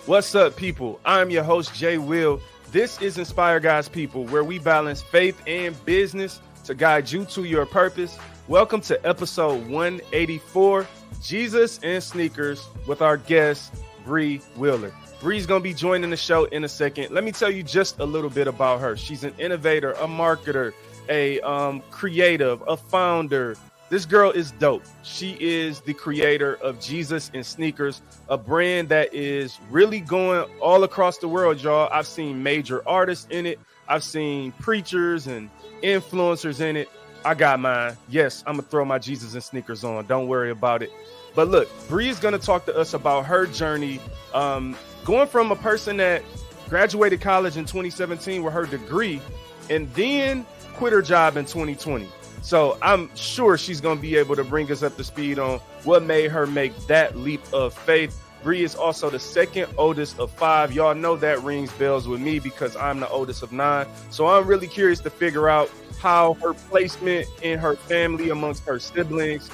What's up, people? I'm your host, Jay Will. This is Inspire God's People, where we balance faith and business to guide you to your purpose. Welcome to episode 184, Jesus and Sneakers, with our guest, Bree Wheeler. Bree's going to be joining the show in a second. Let me tell you just a little bit about her. She's an innovator, a marketer, a creative, a founder. This girl is dope. She is the creator of Jesus and Sneakers, a brand that is really going all across the world, y'all. I've seen major artists in it. I've seen preachers and influencers in it. I got mine. Yes, I'm going to throw my Jesus and Sneakers on. Don't worry about it. But look, Bree is going to talk to us about her journey, going from a person that graduated college in 2017 with her degree and then quit her job in 2020. So I'm sure she's going to be able to bring us up to speed on what made her make that leap of faith. Bree is also the second oldest of 5. Y'all know that rings bells with me because I'm the oldest of 9. So I'm really curious to figure out how her placement in her family amongst her siblings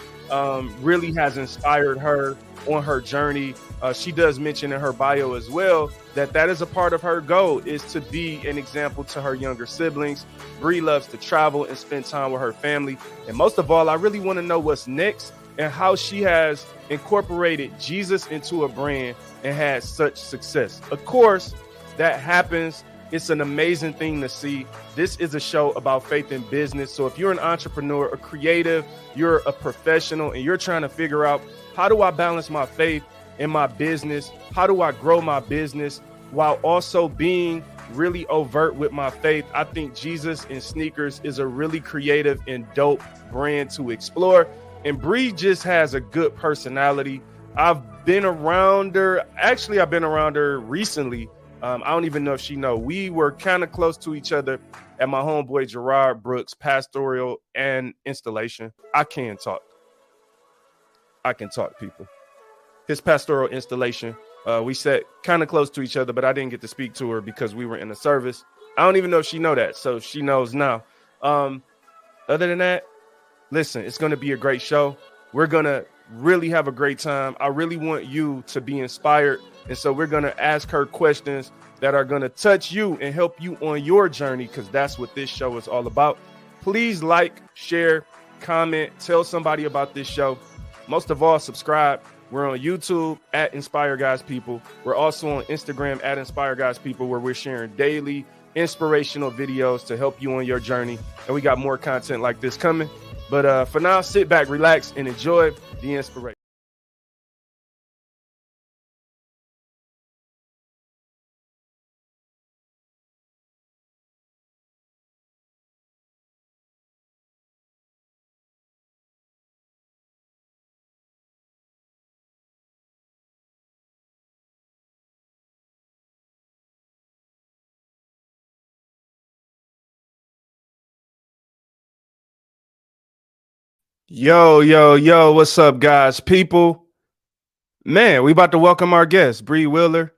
really has inspired her on her journey. She does mention in her bio as well that is a part of her goal, is to be an example to her younger siblings. Bree loves to travel and spend time with her family. And most of all, I really want to know what's next and how she has incorporated Jesus into a brand and had such success. Of course, that happens. It's an amazing thing to see. This is a show about faith in business. So if you're an entrepreneur, a creative, you're a professional, and you're trying to figure out, how do I balance my faith in my business? How do I grow my business while also being really overt with my faith? I think Jesus and Sneakers is a really creative and dope brand to explore. And Bree just has a good personality. I've been around her. Actually, I've been around her recently. I don't even know if she know. We were kind of close to each other at my homeboy Gerard Brooks' pastoral and installation. I can talk, people. His pastoral installation. We sat kind of close to each other, but I didn't get to speak to her because we were in the service. I don't even know if she know that, so she knows now. Other than that, listen, it's going to be a great show. We're going to really have a great time. I really want you to be inspired, and so we're going to ask her questions that are going to touch you and help you on your journey, because that's what this show is all about. Please like, share, comment, tell somebody about this show. Most of all, subscribe. We're on YouTube at Inspire God's People. We're also on Instagram at Inspire God's People, where we're sharing daily inspirational videos to help you on your journey. And we got more content like this coming. But for now, sit back, relax, and enjoy the inspiration. Yo, what's up, guys? People, man, we about to welcome our guest, Bree Wheeler.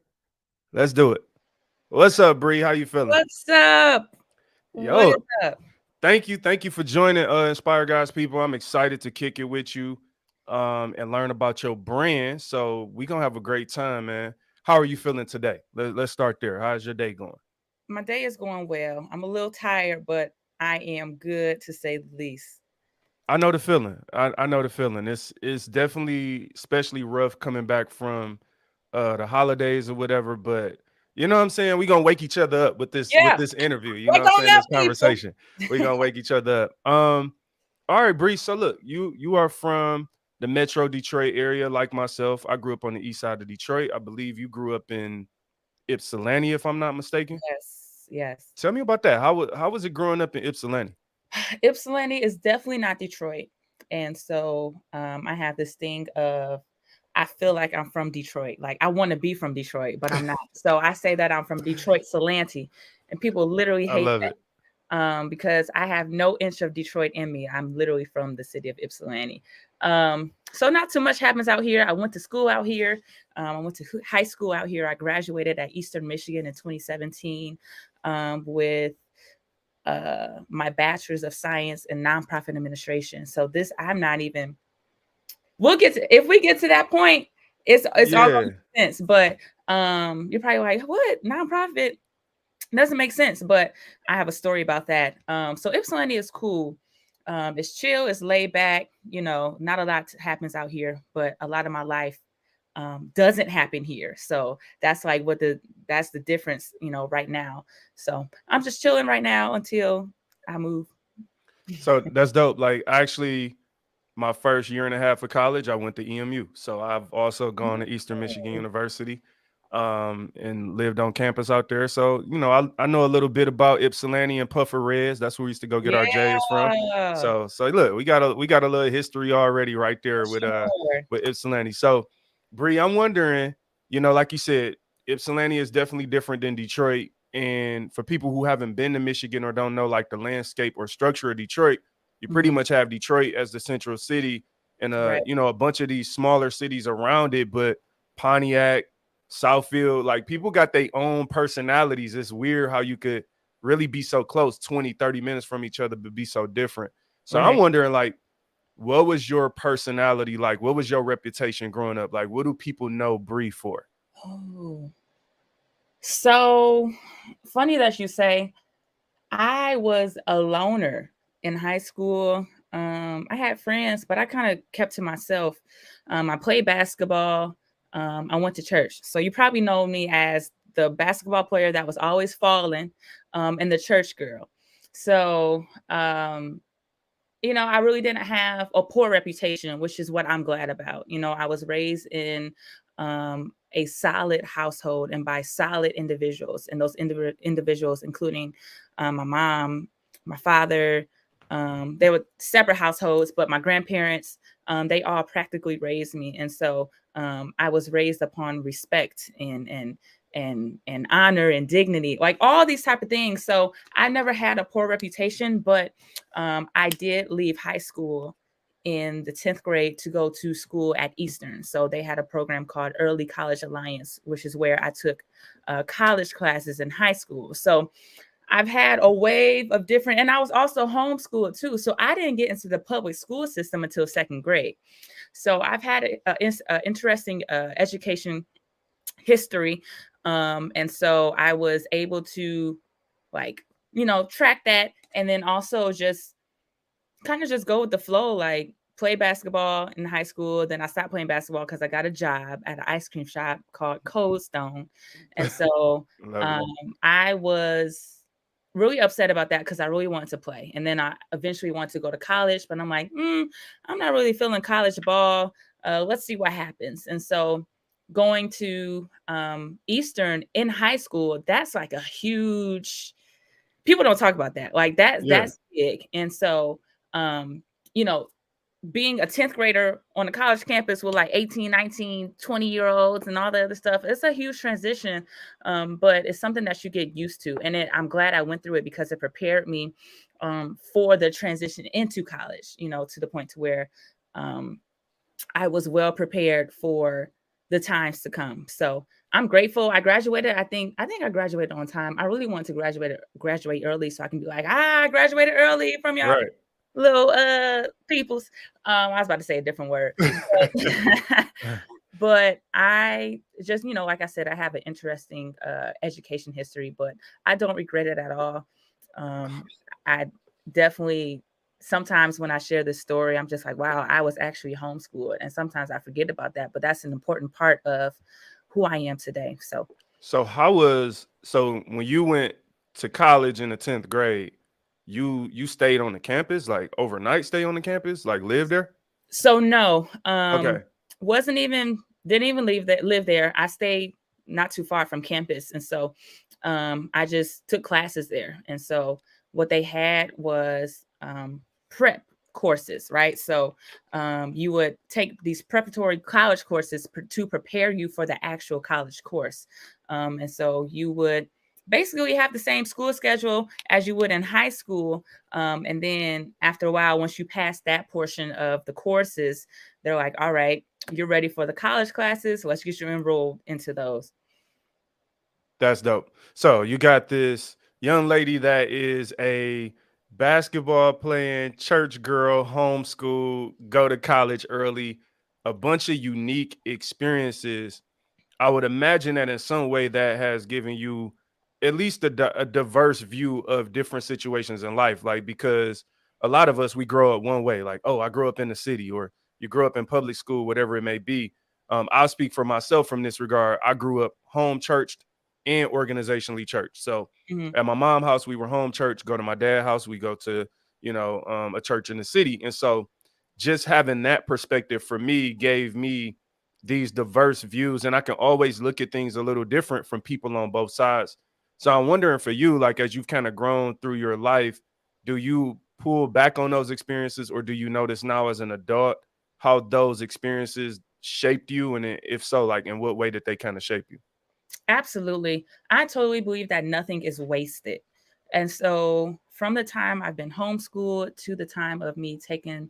Let's do it. What's up, Bree? How you feeling? What's up? What is Yo, up? thank you for joining Inspire Guys People. I'm excited to kick it with you and learn about your brand. So we're gonna have a great time, man. How are you feeling today? Let's start there. How's your day going? My day is going well. I'm a little tired, but I am good to say the least. I know the feeling. I know the feeling. It's definitely especially rough coming back from the holidays or whatever, but you know what I'm saying? We're gonna wake each other up with Yeah, this interview. You know wake what I'm on saying? up, This people. conversation. We're gonna wake each other up. All right, Bree. So look, you are from the Metro Detroit area, like myself. I grew up on the east side of Detroit. I believe you grew up in Ypsilanti, if I'm not mistaken. Yes, yes. Tell me about that. How was it growing up in Ypsilanti? Ypsilanti is definitely not Detroit. And so I have this thing of I feel like I'm from Detroit. Like I want to be from Detroit, but I'm not. So I say that I'm from Detroit Salanti. And people literally I hate love that it. because I have no inch of Detroit in me. I'm literally from the city of Ypsilanti. So not too much happens out here. I went to school out here. I went to high school out here. I graduated at Eastern Michigan in 2017 with my bachelor's of science in nonprofit administration. So this, I'm not even. We'll get to if we get to that point. It's all Yeah. gonna make sense. But You're probably like, what nonprofit? Doesn't make sense, but I have a story about that. So Ypsilanti is cool. It's chill, it's laid back. Not a lot happens out here, but a lot of my life doesn't happen here. So that's like that's the difference, right now. So I'm just chilling right now until I move. So that's dope. Like actually, my first year and a half of college, I went to EMU. So I've also gone to Eastern Michigan University, and lived on campus out there. So, I know a little bit about Ypsilanti and Puffer Reds. That's where we used to go get our J's from. Yeah, So look, we got a little history already right for there sure. with Ypsilanti. So Bree, I'm wondering, like you said, Ypsilanti is definitely different than Detroit. And for people who haven't been to Michigan or don't know like the landscape or structure of Detroit, you pretty Mhm. much have Detroit as the central city and Right. a bunch of these smaller cities around it, but Pontiac, Southfield, like people got their own personalities. It's weird how you could really be so close, 20, 30 minutes from each other, but be so different. So I'm Right. wondering, like, what was your personality like? What was your reputation growing up? Like, what do people know Bree for? Oh, so funny that you say. I was a loner in high school. I had friends, but I kind of kept to myself. I played basketball. I went to church. So you probably know me as the basketball player that was always falling, and the church girl. So, I really didn't have a poor reputation, which is what I'm glad about. I was raised in a solid household and by solid individuals, and those individuals, including my mom, my father. They were separate households, but my grandparents, they all practically raised me, and so I was raised upon respect and honor and dignity, like all these type of things. So I never had a poor reputation, but I did leave high school in the 10th grade to go to school at Eastern. So they had a program called Early College Alliance, which is where I took college classes in high school. So I've had a wave of different, and I was also homeschooled too. So I didn't get into the public school system until second grade. So I've had a interesting education history. And so I was able to, like, track that, and then also just kind of just go with the flow, like play basketball in high school. Then I stopped playing basketball because I got a job at an ice cream shop called Cold Stone. And so Love it. um, I was really upset about that because I really wanted to play. And then I eventually wanted to go to college, but I'm like, I'm not really feeling college ball. Let's see what happens. And so going to Eastern in high school, that's like a huge, people don't talk about that. Like Yeah. that's big. And so um, you know, being a 10th grader on a college campus with like 18, 19, 20-year olds and all the other stuff, it's a huge transition. But it's something that you get used to. And I'm glad I went through it because it prepared me for the transition into college, to the point to where um, I was well prepared for the times to come. So I'm grateful. I graduated. I think I graduated on time. I really want to graduate early so I can be like, I graduated early from y'all Right. little peoples. I was about to say a different word. But, but I just, like I said, I have an interesting education history, but I don't regret it at all. I definitely, sometimes when I share this story, I'm just like, wow, I was actually homeschooled. And sometimes I forget about that, but that's an important part of who I am today. So, So when you went to college in the 10th grade, you stayed on the campus, like overnight stay on the campus, like live there? no, Okay. wasn't even, didn't even live there. I stayed not too far from campus. And so I just took classes there. And so what they had was prep courses, right? So you would take these preparatory college courses to prepare you for the actual college course. And so you would basically have the same school schedule as you would in high school. And then after a while, once you pass that portion of the courses, they're like, all right, you're ready for the college classes. Let's get you enrolled into those. That's dope. So you got this young lady that is a basketball playing church girl, homeschool, go to college early, a bunch of unique experiences. I would imagine that in some way that has given you at least a diverse view of different situations in life. Like, because a lot of us, we grow up one way, like, oh, I grew up in the city, or you grew up in public school, whatever it may be. I'll speak for myself from this regard. I grew up home churched and organizationally church. So Hmm. at my mom's house, we were home church. Go to my dad's house, we go to, a church in the city. And so just having that perspective for me gave me these diverse views, and I can always look at things a little different from people on both sides. So I'm wondering for you, like, as you've kind of grown through your life, do you pull back on those experiences, or do you notice now as an adult how those experiences shaped you, and if so, like, in what way did they kind of shape you? Absolutely. I totally believe that nothing is wasted. And so, from the time I've been homeschooled to the time of me taking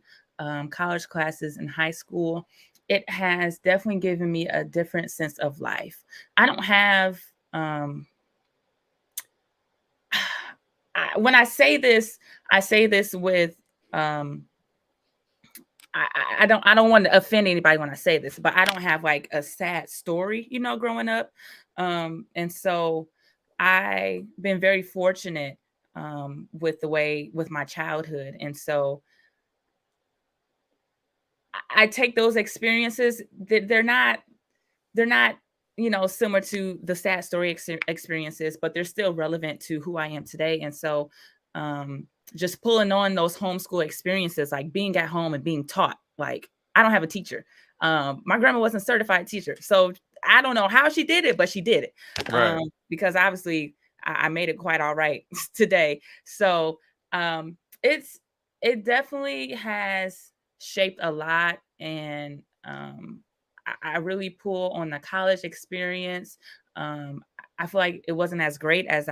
college classes in high school, it has definitely given me a different sense of life. I don't have, when I say this with, um, I don't want to offend anybody when I say this, but I don't have like a sad story, growing up. And so I've been very fortunate with the way with my childhood. And so I take those experiences that they're not, similar to the sad story experiences, but they're still relevant to who I am today. And so, just pulling on those homeschool experiences, like being at home and being taught, like I don't have a teacher. My grandma wasn't a certified teacher, so I don't know how she did it, but she did it. Right. Because obviously I made it quite all right today. So, it's it definitely has shaped a lot, and I really pull on the college experience. I feel like it wasn't as great as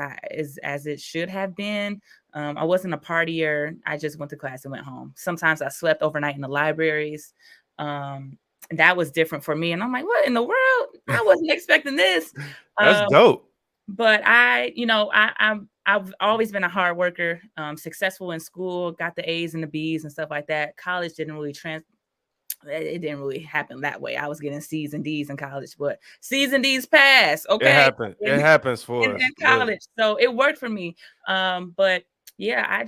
it should have been. I wasn't a partier. I just went to class and went home. Sometimes I slept overnight in the libraries. And that was different for me. And I'm like, what in the world? I wasn't expecting this. That's Um, dope. but I've always been a hard worker, successful in school, got the A's and the B's and stuff like that. College didn't really it didn't really happen that way. I was getting C's and D's in college, but C's and D's pass, It okay, happens. in, It happens for in us. Look, college. So it worked for me. But yeah,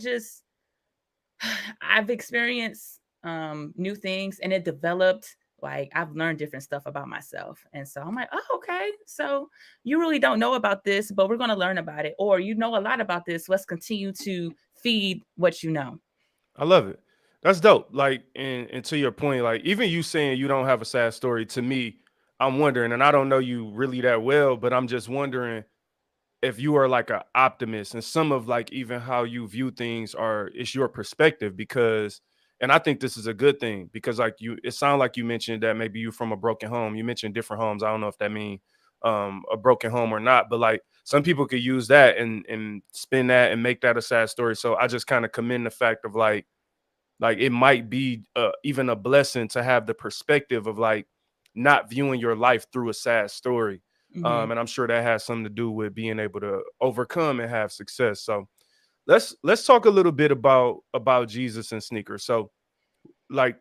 I've experienced new things, and it developed. Like I've learned different stuff about myself. And so I'm like, oh, okay. So you really don't know about this, but we're gonna learn about it. Or you know a lot about this. Let's continue to feed what you know. I love it. That's dope. Like, and to your point, like, even you saying you don't have a sad story, to me, I'm wondering, and I don't know you really that well, but I'm just wondering if you are like an optimist, and some of like even how you view things are it's your perspective. Because, and I think this is a good thing, because like you, it sounds like you mentioned that maybe you from a broken home. You mentioned different homes. I don't know if that mean a broken home or not, but like some people could use that and spin that and make that a sad story. So I just kind of commend the fact of like it might be even a blessing to have the perspective of like not viewing your life through a sad story. Hmm. And I'm sure that has something to do with being able to overcome and have success. So let's talk a little bit about Jesus and sneakers. So, like,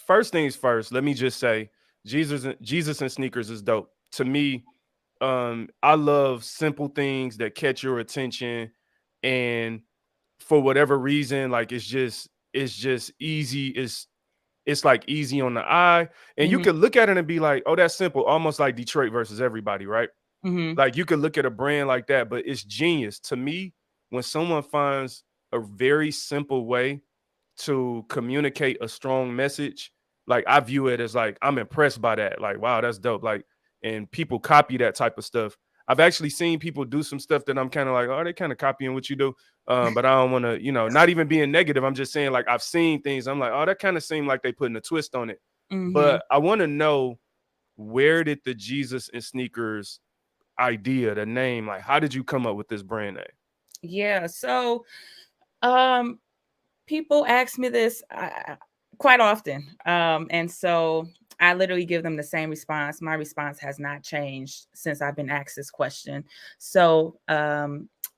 first things first, let me just say Jesus and sneakers is dope to me. I love simple things that catch your attention, and for whatever reason, like, it's just easy. It's like easy on the eye, and you Hmm. could look at it and be like, oh, that's simple, almost like Detroit versus everybody, right? Hmm. Like, you could look at a brand like that, but it's genius to me when someone finds a very simple way to communicate a strong message. Like, I view it as like I'm impressed by that. Like, wow, that's dope. Like, and people copy that type of stuff. I've actually seen people do some stuff that I'm kind of like, oh, they kind of copying what you do. But I don't want to, not even being negative. I'm just saying, like, I've seen things. I'm like, oh, that kind of seemed like they putting a twist on it. Hmm. But I want to know, where did the Jesus and sneakers idea, the name, like, how did you come up with this brand name? Yeah. So, um, people ask me this quite often. And so I literally give them the same response. My response has not changed since I've been asked this question. So,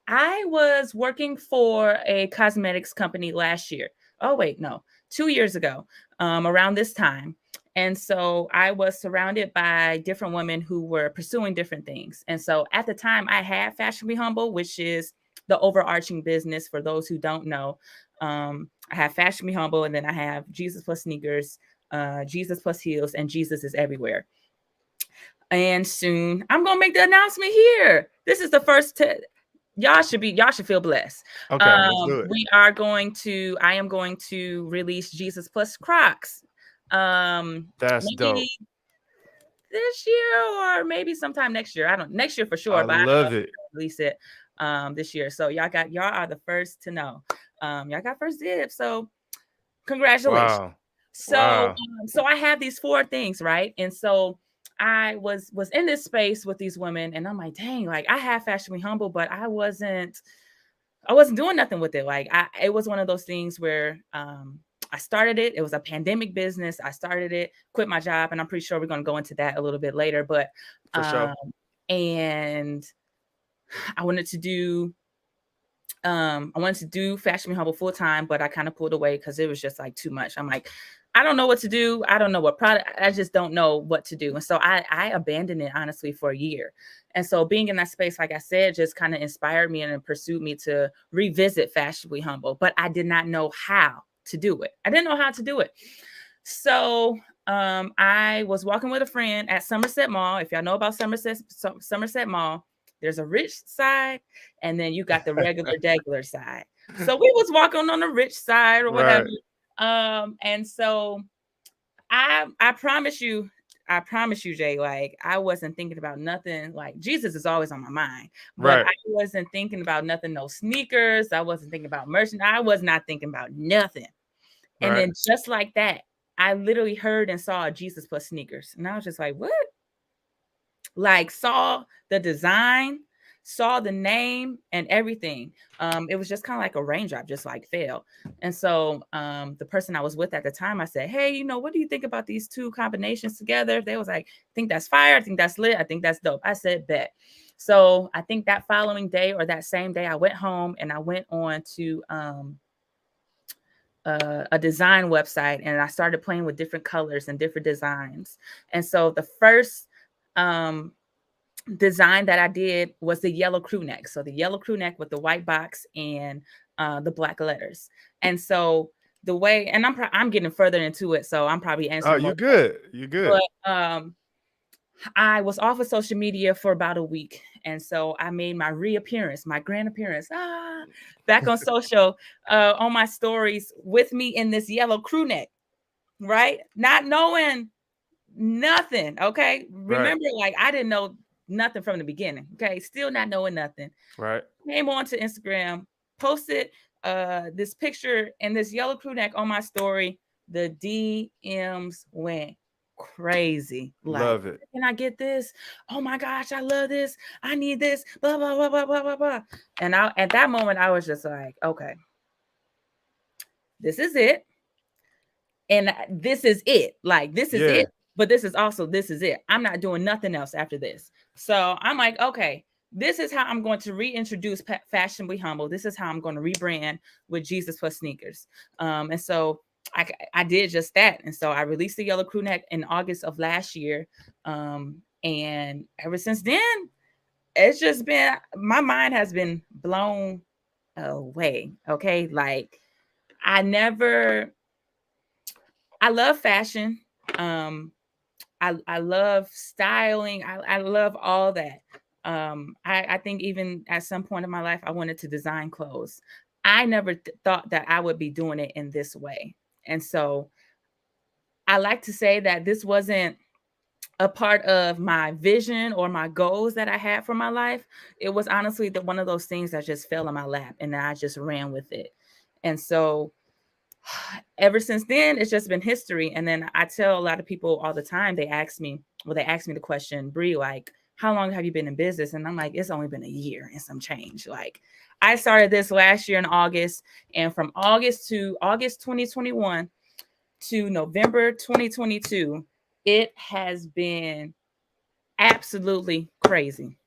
I was working for a cosmetics company last year. Oh, wait, no, 2 years ago, around this time. And so I was surrounded by different women who were pursuing different things. And so at the time, I had Fashion Be Humble, which is the overarching business for those who don't know. I have Fashion Be Humble, and then I have Jesus Plus Sneakers, Jesus Plus Heels, and Jesus is Everywhere. And soon I'm gonna make the announcement here. This is the first. Y'all should feel blessed. Okay, let's do it. I am going to release Jesus Plus Crocs. That's Maybe dope. this year or maybe sometime next year. I don't next year for I sure, but I don't know love if it. I'll release it this year. So y'all are the first to know. Y'all got first dibs. So congratulations. Wow. So Wow. so I have these four things, right? And so I was in this space with these women, and I'm like, dang, like I have Fashion Me Humble, but I wasn't doing nothing with it. Like it was one of those things where I started it. It was a pandemic business. I started it, quit my job, and I'm pretty sure we're going to go into that a little bit later. But For um, sure. and I wanted to do Fashion Me Humble full time, but I kind of pulled away because it was just like too much. I'm like, I don't know what to do. I don't know what product. I just don't know what to do. And so I abandoned it honestly for a year. And so being in that space, like I said, just kind of inspired me and pursued me to revisit Fashion Me Humble, but I did not know how to do it. I didn't know how to do it. So I was walking with a friend at Somerset Mall. If y'all know about Somerset Mall, there's a rich side, and then you got the regular side. So we was walking on the rich side or whatever. Right. And so I promise you, Jay, like I wasn't thinking about nothing. Like Jesus is always on my mind, but Right. I wasn't thinking about nothing, no sneakers. I wasn't thinking about merchandise. I was not thinking about nothing. And Right. then just like that, I literally heard and saw Jesus Plus Sneakers. And I was just like, what? Like saw the design, saw the name and everything. It was just kind of like a raindrop, just like fell. And so the person I was with at the time, I said, hey, what do you think about these two combinations together? They was like, I think that's fire. I think that's lit. I think that's dope. I said, bet. So I think that following day or that same day, I went home and I went on to a design website and I started playing with different colors and different designs. And so the first um, design that I did was the yellow crew neck. So the yellow crew neck with the white box and the black letters. And so the way, and I'm getting further into it, so I'm probably Oh, answering you more good. You questions. good. But I was off of social media for about a week. And so I made my reappearance, my grand appearance, back on social, on my stories with me in this yellow crew neck, right? Not knowing nothing. Okay. Right. Remember, like I didn't know nothing from the beginning. Okay. Still not knowing nothing. Right. Came on to Instagram, posted this picture and this yellow crew neck on my story. The DMs went crazy. Like, Love it. can I get this? Oh my gosh, I love this. I need this. Blah blah blah blah blah blah blah. And I at that moment I was just like, okay, this is it. And this is it. Like this is Yeah. it. But this is it. I'm not doing nothing else after this. So I'm like, okay, this is how I'm going to reintroduce Fashion Be Humble. This is how I'm going to rebrand with Jesus Plus Sneakers. And so I did just that. And so I released the yellow crew neck in August of last year. And ever since then, it's just been my mind has been blown away. Okay. Like I never I love fashion. Um, I love styling. I love all that. I think even at some point in my life, I wanted to design clothes. I never thought that I would be doing it in this way. And so I like to say that this wasn't a part of my vision or my goals that I had for my life. It was honestly one of those things that just fell in my lap and I just ran with it. And so ever since then, it's just been history. And then I tell a lot of people all the time, they ask me the question, Bree, like, how long have you been in business? And I'm like, it's only been a year and some change. Like, I started this last year in August, and from August 2021 to November 2022, it has been absolutely crazy.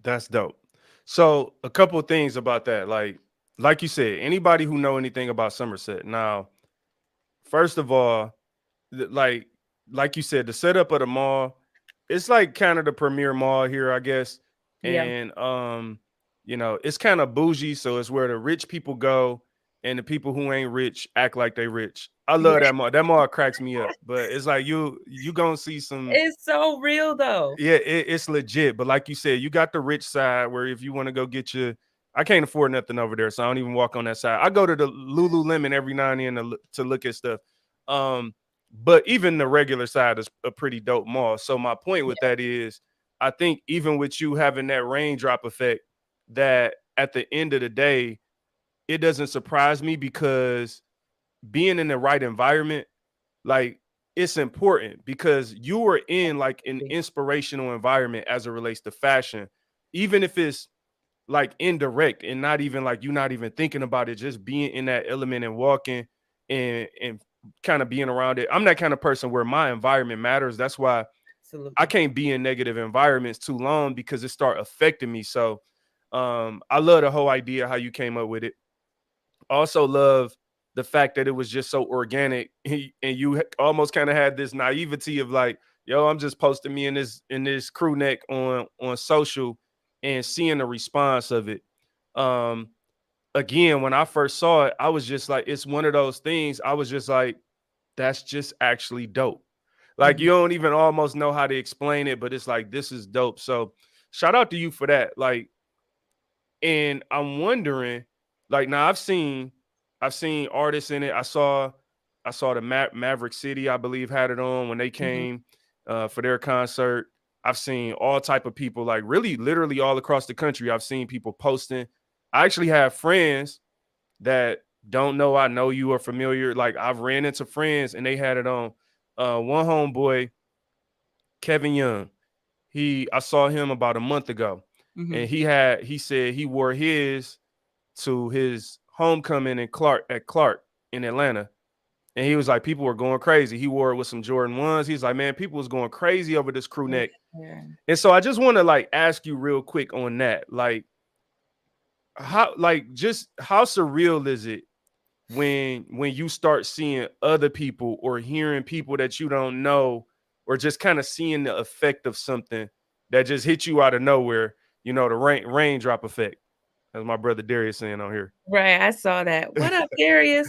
That's dope. So a couple of things about that. Like you said, anybody who know anything about Somerset. Now, first of all, like you said, the setup of the mall, it's like kind of the premier mall here, I guess. Yeah. And it's kind of bougie, so it's where the rich people go, and the people who ain't rich act like they rich. I love Yeah. that mall. That mall cracks me up. But it's like you gonna see some. It's so real though. Yeah, it's legit. But like you said, you got the rich side where if you want to go get your, I can't afford nothing over there, so I don't even walk on that side. I go to the Lululemon every now and then to look at stuff. Um, but even the regular side is a pretty dope mall. So my point with Yeah, that is, I think even with you having that raindrop effect, that at the end of the day, it doesn't surprise me because being in the right environment, like, it's important because you are in like an absolutely. inspirational environment as it relates to fashion, even if it's like indirect and not even like you're not even thinking about it, just being in that element and walking and kind of being around it. I'm that kind of person where my environment matters. That's why I Absolutely. can't be in negative environments too long because it start affecting me. So I love the whole idea how you came up with it. Also love the fact that it was just so organic and you almost kind of had this naivety of like, yo, I'm just posting me in this crew neck on social and seeing the response of it. Um Again, when I first saw it, I was just like, it's one of those things. I was just like, that's just actually dope. Like, Mhm. you don't even almost know how to explain it, but it's like, this is dope. So shout out to you for that. Like, and I'm wondering, like, now I've seen artists in it. I saw the Maverick City, I believe, had it on when they Mhm. came for their concert. I've seen all type of people, like really, literally all across the country. I've seen people posting. I actually have friends that don't know I know you or familiar. Like, I've ran into friends and they had it on. One homeboy, Kevin Young. I saw him about a month ago, and Mhm. he said he wore his to his homecoming in Clark in Atlanta. And he was like, people were going crazy. He wore it with some Jordan 1s. He's like, man, people was going crazy over this crew neck. Yeah. And so I just want to like ask you real quick on that. Like, how surreal is it when you start seeing other people or hearing people that you don't know, or just kind of seeing the effect of something that just hit you out of nowhere, the raindrop effect, as my brother Darius saying on here. Right. I saw that. What up, Darius?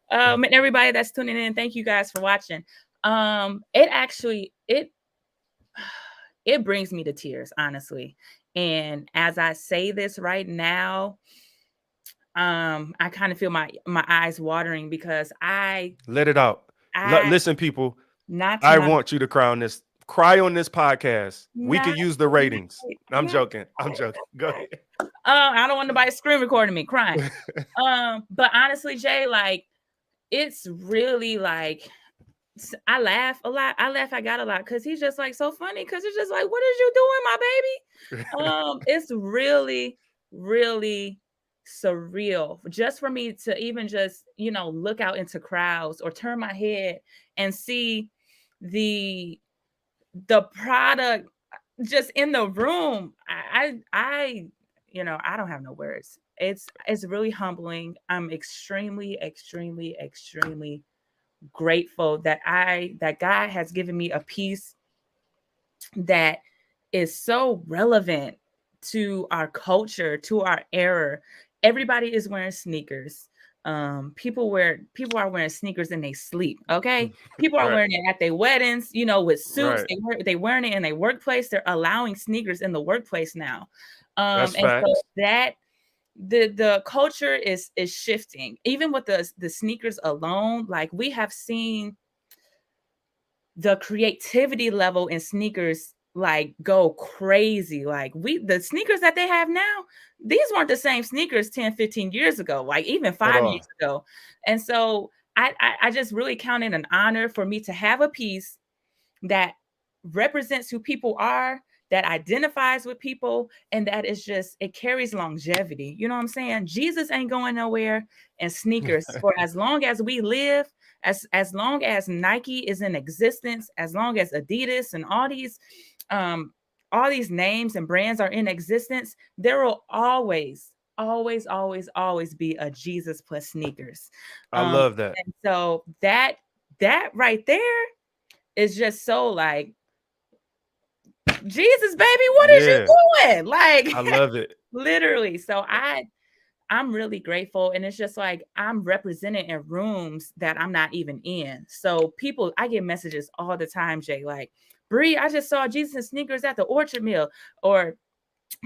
And everybody that's tuning in, thank you guys for watching. It actually it brings me to tears, honestly. And as I say this right now, I kind of feel my eyes watering because Let it out. I Listen, people, not I tonight, want you to cry on this podcast. We not could use the ratings. tonight, I'm not joking. I'm joking. Go ahead. I don't want nobody screen recording me crying. But honestly, Jay, like it's really like I laugh a lot. I laugh at God a lot because he's just like so funny. Because it's just like, what is you doing, my baby? It's really, really surreal just for me to even just look out into crowds or turn my head and see the product just in the room. I don't have no words. It's really humbling. I'm extremely, extremely, extremely grateful that God has given me a piece that is so relevant to our culture, to our era. Everybody is wearing sneakers. People are wearing sneakers in they sleep. Okay, people are Right. wearing it at their weddings. With suits. Right. They wearing it in their workplace. They're allowing sneakers in the workplace now. That's And so facts. that the culture is shifting. Even with the sneakers alone, like we have seen the creativity level in sneakers like go crazy. Like the sneakers that they have now, these weren't the same sneakers 10, 15 years ago, like even At 5 years all. ago. And so I just really count it an honor for me to have a piece that represents who people are, that identifies with people, and that is just, it carries longevity. You know what I'm saying? Jesus ain't going nowhere, and sneakers, for as long as we live, as long as Nike is in existence, as long as Adidas and um all these names and brands are in existence, there will always, always, always, always be a Jesus plus sneakers. I Um, love that. and so that right there is just so like, Jesus, baby, what is you Yeah, doing? Like, I love it. literally. So I'm really grateful. And it's just like I'm represented in rooms that I'm not even in. So people, I get messages all the time, Jay, like, Bree, I just saw Jesus and sneakers at the Orchard Mill. Or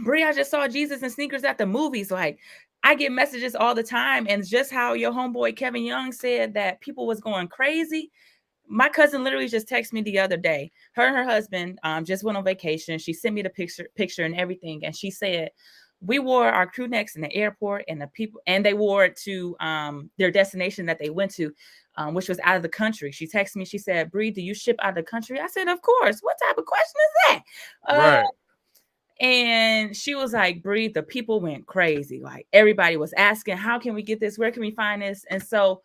Bree, I just saw Jesus and sneakers at the movies. Like, I get messages all the time. And just how your homeboy Kevin Young said that people was going crazy. My cousin literally just texted me the other day. Her and her husband just went on vacation. She sent me the picture and everything. And she said, we wore our crew necks in the airport, and the people, and they wore it to their destination that they went to, which was out of the country. She texted me. She said, Bree, do you ship out of the country? I said, of course. What type of question is that? Right. And she was like, Bree, the people went crazy. Like, everybody was asking, how can we get this? Where can we find this? And so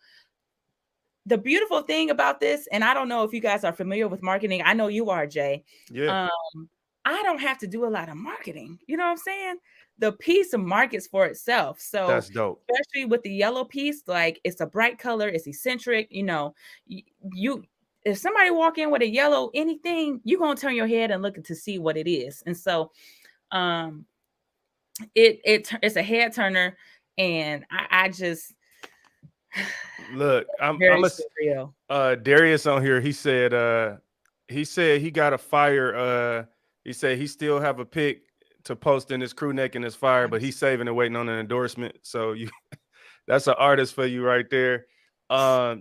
the beautiful thing about this, and I don't know if you guys are familiar with marketing. I know you are, Jay. Yeah, Um, I don't have to do a lot of marketing. You know what I'm saying? The piece markets for itself. So that's dope. especially with the yellow piece, like, it's a bright color, it's eccentric. You if somebody walk in with a yellow anything, you're gonna turn your head and look to see what it is. And so um it's a head turner, and I just Look, I'm very a surreal. Darius on here. He said he got a fire. He said he still have a pic to post in his crew neck in his fire, but he's saving and waiting on an endorsement. So you that's an artist for you right there.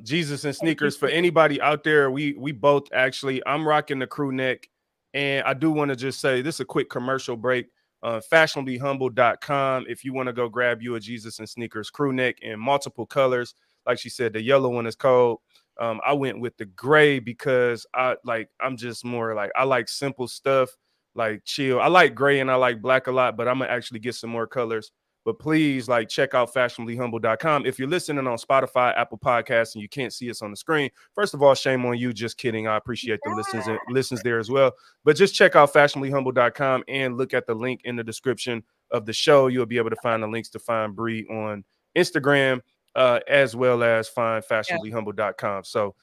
Jesus and Thank you, sneakers for sis. anybody out there. We both actually. I'm rocking the crew neck, and I do want to just say this is a quick commercial break. Fashionablyhumble.com. If you want to go grab you a Jesus and sneakers crew neck in multiple colors, like she said, the yellow one is cold. I went with the gray because I'm just more like I like simple stuff, like chill. I like gray and I like black a lot, but I'm gonna actually get some more colors. But please, like, check out fashionablyhumble.com. If you're listening on Spotify, Apple Podcasts, and you can't see us on the screen, first of all, shame on you. Just kidding. I appreciate the listens there as well. But just check out fashionablyhumble.com and look at the link in the description of the show. You'll be able to find the links to find Bree on Instagram, as well as find Yeah, fashionablyhumble.com. So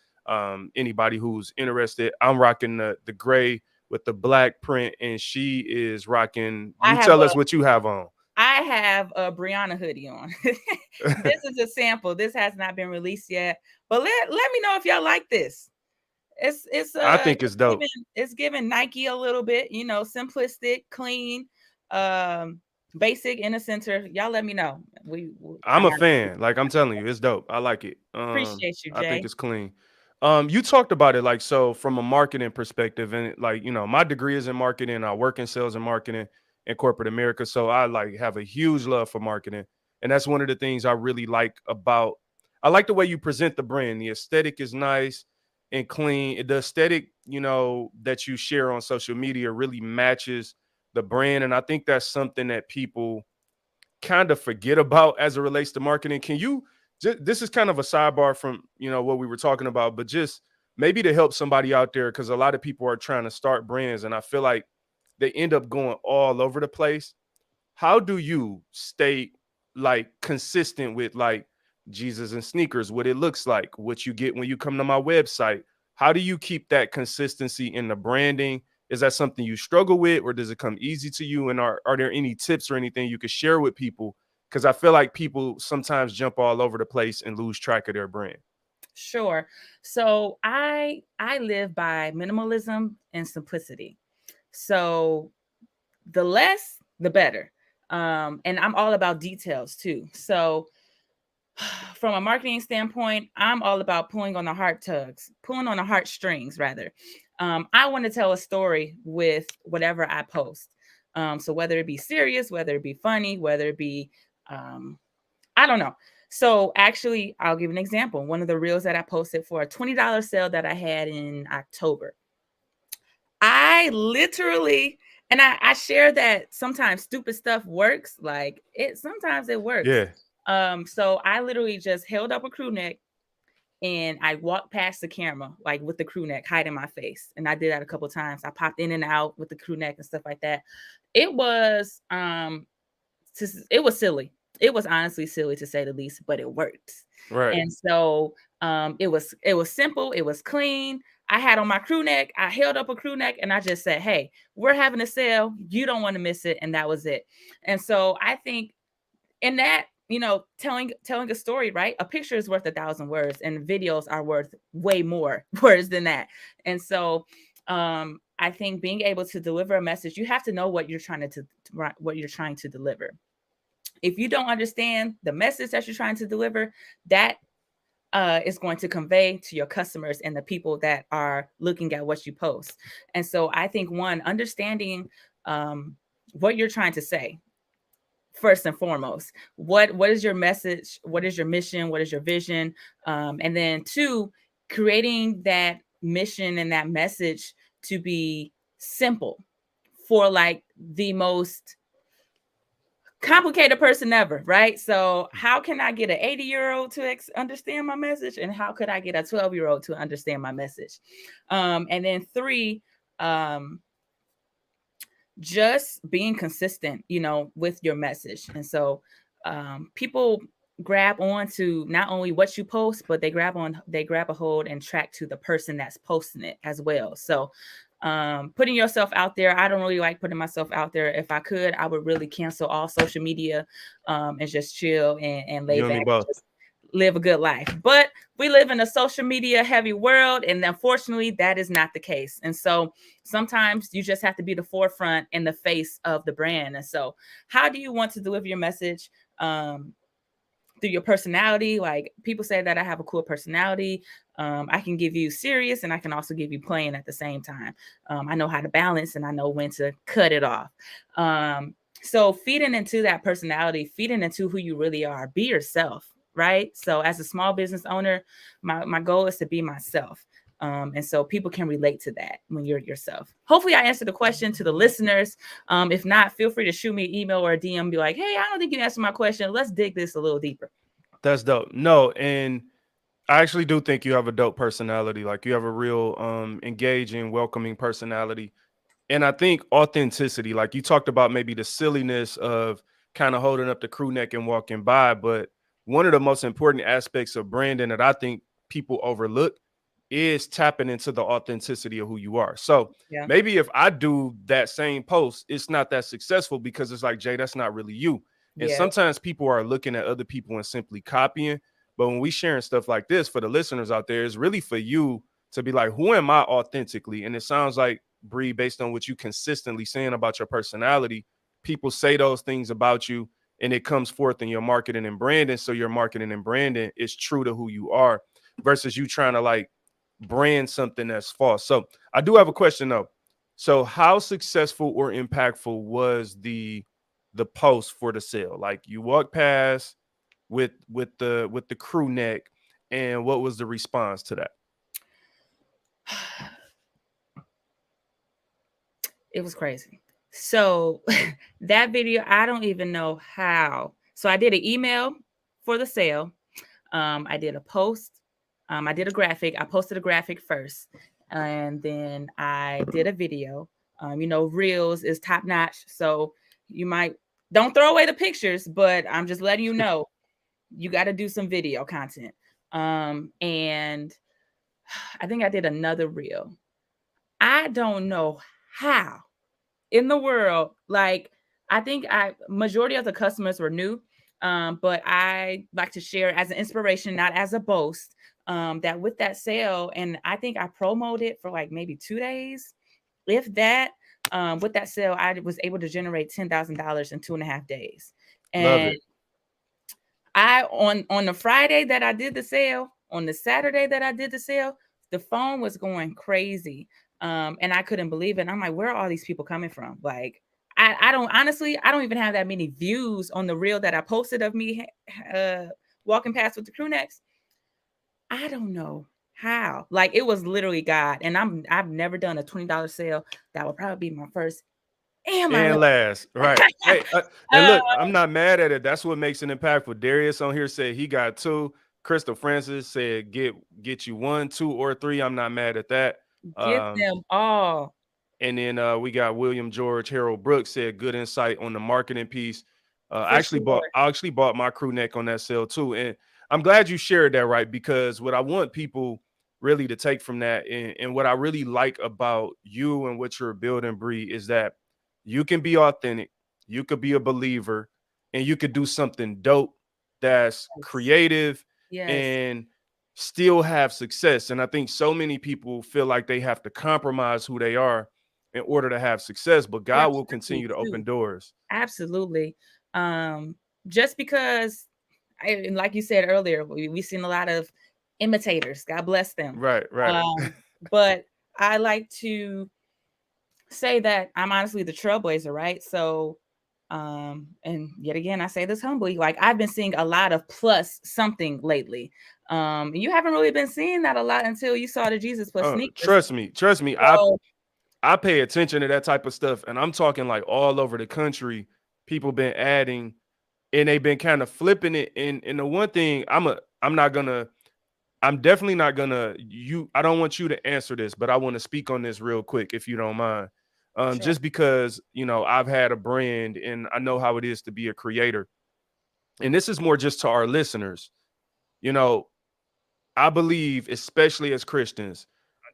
anybody who's interested, I'm rocking the gray with the black print, and she is rocking. I You have tell a us what you have on. I have a Brianna hoodie on. This is a sample. This has not been released yet, but let me know if y'all like this. It's I think it's dope. it's giving Nike a little bit, simplistic, clean, um, basic in the center. Y'all let me know. I I'm a got fan. Like I'm telling you, it's dope. I like it. appreciate you, I think Jay. it's clean. You talked about it like so from a marketing perspective, and like my degree is in marketing. I work in sales and marketing in corporate America, so I like have a huge love for marketing, and that's one of the things I really like about. I like the way you present the brand. The aesthetic is nice and clean. The aesthetic, that you share on social media really matches the brand, and I think that's something that people kind of forget about as it relates to marketing. Can you this is kind of a sidebar from what we were talking about, but just maybe to help somebody out there, because a lot of people are trying to start brands and I feel like they end up going all over the place. How do you stay like consistent with like Jesus and sneakers, what it looks like, what you get when you come to my website? How do you keep that consistency in the branding? Is that something you struggle with, or does it come easy to you? And are there any tips or anything you could share with people? Because I feel like people sometimes jump all over the place and lose track of their brand. Sure. So I live by minimalism and simplicity. So the less, the better. And I'm all about details too. So from a marketing standpoint, I'm all about pulling on the heartstrings rather. I want to tell a story with whatever I post. So whether it be serious, whether it be funny, whether it be, um, I don't know. So actually, I'll give an example. One of the reels that I posted for a $20 sale that I had in October. I literally, and I share that sometimes stupid stuff works. Like, sometimes it works. Yeah. So I literally just held up a crew neck and I walked past the camera, like with the crew neck hiding my face. And I did that a couple times. I popped in and out with the crew neck and stuff like that. It was it was silly. It was honestly silly to say the least, but it worked. Right. And so it was simple, it was clean. I had on my crew neck, I held up a crew neck and I just said, "Hey, we're having a sale. You don't want to miss it." And that was it. And so I think in that, telling a story, right? A picture is worth 1,000 words, and videos are worth way more words than that. And so I think being able to deliver a message, you have to know what you're trying what you're trying to deliver. If you don't understand the message that you're trying to deliver, that is going to convey to your customers and the people that are looking at what you post. And so I think one, understanding what you're trying to say first and foremost. What is your message? What is your mission? What is your vision? And then two, creating that mission and that message to be simple for like the most complicated person ever, right? So how can I get an 80-year-old to understand my message, and how could I get a 12-year-old to understand my message? And then three, just being consistent, with your message. And so people grab on to not only what you post, but they grab a hold and track to the person that's posting it as well. So putting yourself out there, I don't really like putting myself out there. If I could, I would really cancel all social media and just chill and lay You and me back and both. just live a good life. But we live in a social media heavy world, and unfortunately that is not the case. And so sometimes you just have to be the forefront and the face of the brand. And so how do you want to deliver your message? Through your personality. Like, people say that I have a cool personality. I can give you serious and I can also give you playing at the same time. I know how to balance and I know when to cut it off. So feeding into that personality, feeding into who you really are, be yourself, right? So as a small business owner, my goal is to be myself. And so people can relate to that when you're yourself. Hopefully I answered the question to the listeners. If not, feel free to shoot me an email or a DM, be like, "Hey, I don't think you answered my question. Let's dig this a little deeper." That's dope. No, and I actually do think you have a dope personality. Like, you have a real engaging, welcoming personality. And I think authenticity, like you talked about maybe the silliness of kind of holding up the crew neck and walking by, but one of the most important aspects of branding that I think people overlook is tapping into the authenticity of who you are. So Yeah. maybe if I do that same post, it's not that successful because it's like, Jay, that's not really you. And Yeah. sometimes people are looking at other people and simply copying. But when we sharing stuff like this, for the listeners out there, it's really for you to be like, who am I authentically? And it sounds like, Bree, based on what you consistently saying about your personality, people say those things about you and it comes forth in your marketing and branding. So your marketing and branding is true to who you are versus you trying to like brand something that's false. So I do have a question though. So how successful or impactful was the post for the sale? Like, you walked past with the crew neck, and what was the response to that? It was crazy. So that video, I don't even know how. So I did an email for the sale. I did a post. I did a graphic. I posted a graphic first, and then I did a video. Reels is top notch. So you might don't throw away the pictures, but I'm just letting you know you got to do some video content. And I think I did another reel. I don't know how in the world. Like, I think I majority of the customers were new. But I like to share as an inspiration, not as a boast. That with that sale, and I think I promoted it for like maybe 2 days, if that. With that sale, I was able to generate $10,000 in 2.5 days. Love And it. I on the Friday that I did the sale, on the Saturday that I did the sale, the phone was going crazy. And I couldn't believe it. I'm like, where are all these people coming from? Like, I don't honestly, I don't even have that many views on the reel that I posted of me walking past with the crew necks. I don't know how. Like, it was literally God. And I've never done a $20 sale. That would probably be my first and my And last. last, right? Hey, and uh, look, I'm not mad at it. That's what makes it impactful. Darius on here said he got two. Crystal Francis said get you one, two, or three. I'm not mad at that. get Um, them all. and then we got William George Harold Brooks said good insight on the marketing piece. For sure. I actually bought my crew neck on that sale too. And I'm glad you shared that, right? Because what I want people really to take from that, and what I really like about you and what you're building, Bree, is that you can be authentic, you could be a believer, and you could do something dope that's Yes. creative Yes. and still have success. And I think so many people feel like they have to compromise who they are in order to have success, but God will Patriarchy continue to open too. doors. Absolutely. Just because and like you said earlier, we've seen a lot of imitators. God bless them. Right, right. But I like to say that I'm honestly the trailblazer, right? So, and yet again, I say this humbly, like I've been seeing a lot of plus something lately. You haven't really been seeing that a lot until you saw the Jesus plus sneakers. Trust me. So, I pay attention to that type of stuff, and I'm talking like all over the country. People been adding, and they've been kind of flipping it. And the one thing I'm definitely not gonna I don't want you to answer this, but I want to speak on this real quick if you don't mind. sure, Just because I've had a brand and I know how it is to be a creator, and this is more just to our listeners. You know, I believe, especially as Christians,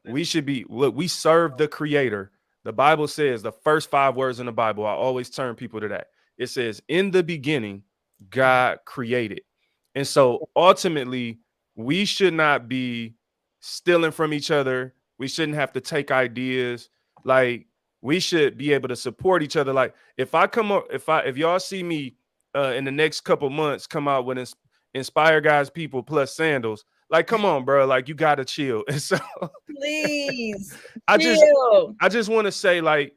we should be look, we serve the creator. The Bible says the first 5 words in the Bible, I always turn people to that. It says, in the beginning, God created. And so ultimately, we should not be stealing from each other. We shouldn't have to take ideas. Like, we should be able to support each other. Like, if I come up, if y'all see me in the next couple months come out with Inspire Guys People plus sandals, like, come on, bro. Like, you gotta chill. And so please I just chill. I just want to say, like,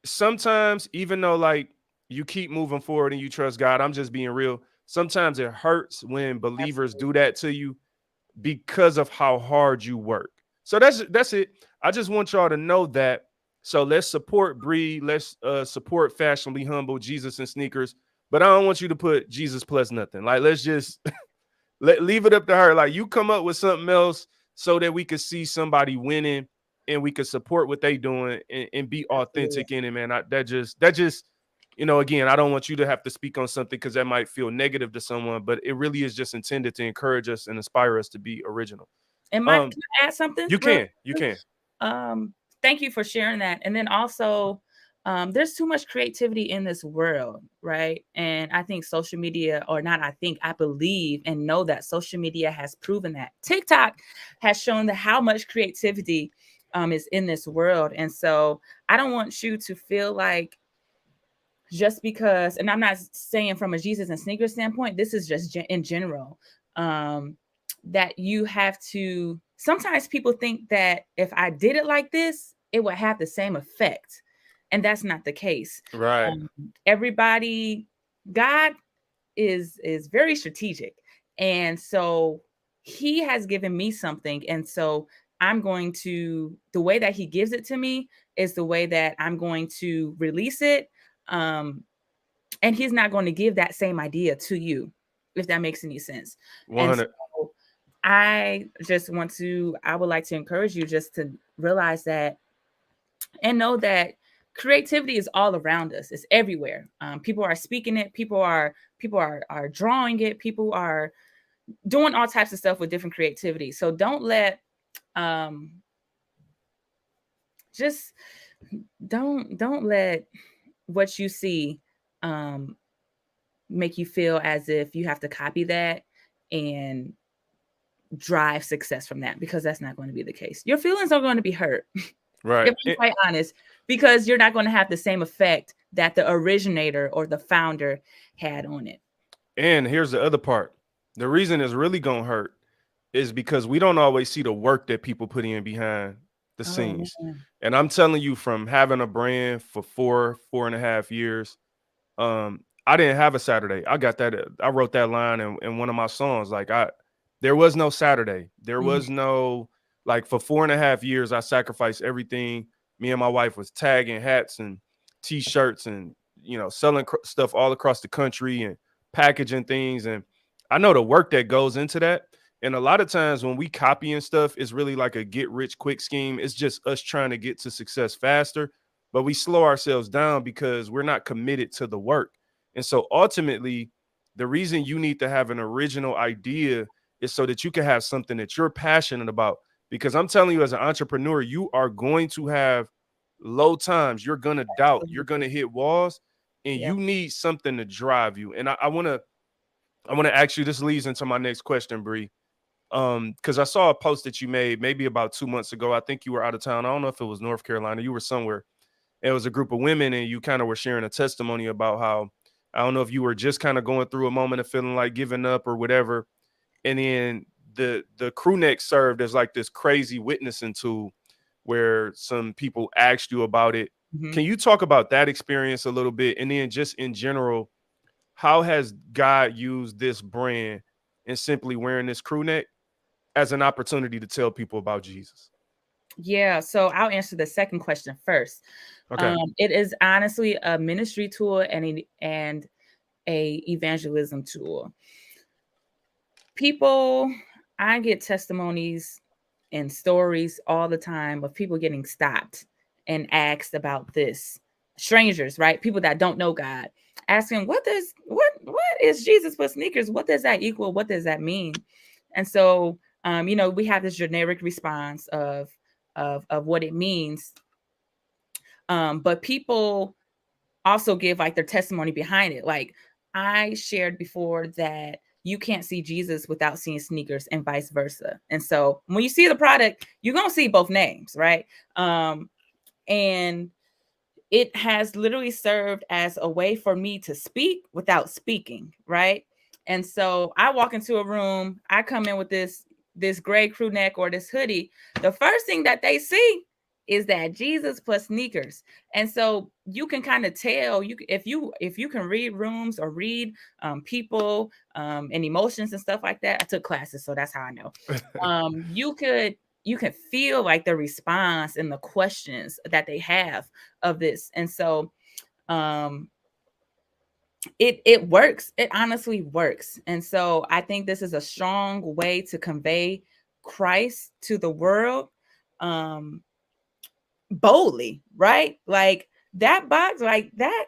sometimes, even though like you keep moving forward and you trust God, I'm just being real. Sometimes it hurts when believers Absolutely. do that to you because of how hard you work. So that's it. I just want y'all to know that. So let's support Bree. Let's support Fashionably Humble, Jesus and Sneakers. But I don't want you to put Jesus plus nothing. Like, let's just leave it up to her. Like, you come up with something else so that we could see somebody winning and we could support what they doing and be Absolutely. authentic in it, man. That just again, I don't want you to have to speak on something because that might feel negative to someone, but it really is just intended to encourage us and inspire us to be original. And Mike, Um, can I add something you real can, you quick? can. Thank you for sharing that. And then also, there's too much creativity in this world, right? And I think social media, or not, I believe and know that social media has proven that. TikTok has shown that how much creativity is in this world. And so I don't want you to feel like just because, and I'm not saying from a Jesus and sneakers standpoint, this is just in general, um, that you have to. Sometimes people think that if I did it like this, it would have the same effect, and that's not the case. Right. Um, Everybody, God is very strategic, and so He has given me something, and so I'm going to, the way that He gives it to me is the way that I'm going to release it. Um, and he's not going to give that same idea to you, if that makes any sense. And 100. so I would like to encourage you just to realize that and know that creativity is all around us. It's everywhere. People are speaking it. People are drawing it. People are doing all types of stuff with different creativity. So don't let um, just don't let what you see um, make you feel as if you have to copy that and drive success from that, because that's not going to be the case. Your feelings are going to be hurt, Right. if I'm quite honest, because you're not going to have the same effect that the originator or the founder had on it. And here's the other part. The reason it's really gonna hurt is because we don't always see the work that people put in behind the Oh scenes. man. And I'm telling you, from having a brand for 4.5 years, I didn't have a Saturday. I got that. I wrote that line in one of my songs. Like, there was no Saturday. There Mm, was no, like, for 4.5 years, I sacrificed everything. Me and my wife was tagging hats and T-shirts and selling stuff all across the country and packaging things. And I know the work that goes into that. And a lot of times when we copy and stuff, it's really like a get rich quick scheme. It's just us trying to get to success faster, but we slow ourselves down because we're not committed to the work. And so ultimately, the reason you need to have an original idea is so that you can have something that you're passionate about. Because I'm telling you, as an entrepreneur, you are going to have low times. You're going to doubt. You're going Absolutely. to hit walls, and Yep. you need something to drive you. And I want to ask you. This leads into my next question, Bree. Because I saw a post that you made maybe about 2 months ago. I think you were out of town. I don't know if it was North Carolina. You were somewhere. It was a group of women, and you kind of were sharing a testimony about how, I don't know if you were just kind of going through a moment of feeling like giving up or whatever, and then the crew neck served as like this crazy witnessing tool where some people asked you about it. Mhm. Can you talk about that experience a little bit, and then just in general, how has God used this brand and simply wearing this crew neck as an opportunity to tell people about Jesus? Yeah, so I'll answer the second question first. Okay. It is honestly a ministry tool and a evangelism tool. People, I get testimonies and stories all the time of people getting stopped and asked about this. Strangers, right? People that don't know God, asking what is Jesus with sneakers? What does that equal? What does that mean? And so we have this generic response of what it means. But people also give like their testimony behind it. Like I shared before that you can't see Jesus without seeing sneakers and vice versa. And so when you see the product, you're going to see both names, right? And it has literally served as a way for me to speak without speaking, right? And so I walk into a room, I come in with this gray crew neck or this hoodie. The first thing that they see is that Jesus plus sneakers. And so you can kind of tell if you can read rooms or read people and emotions and stuff like that. I took classes, so that's how I know. You could feel like the response and the questions that they have of this. And so um it works. It honestly works. And so I think this is a strong way to convey Christ to the world um boldly, right? Like that box, like that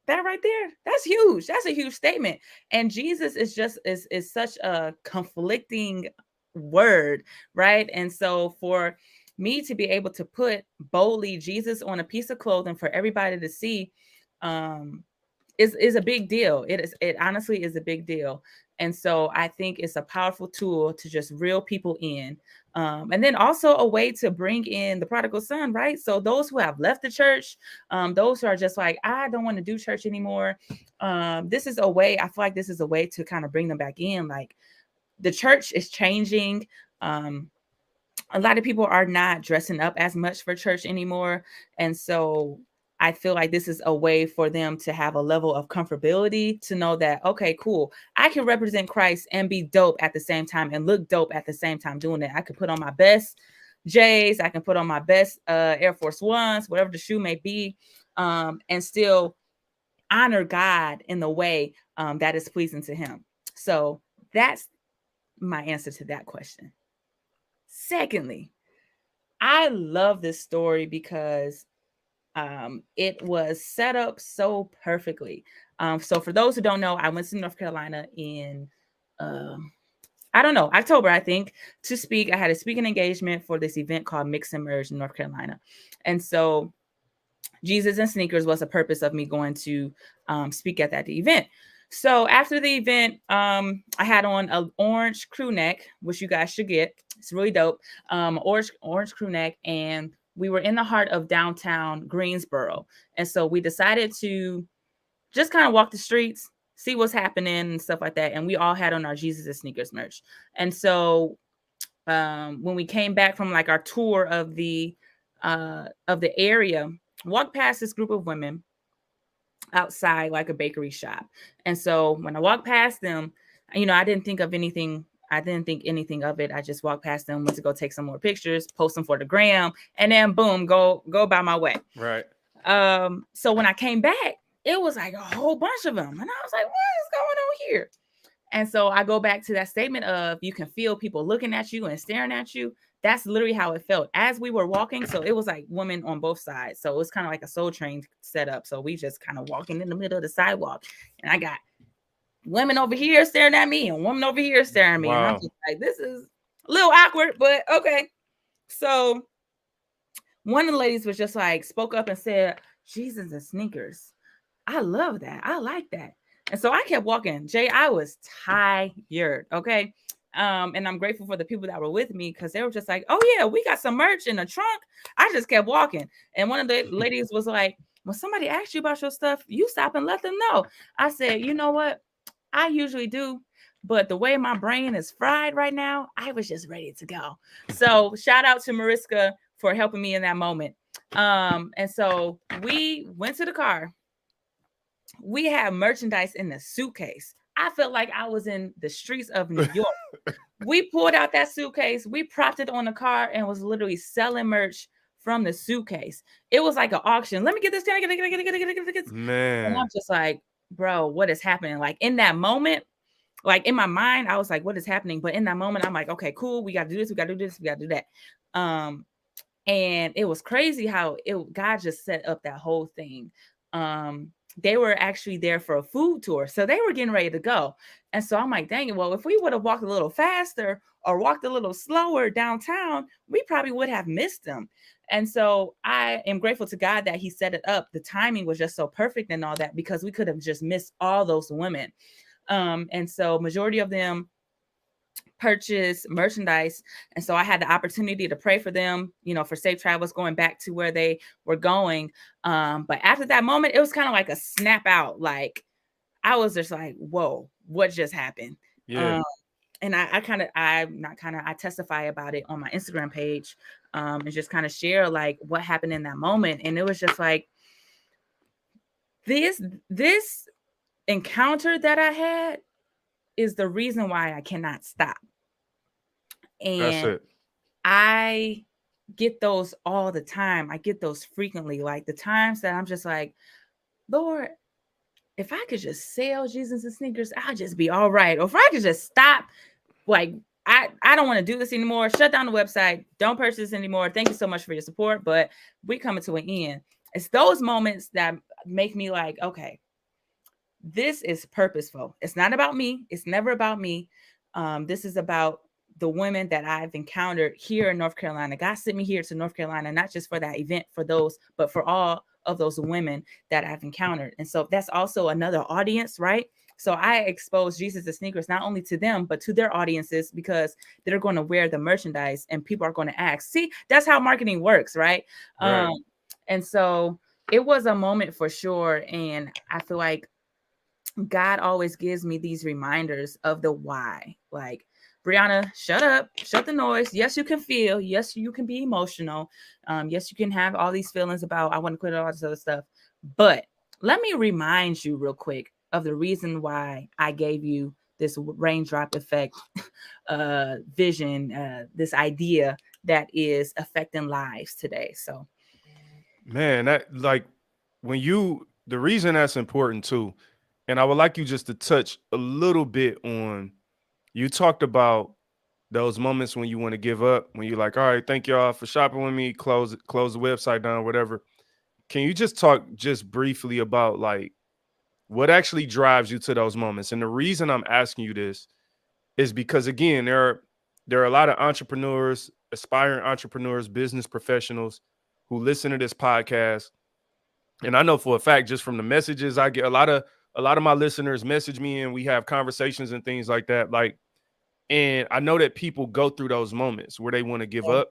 right there, that's huge. That's a huge statement. And Jesus is just is such a conflicting word, right? And so for me to be able to put boldly Jesus on a piece of clothing for everybody to see, um is a big deal. It honestly is a big deal. And so I think it's a powerful tool to just reel people in. And then also a way to bring in the prodigal son, right? So those who have left the church, those who are just like, I don't want to do church anymore. This is a way, I feel like this is a way to kind of bring them back in. Like the church is changing. A lot of people are not dressing up as much for church anymore. And so I feel like this is a way for them to have a level of comfortability to know that, okay, cool. I can represent Christ and be dope at the same time and look dope at the same time doing it. I could put on my best J's, I can put on my best Air Force Ones, whatever the shoe may be, and still honor God in the way that is pleasing to Him. So that's my answer to that question. Secondly, I love this story because it was set up so perfectly. So for those who don't know, I went to North Carolina in I don't know, October, I think, to speak. I had a speaking engagement for this event called Mix and Merge in North Carolina. And so Jesus and sneakers was the purpose of me going to speak at that event. So after the event, I had on an orange crew neck, which you guys should get. It's really dope. Orange crew neck, and we were in the heart of downtown Greensboro, and so we decided to just kind of walk the streets, see what's happening and stuff like that. And we all had on our Jesus and sneakers merch. And so when we came back from like our tour of the area, walked past this group of women outside like a bakery shop. And so when I walked past them, I didn't think of anything. I didn't think anything of it. I just walked past them, went to go take some more pictures, post them for the gram, and then boom, go by my way. Right. So when I came back, it was like a whole bunch of them. And I was like, what is going on here? And so I go back to that statement of you can feel people looking at you and staring at you. That's literally how it felt as we were walking. So it was like women on both sides. So it was kind of like a Soul Train setup. So we just kind of walking in the middle of the sidewalk, and I got women over here staring at me and women over here staring at me, and I'm Wow. just like, this is a little awkward, but okay. So one of the ladies was just like spoke up and said, "Jesus and sneakers. I love that. I like that." And so I kept walking. Jay, I was tired. Okay. And I'm grateful for the people that were with me because they were just like, "Oh yeah, we got some merch in the trunk." I just kept walking. And one of the ladies was like, "When somebody asks you about your stuff, you stop and let them know." I said, "You know what? I usually do, but the way my brain is fried right now, I was just ready to go." So shout out to Mariska for helping me in that moment. And so we went to the car. We had merchandise in the suitcase. I felt like I was in the streets of New York. We pulled out that suitcase, we propped it on the car, and was literally selling merch from the suitcase. It was like an auction. Let me get this down. And I'm Man, just like, bro, what is happening? Like in that moment, like in my mind, I was like, what is happening? But in that moment, I'm like, okay, cool. We got to do this. We got to do this. We got to do that. Um, and it was crazy how God just set up that whole thing. They were actually there for a food tour, so they were getting ready to go. And so I'm like, dang it, well, if we would have walked a little faster or walked a little slower downtown, we probably would have missed them. And so I am grateful to God that He set it up. The timing was just so perfect and all that, because we could have just missed all those women. And so majority of them purchase merchandise, and so I had the opportunity to pray for them, for safe travels going back to where they were going. But after that moment, it was kind of like a snap out. Like I was just like, whoa, what just happened? yeah, um and I testify about it on my Instagram page, and just kind of share like what happened in that moment. And it was just like this encounter that I had is the reason why I cannot stop. that's And it. I get those all the time. I get those frequently. Like the times that I'm just like, Lord, if I could just sell Jesus and sneakers, I'll just be all right. Or if I could just stop, like, I don't want to do this anymore. Shut down the website. Don't purchase anymore. Thank you so much for your support, but we coming to an end. It's those moments that make me like, okay, this is purposeful. It's not about me. It's never about me. This is about the women that I've encountered here in North Carolina. God sent me here to North Carolina, not just for that event, for those, but for all of those women that I've encountered. And so that's also another audience, right? So I expose Jesus the sneakers not only to them, but to their audiences, because they're going to wear the merchandise and people are going to ask. See, that's how marketing works, right? Right. And so it was a moment for sure. And I feel like God always gives me these reminders of the why. Like, Brianna, shut up, shut the noise. Yes, you can feel. Yes, you can be emotional. Yes, you can have all these feelings about I want to quit all this other stuff. But let me remind you real quick of the reason why I gave you this raindrop effect vision, this idea that is affecting lives today. So, Man, that like when you the reason that's important too, and I would like you just to touch a little bit on you talked about those moments when you want to give up, when you're like, all right, thank y'all for shopping with me, close the website down, whatever. Can you just talk just briefly about like what actually drives you to those moments? And the reason I'm asking you this is because again, there are a lot of entrepreneurs, aspiring entrepreneurs, business professionals who listen to this podcast. And I know for a fact, just from the messages I get, a lot of my listeners message me and we have conversations and things like that. Like, and I know that people go through those moments where they want to give yeah. up.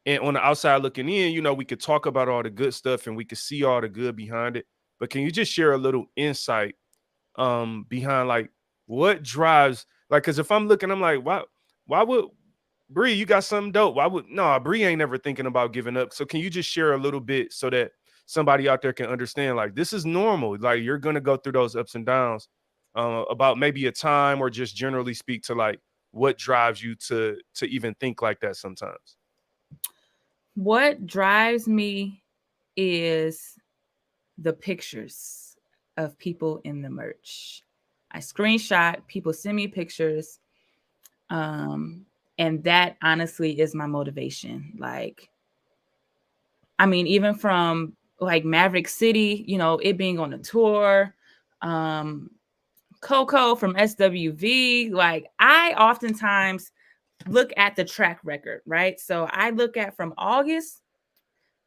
And on the outside looking in, we could talk about all the good stuff and we could see all the good behind it. But can you just share a little insight behind like what drives like because if I'm looking, I'm like, why would Bree, you got something dope? Why would no Bree ain't never thinking about giving up. So can you just share a little bit so that somebody out there can understand like this is normal. Like you're gonna go through those ups and downs about maybe a time or just generally speak to like what drives you to even think like that sometimes. What drives me is the pictures of people in the merch. I screenshot, people send me pictures. Um, And that honestly is my motivation. Like, I mean, even from like Maverick City, you know, it being on a tour, um, Coco from SWV, like I oftentimes look at the track record, right? So I look at from August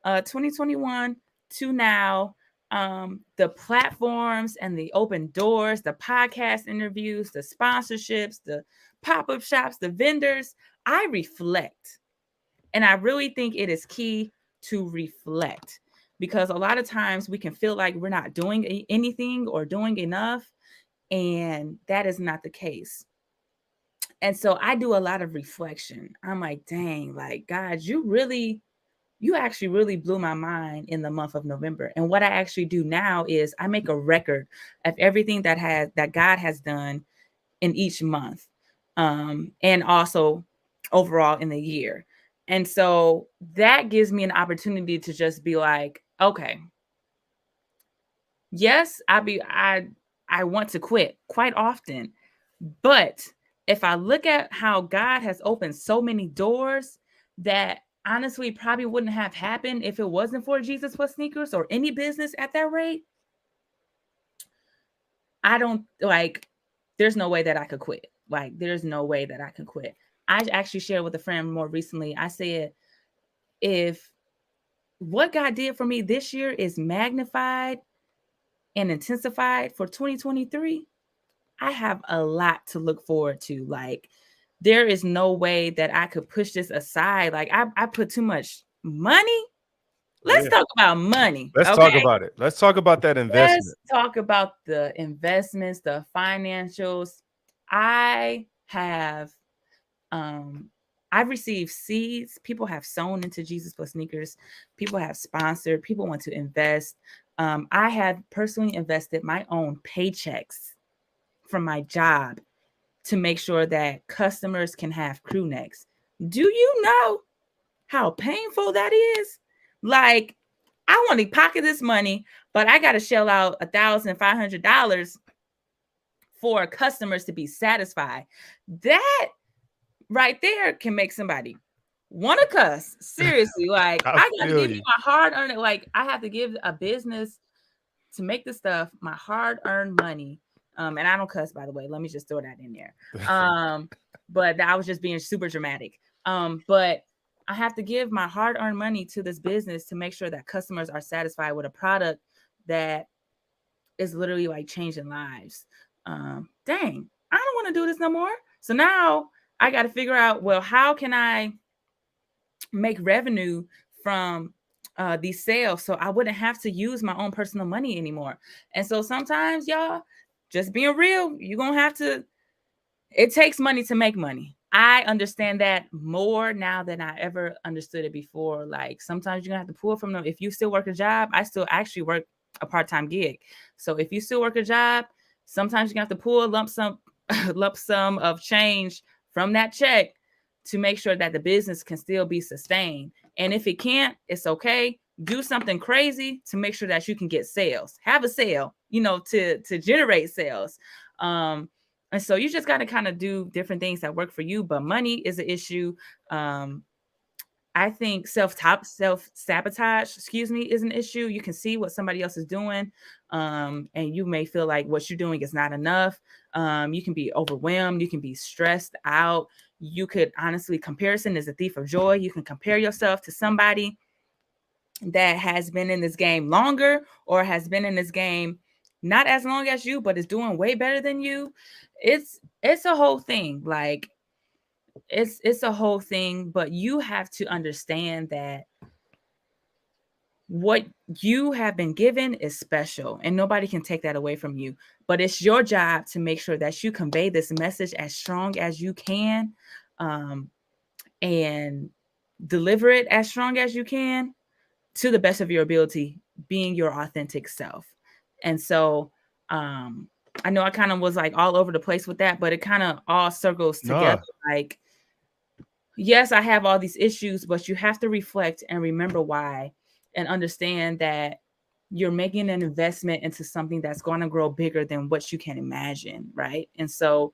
2021 to now, the platforms and the open doors, the podcast interviews, the sponsorships, the pop-up shops, the vendors. I reflect. And I really think it is key to reflect, because a lot of times we can feel like we're not doing anything or doing enough, and that is not the case. And so I do a lot of reflection. I'm like, dang, like, God, you actually really blew my mind in the month of November. And what I actually do now is I make a record of everything that God has done in each month, and also overall in the year. And so that gives me an opportunity to just be like, okay, yes, I want to quit quite often, but if I look at how God has opened so many doors that honestly probably wouldn't have happened if it wasn't for Jesus Plus Sneakers or any business at that rate, I don't like, there's no way that I could quit. Like, there's no way that I can quit. I actually shared with a friend more recently. I said, if what God did for me this year is magnified and intensified for 2023, I have a lot to look forward to. Like, there is no way that I could push this aside. Like, I put too much money. Let's Yeah. talk about money. Let's talk Okay. about it. Let's talk about that Let's investment. talk about the investments, the financials. I have I've received seeds. People have sown into Jesus Plus Sneakers. People have sponsored. People want to invest. I have personally invested my own paychecks from my job to make sure that customers can have crew necks. Do you know how painful that is? Like, I want to pocket this money, but I got to shell out $1,500 for customers to be satisfied. That right there can make somebody want to cuss. Seriously, like I I got to feel give you you. my hard-earned. Like, I have to give a business to make the stuff my hard-earned money. And I don't cuss, by the way. Let me just throw that in there. But I was just being super dramatic. But I have to give my hard-earned money to this business to make sure that customers are satisfied with a product that is literally like changing lives. Dang, I don't want to do this no more. So now I got to figure out, well, how can I make revenue from these sales so I wouldn't have to use my own personal money anymore. And so sometimes, y'all, just being real, you're going to have to, it takes money to make money. I understand that more now than I ever understood it before. Like, sometimes you're going to have to pull from them. If you still work a job, I still actually work a part-time gig. So if you still work a job, sometimes you're going to have to pull a lump sum of change from that check to make sure that the business can still be sustained. And if it can't, it's okay. Do something crazy to make sure that you can get sales. Have a sale, to generate sales. And so you just got to kind of do different things that work for you. But money is an issue. I think self-sabotage, is an issue. You can see what somebody else is doing, and you may feel like what you're doing is not enough. You can be overwhelmed. You can be stressed out. You could honestly, comparison is a thief of joy. You can compare yourself to somebody that has been in this game longer or has been in this game not as long as you, but is doing way better than you. It's a whole thing. Like, it's a whole thing, but you have to understand that what you have been given is special and nobody can take that away from you. But it's your job to make sure that you convey this message as strong as you can, and deliver it as strong as you can to the best of your ability, being your authentic self. And so, I know I kind of was like all over the place with that, but it kind of all circles together. Nah. Like, yes, I have all these issues, but you have to reflect and remember why, and understand that you're making an investment into something that's going to grow bigger than what you can imagine, right? And so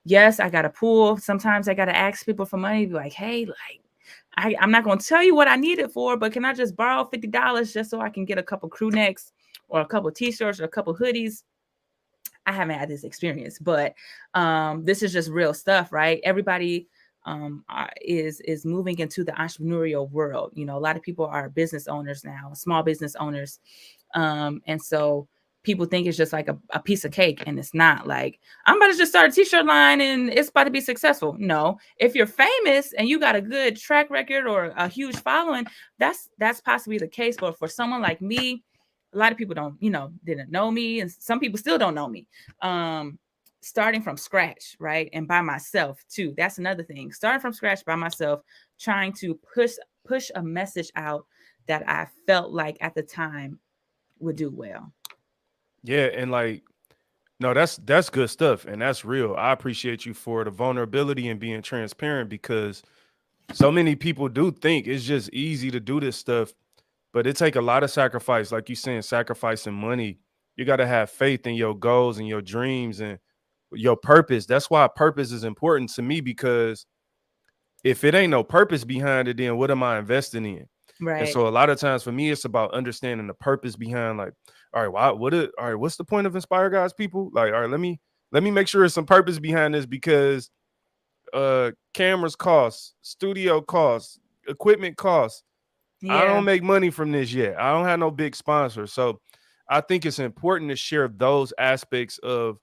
Yes, I got a pool. Sometimes I got to ask people for money. Be like, hey, like, I'm not going to tell you what I need it for, but can I just borrow $50 just so I can get a couple crew necks or a couple t-shirts or a couple hoodies? I haven't had this experience, but this is just real stuff, right? Everybody is moving into the entrepreneurial world. You know, a lot of people are business owners now, small business owners, and so people think it's just like a piece of cake, and it's not. Like, I'm about to just start a t-shirt line and it's about to be successful. No, if you're famous and you got a good track record or a huge following, that's possibly the case. But for someone like me, a lot of people don't, didn't know me, and some people still don't know me. um Starting from scratch, right, and by myself too, that's another thing. Starting from scratch by myself, trying to push a message out that I felt like at the time would do well. Yeah, and like, no, that's good stuff, and that's real. I appreciate you for the vulnerability and being transparent, because so many people do think it's just easy to do this stuff, but it take a lot of sacrifice. Like you saying, sacrificing money. You got to have faith in your goals and your dreams and your purpose. That's why purpose is important to me, because if it ain't no purpose behind it, then what am I investing in? And Right. so a lot of times for me, it's about understanding the purpose behind, like, all right, all right, what's the point of Inspire Guys, people? Like, all right, let me make sure there's some purpose behind this, because cameras cost, studio costs, equipment costs. I Yeah. don't make money from this yet. I don't have no big sponsors. So I think it's important to share those aspects of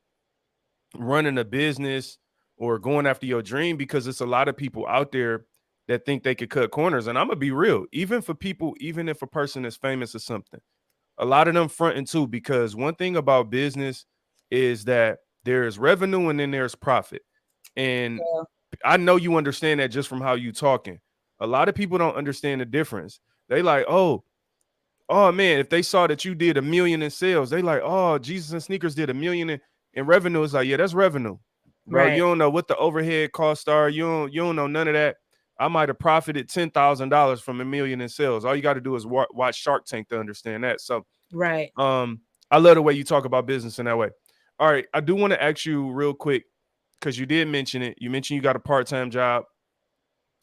running a business or going after your dream, because it's a lot of people out there that think they could cut corners. And I'm gonna be real, even for people, even if a person is famous or something, a lot of them fronting too, because one thing about business is that there's revenue and then there's profit. And Yeah. I know you understand that just from how you talking. A lot of people don't understand the difference. They like, oh man, if they saw that you did 1 million in sales, they like, oh, Jesus and Sneakers did 1 million in revenue. It's like, yeah, that's revenue, bro. You Right. don't know what the overhead costs are. You don't know none of that. I might have profited $10,000 from 1 million in sales. All you got to do is watch Shark Tank to understand that. So, Right. um, I love the way you talk about business in that way. All right, I do want to ask you real quick, because you did mention it. You mentioned you got a part-time job.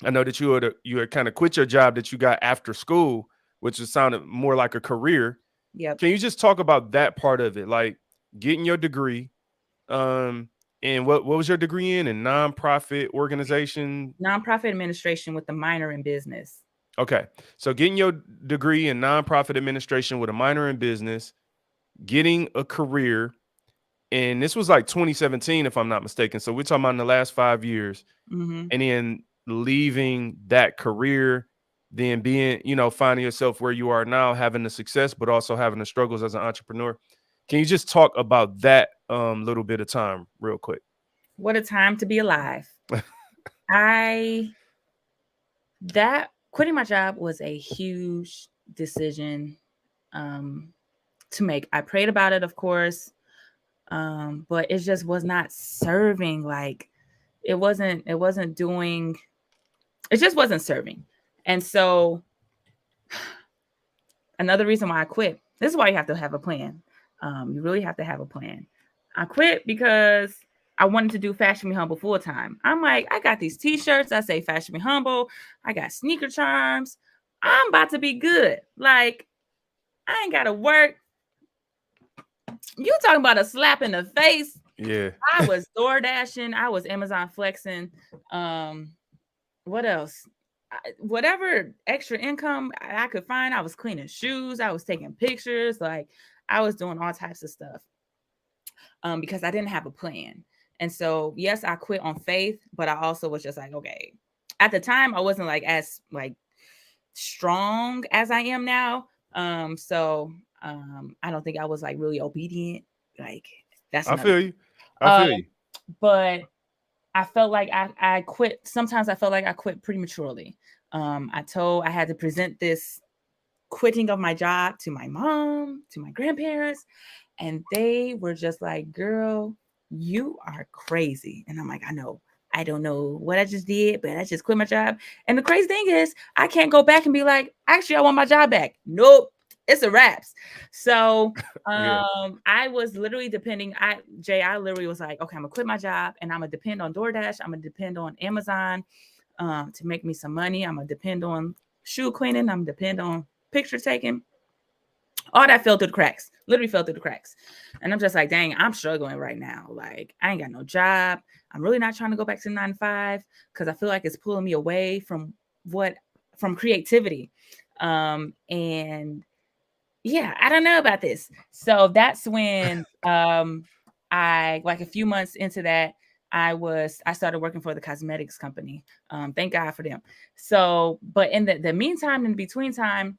I know that you had kind of quit your job that you got after school, which was sounded more like a career. Yep. Can you just talk about that part of it, like getting your degree? Um, and what was your degree in? In nonprofit organization. Nonprofit administration with the minor in business. Okay, so getting your degree in nonprofit administration with a minor in business, getting a career, and this was like 2017, if I'm not mistaken. So we're talking about in the last 5 years, Hmm. and then leaving that career, then being, finding yourself where you are now, having the success, but also having the struggles as an entrepreneur. Can you just talk about that little bit of time real quick? What a time to be alive. I That quitting my job was a huge decision um, to make. I prayed about it, of course, but it just was not serving. Like, it wasn't doing. It just wasn't serving, and so another reason why I quit. This is why you have to have a plan. You really have to have a plan. I quit because I wanted to do Fashion Me Humble full time. I'm like, I got these t-shirts. I say Fashion Me Humble. I got sneaker charms. I'm about to be good. Like, I ain't gotta work. You talking about a slap in the face? Yeah. I was door dashing. I was Amazon flexing. Um, what else? Whatever extra income I could find, I was cleaning shoes. I was taking pictures. Like, I was doing all types of stuff because I didn't have a plan. And so, yes, I quit on faith, but I also was just like, okay. At the time, I wasn't like as like strong as I am now. I don't think I was like really obedient. Like, that's I another. feel you. I Um, feel you. but I felt like I quit. Sometimes I felt like I quit prematurely. I had to present this quitting of my job to my mom, to my grandparents, and they were just like, "Girl, you are crazy." And I'm like, "I know. I don't know what I just did, but I just quit my job." And the crazy thing is, I can't go back and be like, "Actually, I want my job back." Nope. it's a wraps. So Yeah. I was literally depending. I literally was like, okay, I'm gonna quit my job and I'm gonna depend on DoorDash. I'm gonna depend on Amazon to make me some money. I'm gonna depend on shoe cleaning. I'm gonna depend on picture taking. All that fell through the cracks. Literally fell through the cracks. And I'm just like, dang, I'm struggling right now. Like, I ain't got no job. I'm really not trying to go back to 9 to 5 because I feel like it's pulling me away what from creativity. And yeah, I don't know about this. So that's when I like a few months into that, I started working for the cosmetics company. Thank God for them. So, but in the meantime, in between time,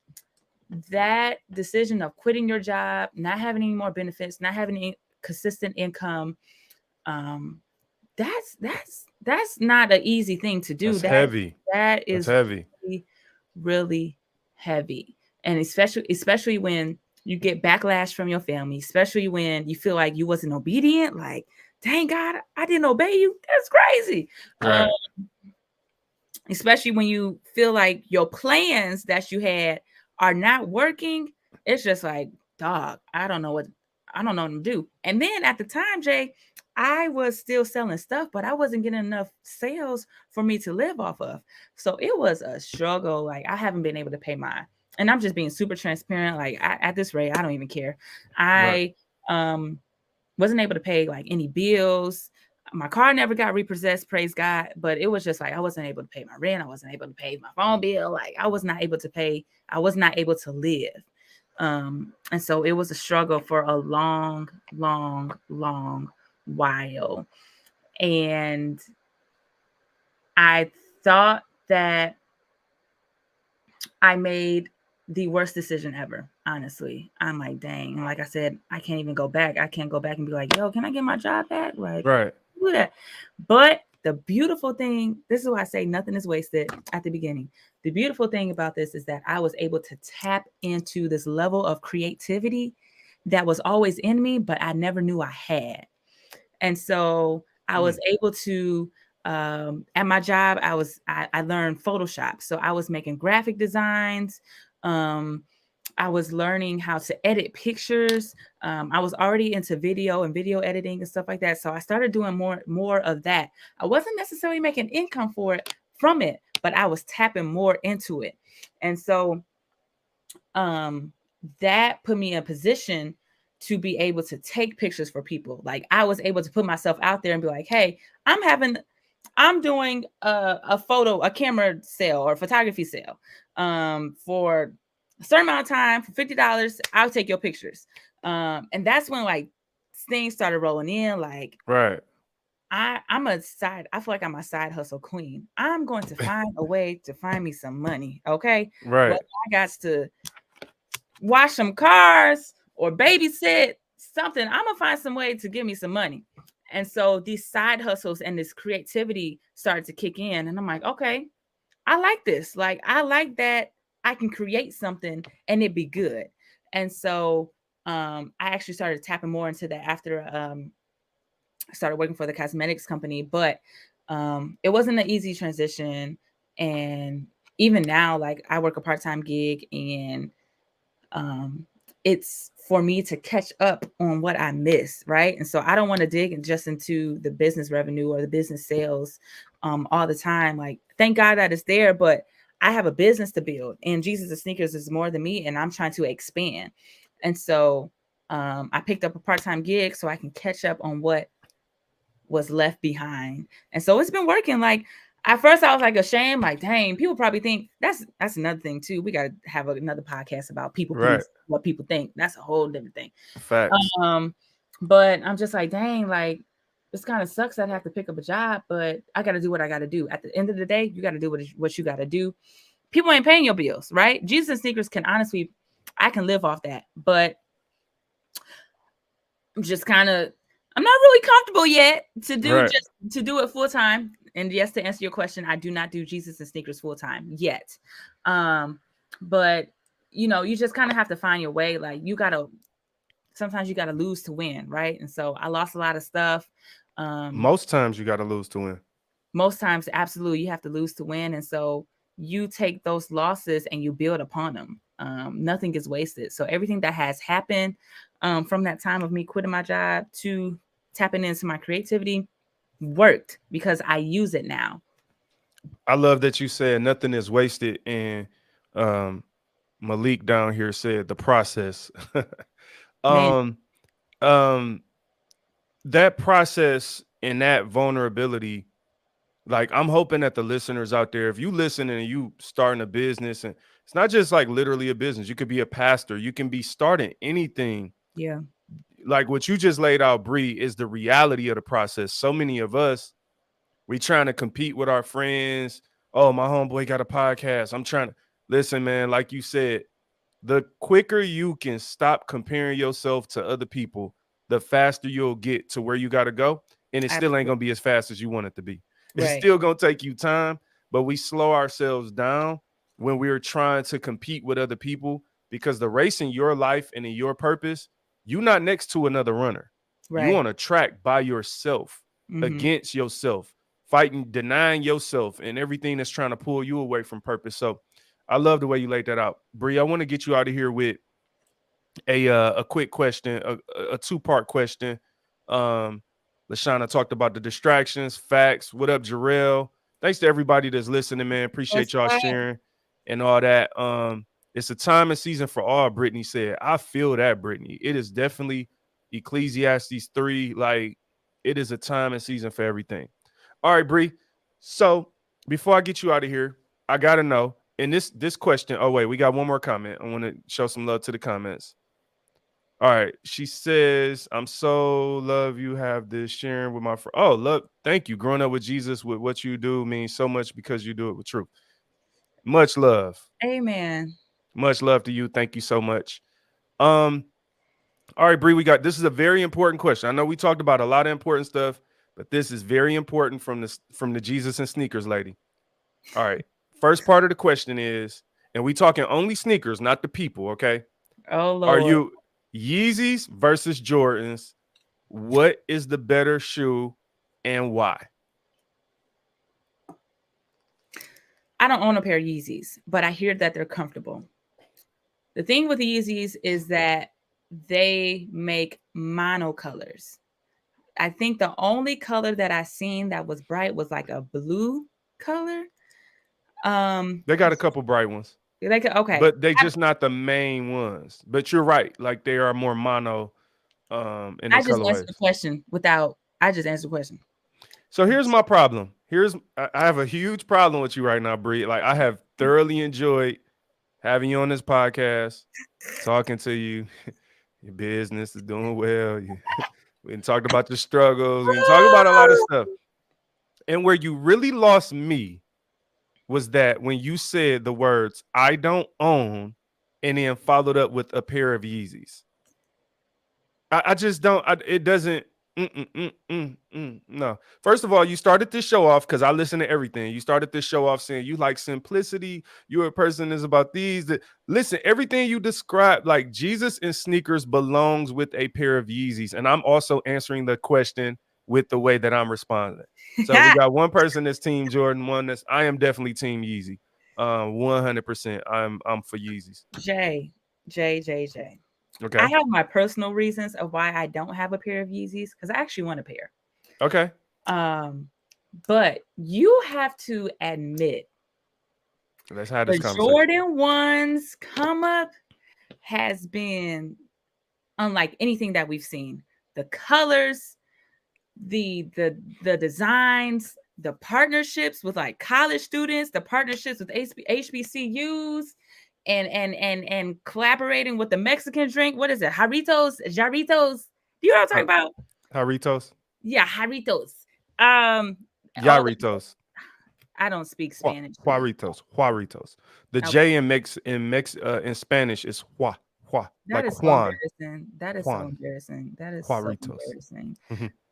that decision of quitting your job, not having any more benefits, not having any consistent income, um, that's not an easy thing to do. That's heavy. That That's is heavy. really, really heavy. And especially when you get backlash from your family, especially when you feel like you wasn't obedient, like, dang God, I didn't obey you. That's crazy. Right. Especially when you feel like your plans that you had are not working. It's just like, dog, I don't know what to do. And then at the time, Jay, I was still selling stuff, but I wasn't getting enough sales for me to live off of. So it was a struggle. Like, I haven't been able to pay mine. And I'm just being super transparent. Like, at this rate, I don't even care. Right. I wasn't able to pay like any bills. My car never got repossessed, praise God. But it was just like I wasn't able to pay my rent. I wasn't able to pay my phone bill. Like, I was not able to pay. I was not able to live. And so it was a struggle for a long, long, long while. And I thought that I made the worst decision ever. Honestly, I'm like, dang. Like I said, I can't even go back. I can't go back and be like, yo, can I get my job back? Like, Right. do that. But the beautiful thing, this is why I say nothing is wasted at the beginning. The beautiful thing about this is that I was able to tap into this level of creativity that was always in me, but I never knew I had. And so I was able to at my job, I learned Photoshop. So I was making graphic designs. Um, I was learning how to edit pictures. I was already into video and video editing and stuff like that. So I started doing more of that. I wasn't necessarily making income from it, but I was tapping more into it. And so um that put me in a position to be able to take pictures for people. Like, I was able to put myself out there and be like, hey, I'm doing a camera sale or photography sale for a certain amount of time for $50. I'll take your pictures. And that's when like things started rolling in. Like, Right. I feel like I'm a side hustle queen. I'm going to find a way to find me some money. Okay. Right. Whether I got to wash some cars or babysit something, I'm gonna find some way to give me some money. And so these side hustles and this creativity started to kick in, and I'm like, okay, I like this. Like, I like that I can create something and it be good. And so I actually started tapping more into that after I started working for the cosmetics company. But it wasn't an easy transition. And even now, like, I work a part-time gig, and um, it's for me to catch up on what I missed, right? And so I don't want to dig just into the business revenue or the business sales all the time. Like, thank God that it's there, but I have a business to build, and Jesus and Sneakers is more than me, and I'm trying to expand. And so I picked up a part-time gig so I can catch up on what was left behind. And so it's been working. Like, at first I was like ashamed, like, dang, people probably think that's another thing too. We got to have another podcast about people Right. please, what people think. That's a whole different thing. Facts. Um, but I'm just like, dang, like, this kind of sucks that I have to pick up a job, but I got to do what I got to do. At the end of the day, you got to do what you got to do. People ain't paying your bills, right? Jesus and Sneakers can honestly, I can live off that, but I'm just kind of, I'm not really comfortable yet Right. to do it full time. And yes, to answer your question, I do not do Jesus and Sneakers full time yet. But you just kind of have to find your way. Like, sometimes you gotta lose to win, right? And so I lost a lot of stuff. Most times you got to lose to win. Most times, absolutely, you have to lose to win. And so you take those losses and you build upon them. Nothing is wasted. So everything that has happened from that time of me quitting my job to tapping into my creativity worked because I use it now. I love that you said nothing is wasted, and um, Malik down here said the process. Man, um, um, that process and that vulnerability, like I'm hoping that the listeners out there, if you listen and you starting a business, and it's not just like literally a business, you could be a pastor, you can be starting anything. yeah, Like what you just laid out, Bree, is the reality of the process. So many of us, we trying to compete with our friends. Oh, my homeboy got a podcast. I'm trying to listen, man. Like you said, the quicker you can stop comparing yourself to other people, the faster you'll get to where you got to go. And it still ain't absolutely. going to be as fast as you want it to be. It's Right, still going to take you time, but we slow ourselves down when we're trying to compete with other people, because the race in your life and in your purpose, you're not next to another runner. You right. on a track by yourself, Hmm. against yourself, fighting, denying yourself and everything that's trying to pull you away from purpose. So I love the way you laid that out. Bree, I want to get you out of here with a quick question, a two-part question. Um, Lashana talked about the distractions, facts. What up, Jarrell? Thanks to everybody that's listening, man. What's Appreciate y'all up? sharing and all that. It's a time and season for all, Brittany said. I feel that, Brittany. It is definitely Ecclesiastes 3. Like, it is a time and season for everything. All right, Bree. So before I get you out of here, I gotta know. And this question. Oh wait, we got one more comment. I want to show some love to the comments. All right, she says, "I'm so love you have this sharing with my friend." Oh, love, thank you. Growing up with Jesus, with what you do means so much because you do it with truth. Much love, Amen. much love to you. Thank you so much. Um, all right, Bree, we got this is a very important question. I know we talked about a lot of important stuff, but this is very important from the Jesus and sneakers lady. All right. First part of the question is, and we talking only sneakers, not the people, okay? Oh Are Lord. you Yeezys versus Jordans? What is the better shoe and why? I don't own a pair of Yeezys, but I hear that they're comfortable. The thing with the Yeezys is that they make monocolors. I think the only color that I seen that was bright was like a blue color. Um, They got a couple bright ones, like okay, but they just not the main ones. But you're right, like they are more mono in their I just answered the colorways. question without. I just answered the question. So here's my problem. I have a huge problem with you right now, Bree. Like I have thoroughly enjoyed having you on this podcast, talking to you. Your business is doing well. We talked about your struggles. We talked about a lot of stuff. And where you really lost me was that when you said the words "I don't own" and then followed up with a pair of Yeezys. I just don't. It doesn't. No. First of all, you started this show off because I listen to everything. You started this show off saying you like simplicity. You're a person that's about these. That listen, everything you described, like Jesus in sneakers belongs with a pair of Yeezys. And I'm also answering the question with the way that I'm responding. So we got one person that's Team Jordan, one that's I am definitely Team Yeezy. 100%. I'm for Yeezys. J, J, J, J. I Okay. have my personal reasons of why I don't have a pair of Yeezys because I actually want a pair. Okay. Um, but you have to admit Let's have this the conversation. Jordan ones come up has been unlike anything that we've seen. The colors, the designs, the partnerships with like college students, the partnerships with HBCUs, and collaborating with the Mexican drink. What is it? Jarritos. Do you know what I'm talking Uh, about? Jarritos. Yeah, Jarritos. Um, all the Yarritos. I don't speak Spanish, please. Juaritos. Juaritos. The Okay. J in Spanish is Hua, That like is so Juan. embarrassing. That is so Juan. embarrassing. That is so Juaritos. embarrassing.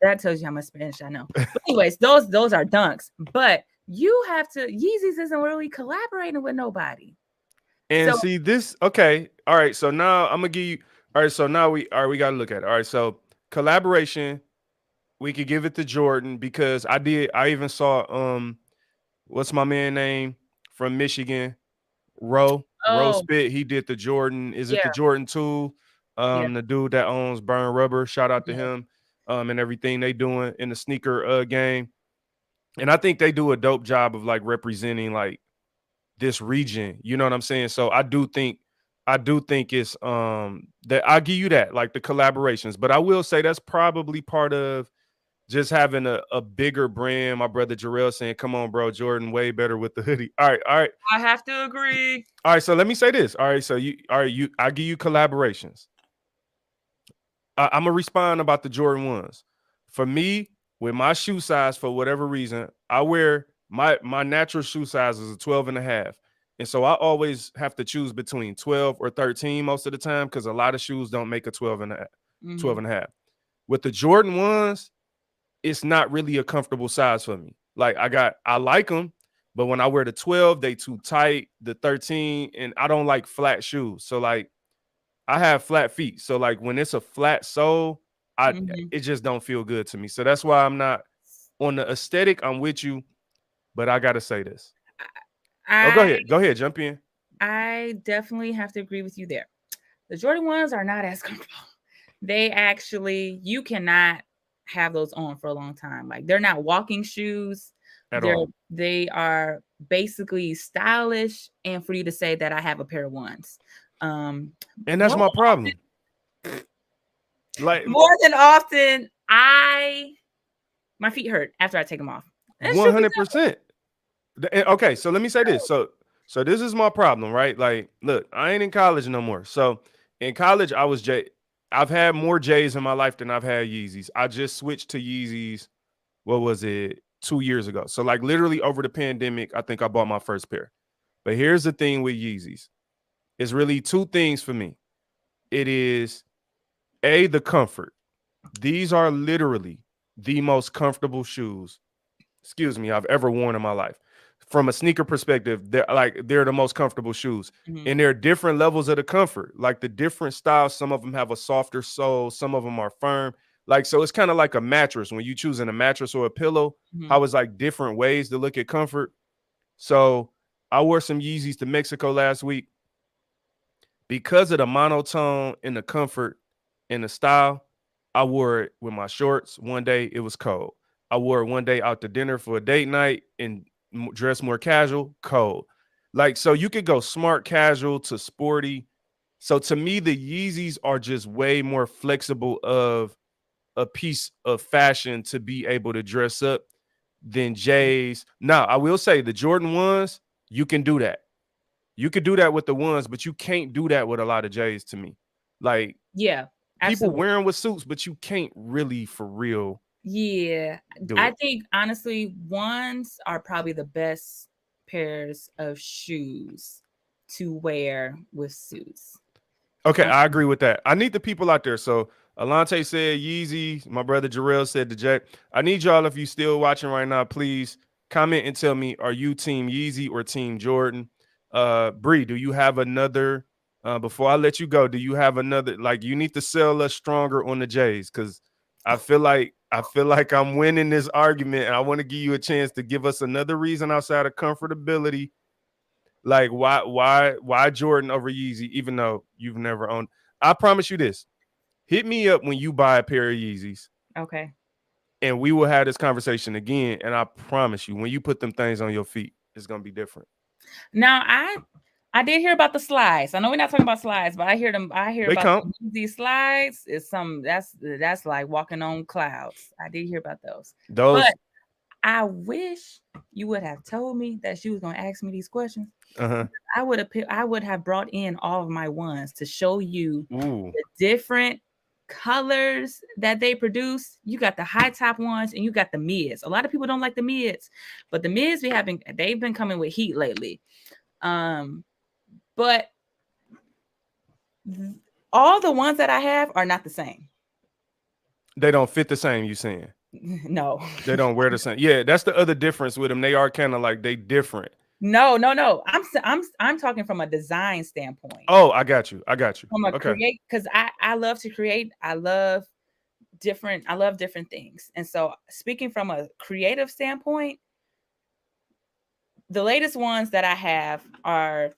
That tells you how much Spanish I know. But anyways, those are dunks. But you have to Yeezys isn't really collaborating with nobody. And So see this, okay. All right. So now I'm gonna give you all right. So now we gotta look at it. All right. So collaboration, we could give it to Jordan because I even saw what's my man name from Michigan? Roe. Rose Oh, Spit, he did the Jordan. Is it the yeah, Jordan 2? yeah, The dude that owns Burn Rubber, shout out to yeah. him. And everything they doing in the sneaker game. And I think they do a dope job of like representing like this region. You know what I'm saying? So I do think it's that I give you that, like the collaborations. But I will say that's probably part of just having a bigger brand. My brother Jarrell saying, come on, bro, Jordan way better with the hoodie. All right, all right. I have to agree. All right, so let me say this. All right, so I give you collaborations. I'm gonna respond about the Jordan ones. For me, with my shoe size, for whatever reason, I wear my natural shoe size is a 12 and a half. And so I always have to choose between 12 or 13 most of the time because a lot of shoes don't make a 12 Hmm. and a half. With the Jordan ones, it's not really a comfortable size for me. Like I like them, but when I wear the 12, they too tight, the 13, and I don't like flat shoes. So like I have flat feet. So like when it's a flat sole, I Hmm. it just don't feel good to me. So that's why I'm not on the aesthetic. I'm with you, but I gotta say this. Oh, go I ahead. Go ahead. Jump in. I definitely have to agree with you there. The Jordan ones are not as comfortable. They actually, you cannot have those on for a long time. Like they're not walking shoes. At They're all. they are basically stylish, and for you to say that I have a pair of ones. Um, And that's more my than often, problem. Like I my feet hurt after I take them off. That's truth be told. 100%. Okay, so let me say this. So this is my problem, right? Like, look, I ain't in college no more. So in college, I was J. I've had more J's in my life than I've had Yeezys. I just switched to Yeezys. What was it? 2 years ago. So like literally over the pandemic, I think I bought my first pair. But here's the thing with Yeezys. It's really two things for me. It is the comfort. These are literally the most comfortable shoes, excuse me, I've ever worn in my life. From a sneaker perspective, they're the most comfortable shoes. Mhm, And there are different levels of the comfort, like the different styles. Some of them have a softer sole, some of them are firm. Like, so it's kind of like a mattress when you choosing a mattress or a pillow, mhm, how it's like different ways to look at comfort. So I wore some Yeezys to Mexico last week because of the monotone and the comfort and the style. I wore it with my shorts. One day it was cold. I wore it one day out to dinner for a date night and dress more casual, cold. Like, so you could go smart casual to sporty. So to me, the Yeezys are just way more flexible of a piece of fashion to be able to dress up than J's. Now, I will say the Jordan ones, you can do that. You could do that with the ones, but you can't do that with a lot of J's to me. Like yeah, people absolutely. wearing with suits, but you can't really for real Yeah, do I it. think honestly, ones are probably the best pairs of shoes to wear with suits. Okay, Um, I agree with that. I need the people out there. So Alante said Yeezy. My brother Jarrell said the J. I need y'all, if you still watching right now, please comment and tell me, are you team Yeezy or team Jordan? Bree, do you have another before I let you go, do you have another, like you need to sell us stronger on the J's? Because I feel like I'm winning this argument and I want to give you a chance to give us another reason outside of comfortability. Like why Jordan over Yeezy, even though you've never owned. I promise you this. Hit me up when you buy a pair of Yeezys okay. and we will have this conversation again. And I promise you, when you put them things on your feet, it's gonna be different. Now I did hear about the slides. I know we're not talking about slides, but I hear them. I hear They about count. these slides. It's some that's like walking on clouds. I did hear about those, but Those I wish you would have told me that you was gonna ask me these questions. uh-huh. I would have brought in all of my ones to show you Ooh. the different colors that they produce. You got the high top ones and you got the mids. A lot of people don't like the mids, but the mids they've been coming with heat lately. Um, but all the ones that I have are not the same. They don't fit the same, you saying. No. They don't wear the same. Yeah, that's the other difference with them. They are kind of like they different. No. I'm talking from a design standpoint. Oh, I got you. I got you. From a Okay. create, because I love to create. I love different things. And so speaking from a creative standpoint, the latest ones that I have are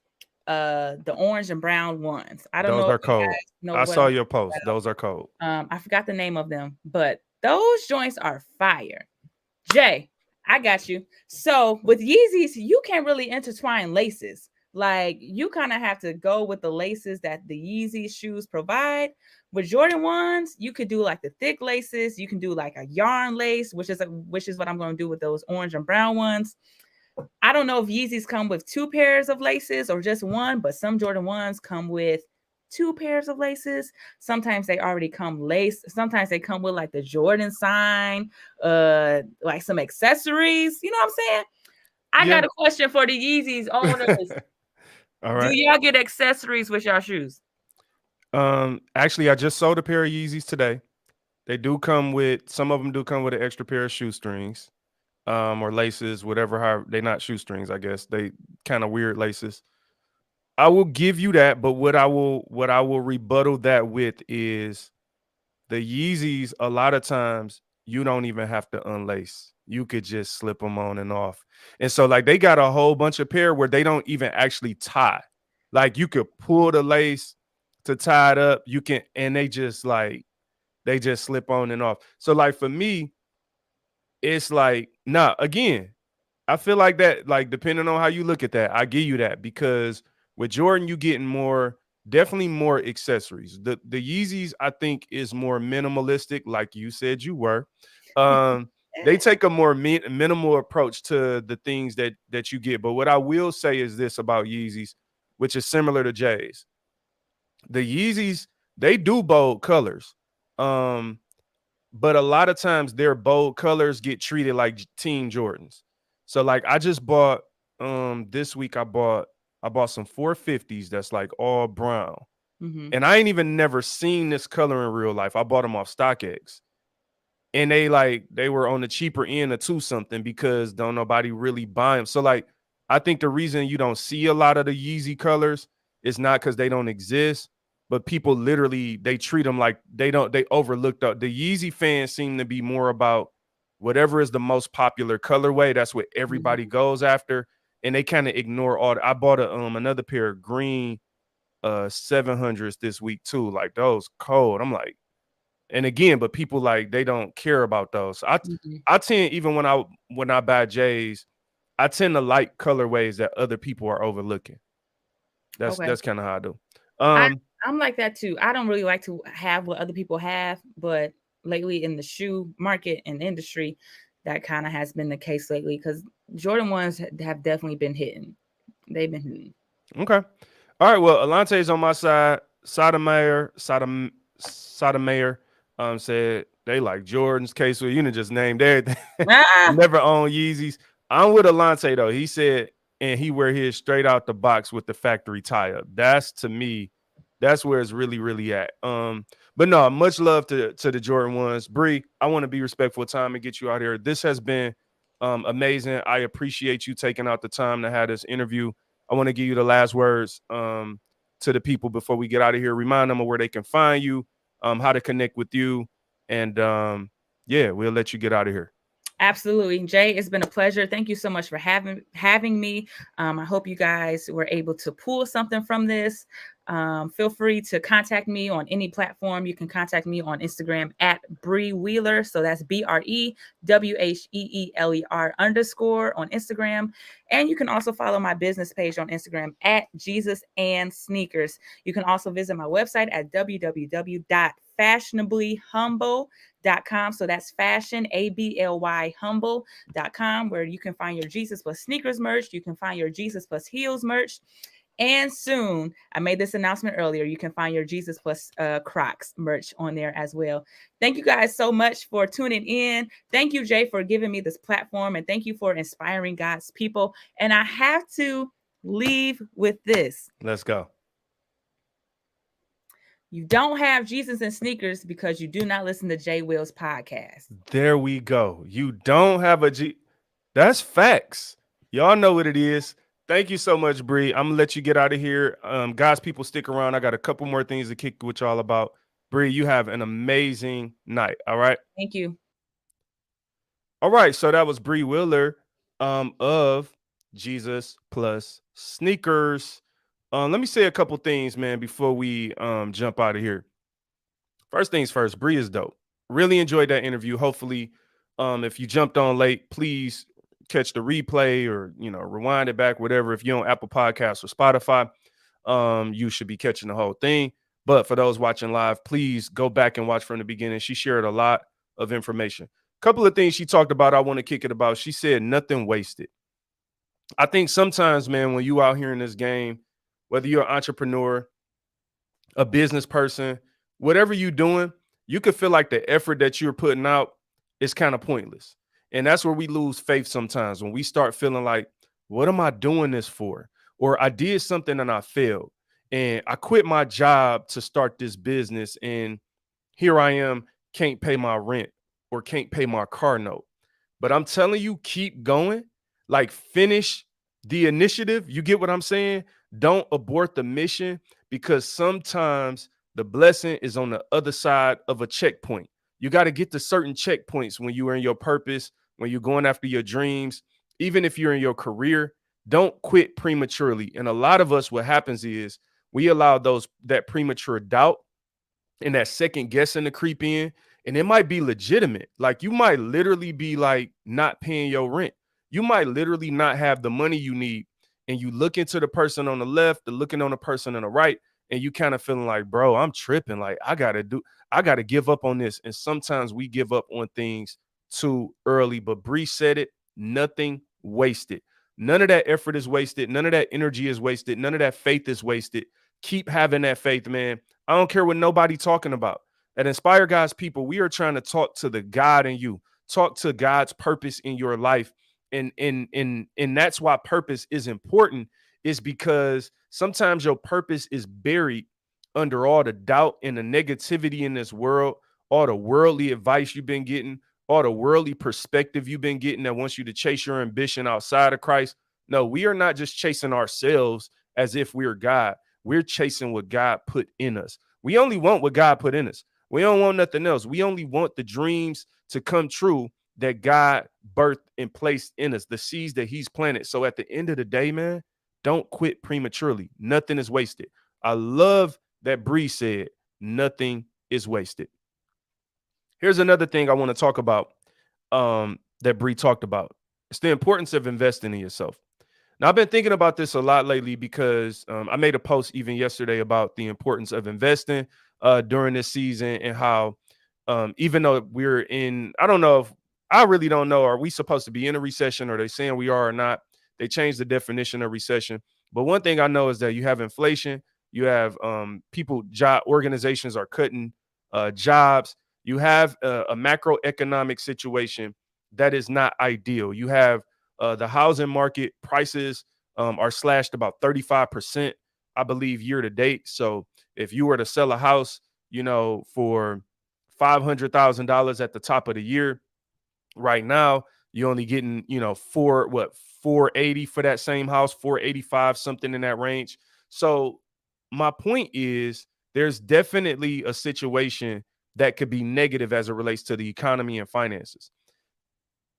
the orange and brown ones. I don't Those know if are you cold. guys know I what I'm saw your talking post. Those are cold. about. I forgot the name of them, but those joints are fire. Jay, I got you. So with Yeezys, you can't really intertwine laces. Like you kind of have to go with the laces that the Yeezy shoes provide. With Jordan ones, you could do like the thick laces. You can do like a yarn lace, which is what I'm going to do with those orange and brown ones. I don't know if Yeezys come with two pairs of laces or just one, but some Jordan ones come with two pairs of laces. Sometimes they already come laced. Sometimes they come with like the Jordan sign, like some accessories. You know what I'm saying? I Yeah. got a question for the Yeezys owners. All Do right. y'all get accessories with your shoes? Actually, I just sold a pair of Yeezys today. They do come with some of them do come with an extra pair of shoestrings, or laces, whatever. How they not shoestrings, I guess they kind of weird laces. I will give you that, but what I will rebuttal that with is the Yeezys. A lot of times you don't even have to unlace. You could just slip them on and off. And so like they got a whole bunch of pair where they don't even actually tie. Like you could pull the lace to tie it up. You can and they just slip on and off. So like for me, it's like, nah, again, I feel like that, like depending on how you look at that, I give you that because with Jordan, you getting more, definitely more accessories. The Yeezys, I think, is more minimalistic, like you said you were. Um, they take a more minimal approach to the things that you get. But what I will say is this about Yeezys, which is similar to Jay's. The Yeezys, they do bold colors. Um, but a lot of times their bold colors get treated like Team Jordans. So like I just bought this week I bought some 450s that's like all brown. Mm-hmm. And I ain't even never seen this color in real life. I bought them off StockX and they were on the cheaper end of two something because don't nobody really buy them. So like I think the reason you don't see a lot of the Yeezy colors is not because they don't exist, but people literally they treat them like they overlooked the Yeezy fans seem to be more about whatever is the most popular colorway. That's what everybody Mm-hmm. goes after, and they kind of ignore all. I bought another pair of green 700s this week too. Like those cold. I'm like, and again, but people like they don't care about those. So Mm-hmm. I tend even when I buy J's, I tend to like colorways that other people are overlooking. Okay. That's kind of how I do. I Um, I'm like that too. I don't really like to have what other people have, but lately in the shoe market and industry, that kind of has been the case lately because Jordan ones have definitely been hitting. They've been hitting. okay. All right. Well, Alante on my side. Sotomayor, said they like Jordan's case. So you done just named everything. Ah, Never own Yeezys. I'm with Alante though. He said, and he wear his straight out the box with the factory tie up. That's to me, that's where it's really, really at. But no, much love to the Jordan ones. Bree, I want to be respectful of time and get you out here. This has been amazing. I appreciate you taking out the time to have this interview. I want to give you the last words to the people before we get out of here. Remind them of where they can find you, how to connect with you, and yeah, we'll let you get out of here. absolutely, Jay. It's been a pleasure. Thank you so much for having me. I hope you guys were able to pull something from this. Feel free to contact me on any platform. You can contact me on Instagram at Bree Wheeler. So that's BREWHEELER_ on Instagram. And you can also follow my business page on Instagram at Jesus and Sneakers. You can also visit my website at www.fashionablyhumble.com. So that's fashion, ABLY humble.com, where you can find your Jesus plus sneakers merch. You can find your Jesus plus heels merch. And soon, I made this announcement earlier, you can find your Jesus plus Crocs merch on there as well. Thank you guys so much for tuning in. Thank you, Jay, for giving me this platform. And thank you for inspiring God's people. And I have to leave with this. Let's go. You don't have Jesus and sneakers because you do not listen to Jay Will's podcast. There we go. You don't have a G. That's facts. Y'all know what it is. Thank you so much, Bree. I'm gonna let you get out of here. Guys, people, stick around. I got a couple more things to kick with y'all about. Bree, you have an amazing night. All right. Thank you. All right. So that was Bree Wheeler, of Jesus plus Sneakers. Let me say a couple things, man, before we jump out of here. First things first, Bree is dope. Really enjoyed that interview. Hopefully, if you jumped on late, please catch the replay or rewind it back, whatever. If you're on Apple Podcasts or Spotify, you should be catching the whole thing. But for those watching live, please go back and watch from the beginning. She shared a lot of information. A couple of things she talked about, I want to kick it about. She said nothing wasted. I think sometimes, man, when you out here in this game, whether you're an entrepreneur, a business person, whatever you're doing, you could feel like the effort that you're putting out is kind of pointless. And that's where we lose faith sometimes when we start feeling like, what am I doing this for? Or I did something and I failed. And I quit my job to start this business. And here I am, can't pay my rent or can't pay my car note. But I'm telling you, keep going, like finish the initiative. You get what I'm saying? Don't abort the mission because sometimes the blessing is on the other side of a checkpoint. You got to get to certain checkpoints when you are in your purpose, when you're going after your dreams, even if you're in your career. Don't quit prematurely. And a lot of us, what happens is we allow that premature doubt and that second guessing to creep in, and it might be legitimate. Like you might literally be like not paying your rent. You might literally not have the money you need, and you look into the person on the left, the looking on the person on the right, and you kind of feeling like, bro, I'm tripping. Like I gotta give up on this. And sometimes we give up on things too early. But Bree said it, nothing wasted. None of that effort is wasted. None of that energy is wasted. None of that faith is wasted. Keep having that faith, man. I don't care what nobody talking about. At Inspire God's people, we are trying to talk to the God in you, talk to God's purpose in your life. And that's why purpose is important, is because sometimes your purpose is buried under all the doubt and the negativity in this world, all the worldly advice you've been getting, all the worldly perspective you've been getting that wants you to chase your ambition outside of Christ. No, we are not just chasing ourselves as if we're God. We're chasing what God put in us. We only want what God put in us. We don't want nothing else. We only want the dreams to come true that God birthed and placed in us, the seeds that he's planted. So at the end of the day, man, don't quit prematurely. Nothing is wasted. I love that Bree said, nothing is wasted. Here's another thing I want to talk about that Bree talked about. It's the importance of investing in yourself. Now, I've been thinking about this a lot lately because I made a post even yesterday about the importance of investing during this season and how even though we're in, I really don't know, are we supposed to be in a recession? Or are they saying we are or not? They changed the definition of recession. But one thing I know is that you have inflation, you have organizations are cutting jobs, you have a macroeconomic situation that is not ideal. You have the housing market prices are slashed about 35%, I believe, year to date. So if you were to sell a house, for $500,000 at the top of the year, right now you're only getting, 480 for that same house, 485, something in that range. So my point is there's definitely a situation that could be negative as it relates to the economy and finances.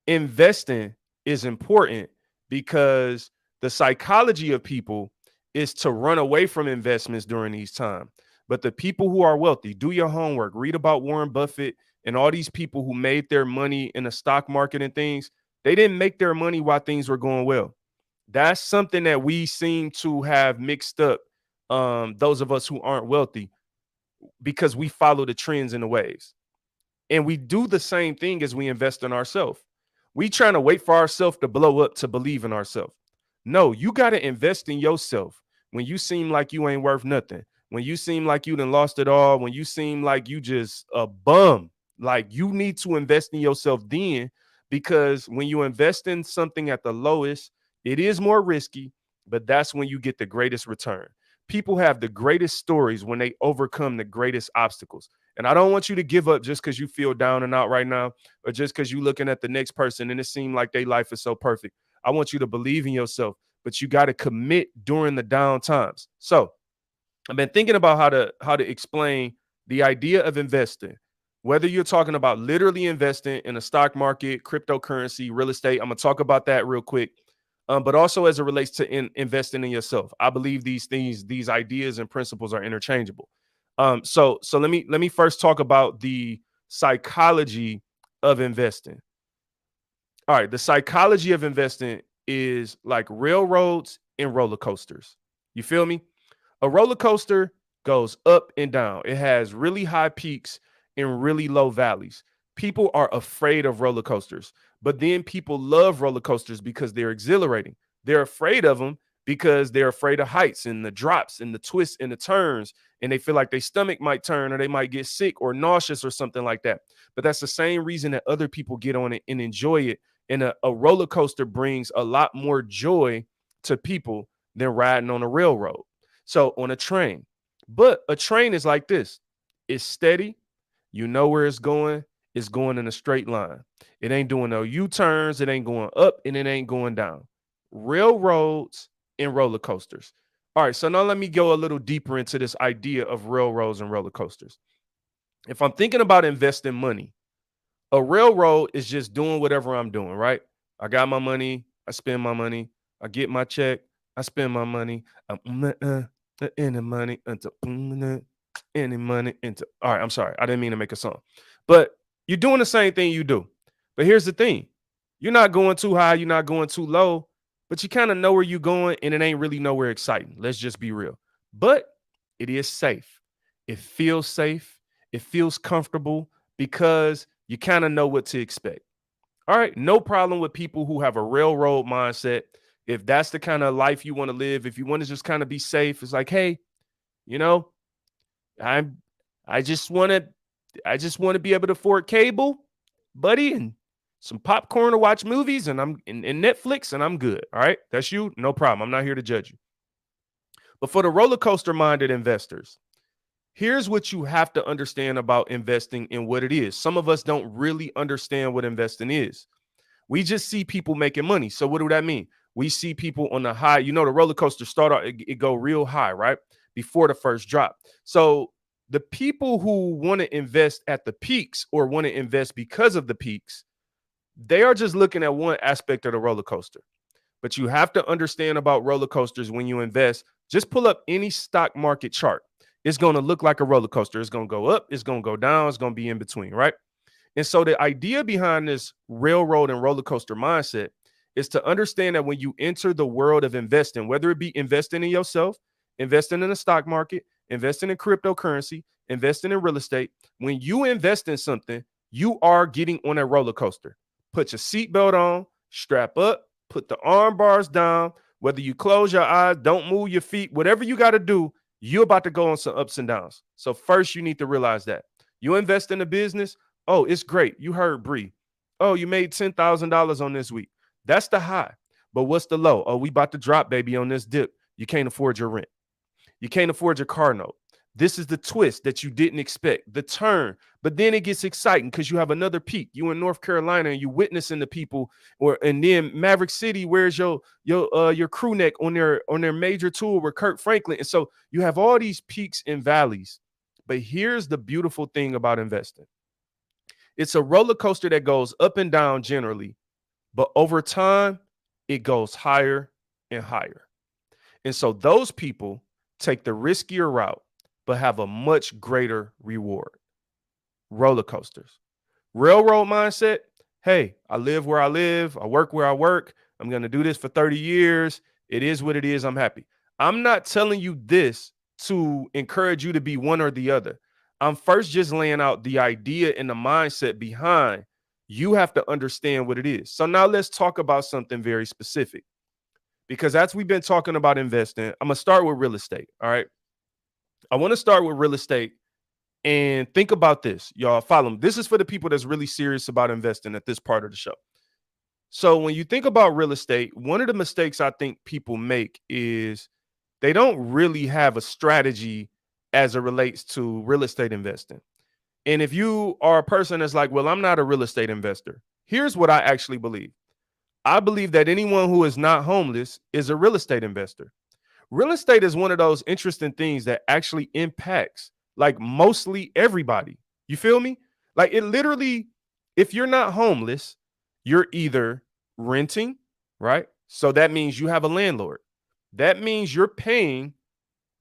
Investing is important because the psychology of people is to run away from investments during these times. But the people who are wealthy, do your homework, read about Warren Buffett and all these people who made their money in the stock market and things. They didn't make their money while things were going well. That's something that we seem to have mixed up, those of us who aren't wealthy, because we follow the trends and the waves. And we do the same thing as we invest in ourselves. We trying to wait for ourselves to blow up to believe in ourselves. No, you got to invest in yourself when you seem like you ain't worth nothing. When you seem like you done lost it all. When you seem like you just a bum. Like you need to invest in yourself then, because when you invest in something at the lowest, it is more risky, but that's when you get the greatest return. People have the greatest stories when they overcome the greatest obstacles. And I don't want you to give up just because you feel down and out right now, or just because you're looking at the next person and it seems like their life is so perfect. I want you to believe in yourself, but you got to commit during the down times. So I've been thinking about how to explain the idea of investing, whether you're talking about literally investing in a stock market, cryptocurrency, real estate. I'm going to talk about that real quick. but also as it relates to investing in yourself. I believe these things, these ideas and principles are interchangeable. So let me first talk about the psychology of investing. All right, the psychology of investing is like railroads and roller coasters. You feel me? A roller coaster goes up and down. It has really high peaks and really low valleys. People are afraid of roller coasters, but then people love roller coasters because they're exhilarating. They're afraid of them because they're afraid of heights and the drops and the twists and the turns, and they feel like their stomach might turn or they might get sick or nauseous or something like that. But that's the same reason that other people get on it and enjoy it. And a roller coaster brings a lot more joy to people than riding on a railroad. So on a train, but a train is like this. It's steady. You know where it's going. It's going in a straight line. It ain't doing no U-turns. It ain't going up and it ain't going down. Railroads and roller coasters. All right. So now let me go a little deeper into this idea of railroads and roller coasters. If I'm thinking about investing money, a railroad is just doing whatever I'm doing, right? I got my money, I spend my money, I get my check, I spend my money, any money into any money into. All right, I'm sorry, I didn't mean to make a song, but you're doing the same thing you do. But here's the thing: you're not going too high, you're not going too low, but you kind of know where you're going, and it ain't really nowhere exciting. Let's just be real. But it is safe. Safe. It feels comfortable because you kind of know what to expect. All right, no problem with people who have a railroad mindset. If that's the kind of life you want to live, if you want to just kind of be safe, it's like, hey, you know, I'm I just want to be able to afford cable, buddy, and some popcorn to watch movies and I'm in Netflix and I'm good. All right. That's you. No problem. I'm not here to judge you. But for the roller coaster minded investors, here's what you have to understand about investing and what it is. Some of us don't really understand what investing is. We just see people making money. So what do that mean? We see people on the high, the roller coaster start out, it go real high, right? Before the first drop. So the people who want to invest at the peaks or want to invest because of the peaks, they are just looking at one aspect of the roller coaster. But you have to understand about roller coasters when you invest. Just pull up any stock market chart. It's going to look like a roller coaster. It's going to go up, it's going to go down, it's going to be in between, right? And so the idea behind this railroad and roller coaster mindset is to understand that when you enter the world of investing, whether it be investing in yourself, investing in the stock market, investing in cryptocurrency, investing in real estate, when you invest in something, you are getting on a roller coaster. Put your seatbelt on, strap up, put the arm bars down. Whether you close your eyes, don't move your feet, whatever you got to do, you're about to go on some ups and downs. So first, you need to realize that you invest in a business. Oh, it's great. You heard Bree. Oh, you made $10,000 on this week. That's the high. But what's the low? Oh, we about to drop, baby, on this dip. You can't afford your rent. You can't afford your car note. This is the twist that you didn't expect, the turn. But then it gets exciting because you have another peak. You in North Carolina and you witnessing the people, and then Maverick City, where's your crew neck on their major tour with Kirk Franklin. And so you have all these peaks and valleys. But here's the beautiful thing about investing. It's a roller coaster that goes up and down generally, but over time, it goes higher and higher. And so those people take the riskier route, but have a much greater reward. Roller coasters. Railroad mindset. Hey, I live where I live. I work where I work. I'm going to do this for 30 years. It is what it is. I'm happy. I'm not telling you this to encourage you to be one or the other. I'm first just laying out the idea and the mindset behind. You have to understand what it is. So now let's talk about something very specific. Because as we've been talking about investing, I'm going to start with real estate. All right. I want to start with real estate and think about this. Y'all follow me. This is for the people that's really serious about investing at this part of the show. So when you think about real estate, one of the mistakes I think people make is they don't really have a strategy as it relates to real estate investing. And if you are a person that's like, well, I'm not a real estate investor, here's what I actually believe. I believe that anyone who is not homeless is a real estate investor. Real estate is one of those interesting things that actually impacts like mostly everybody. You feel me? Like it literally, if you're not homeless, you're either renting, right? So that means you have a landlord. That means you're paying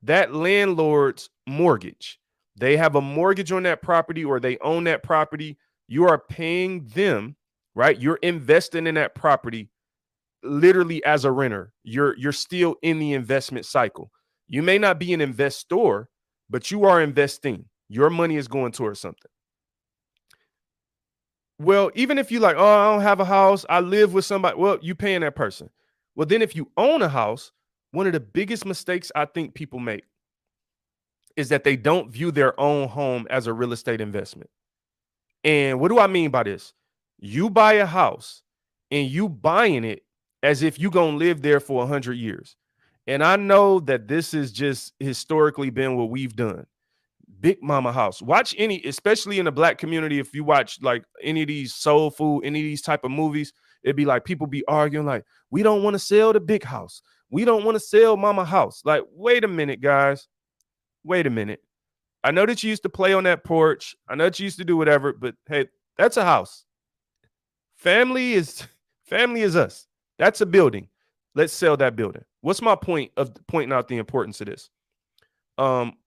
that landlord's mortgage. They have a mortgage on that property or they own that property. You are paying them, right? You're investing in that property literally as a renter. You're still in the investment cycle. You may not be an investor, but you are investing. Your money is going towards something. Well, even if you like, oh, I don't have a house, I live with somebody. Well, you paying that person. Well, then if you own a house, one of the biggest mistakes I think people make is that they don't view their own home as a real estate investment. And what do I mean by this? You buy a house and you buying it as if you're going to live there for 100 years. And I know that this has just historically been what we've done. Big mama house. Watch any, especially in the black community, if you watch like any of these soul food, any of these type of movies, it'd be like people be arguing like, we don't want to sell the big house. We don't want to sell mama house. Like, wait a minute, guys. Wait a minute. I know that you used to play on that porch. I know that you used to do whatever, but hey, that's a house. Family is family is us. That's a building. Let's sell that building. What's my point of pointing out the importance of this?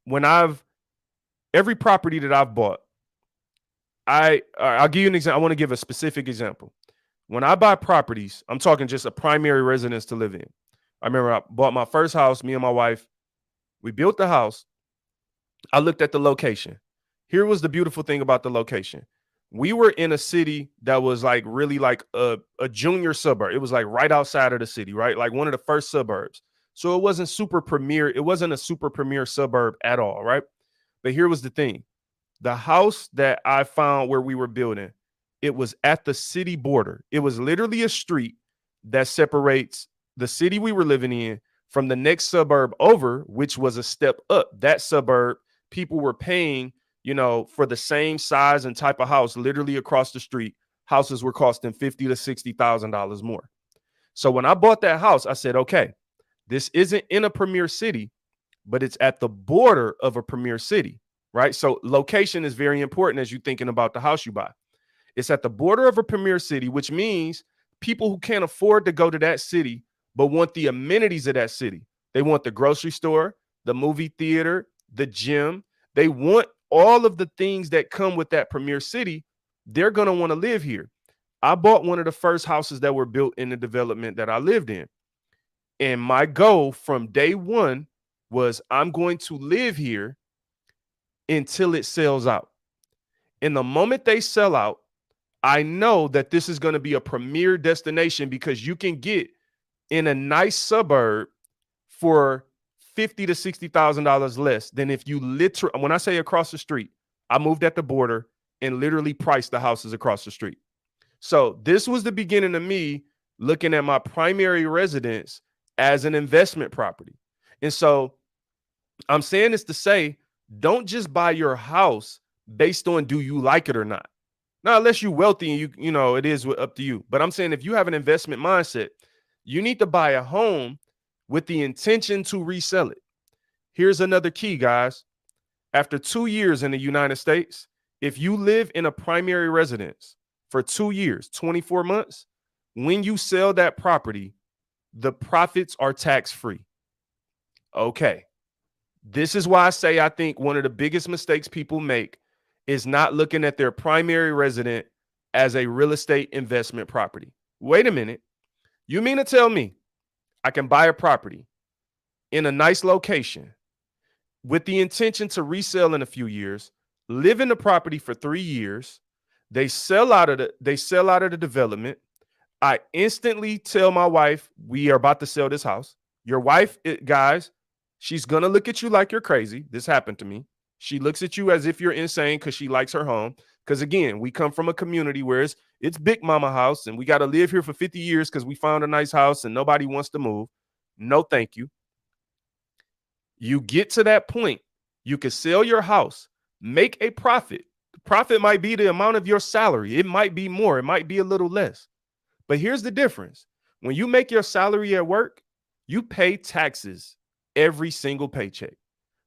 When every property that I've bought, I'll give you an example. I want to give a specific example. When I buy properties, I'm talking just a primary residence to live in. I remember I bought my first house, me and my wife. We built the house. I looked at the location. Here was the beautiful thing about the location. We were in a city that was like really like a junior suburb. It was like right outside of the city, right? Like one of the first suburbs. So it wasn't super premier. It wasn't a super premier suburb at all, right? But here was the thing. The house that I found where we were building, it was at the city border. It was literally a street that separates the city we were living in from the next suburb over, which was a step up. That suburb, people were paying, for the same size and type of house, literally across the street. Houses were costing $50,000 to $60,000 more. So when I bought that house, I said, okay, this isn't in a premier city, but it's at the border of a premier city, right? So location is very important as you're thinking about the house you buy. It's at the border of a premier city, which means people who can't afford to go to that city, but want the amenities of that city. They want the grocery store, the movie theater, the gym. They want all of the things that come with that premier city. They're going to want to live here. I bought one of the first houses that were built in the development that I lived in. And my goal from day one was I'm going to live here until it sells out. And the moment they sell out, I know that this is going to be a premier destination because you can get in a nice suburb for $50,000 to $60,000 less than if you literally, when I say across the street, I moved at the border and literally priced the houses across the street. So this was the beginning of me looking at my primary residence as an investment property. And so I'm saying this to say, don't just buy your house based on do you like it or not. Now, unless you're wealthy and it is up to you. But I'm saying if you have an investment mindset, you need to buy a home with the intention to resell it. Here's another key, guys. After 2 years in the United States, if you live in a primary residence for 2 years, 24 months, when you sell that property, the profits are tax-free. Okay. This is why I say I think one of the biggest mistakes people make is not looking at their primary resident as a real estate investment property. Wait a minute. You mean to tell me I can buy a property in a nice location with the intention to resell in a few years, live in the property for 3 years, they sell out of the development. I instantly tell my wife, we are about to sell this house. Your wife, guys, she's going to look at you like you're crazy. This happened to me. She looks at you as if you're insane because she likes her home. Because again, we come from a community where it's big mama house and we got to live here for 50 years because we found a nice house and nobody wants to move. No, thank you. You get to that point, you can sell your house, make a profit. The profit might be the amount of your salary. It might be more. It might be a little less. But here's the difference. When you make your salary at work, you pay taxes every single paycheck.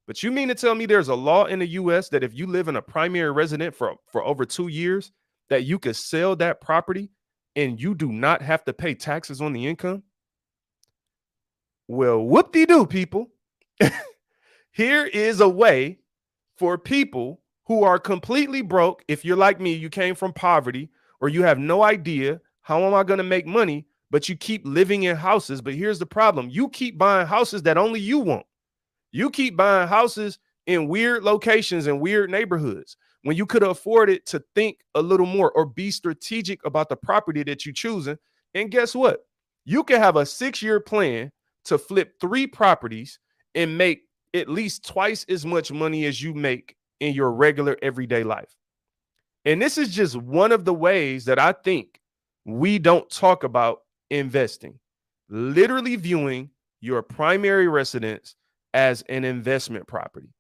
But you mean to tell me there's a law in the U.S. that if you live in a primary residence for over 2 years, that you could sell that property and you do not have to pay taxes on the income? Well, whoop-de-doo, people. Here is a way for people who are completely broke. If you're like me, you came from poverty, or you have no idea how am I going to make money, but you keep living in houses. But here's the problem. You keep buying houses that only you want. You keep buying houses in weird locations and weird neighborhoods when you could afford it to think a little more or be strategic about the property that you're choosing. And guess what? You can have a 6-year plan to flip 3 properties and make at least twice as much money as you make in your regular everyday life. And this is just one of the ways that I think we don't talk about investing. Literally viewing your primary residence as an investment property.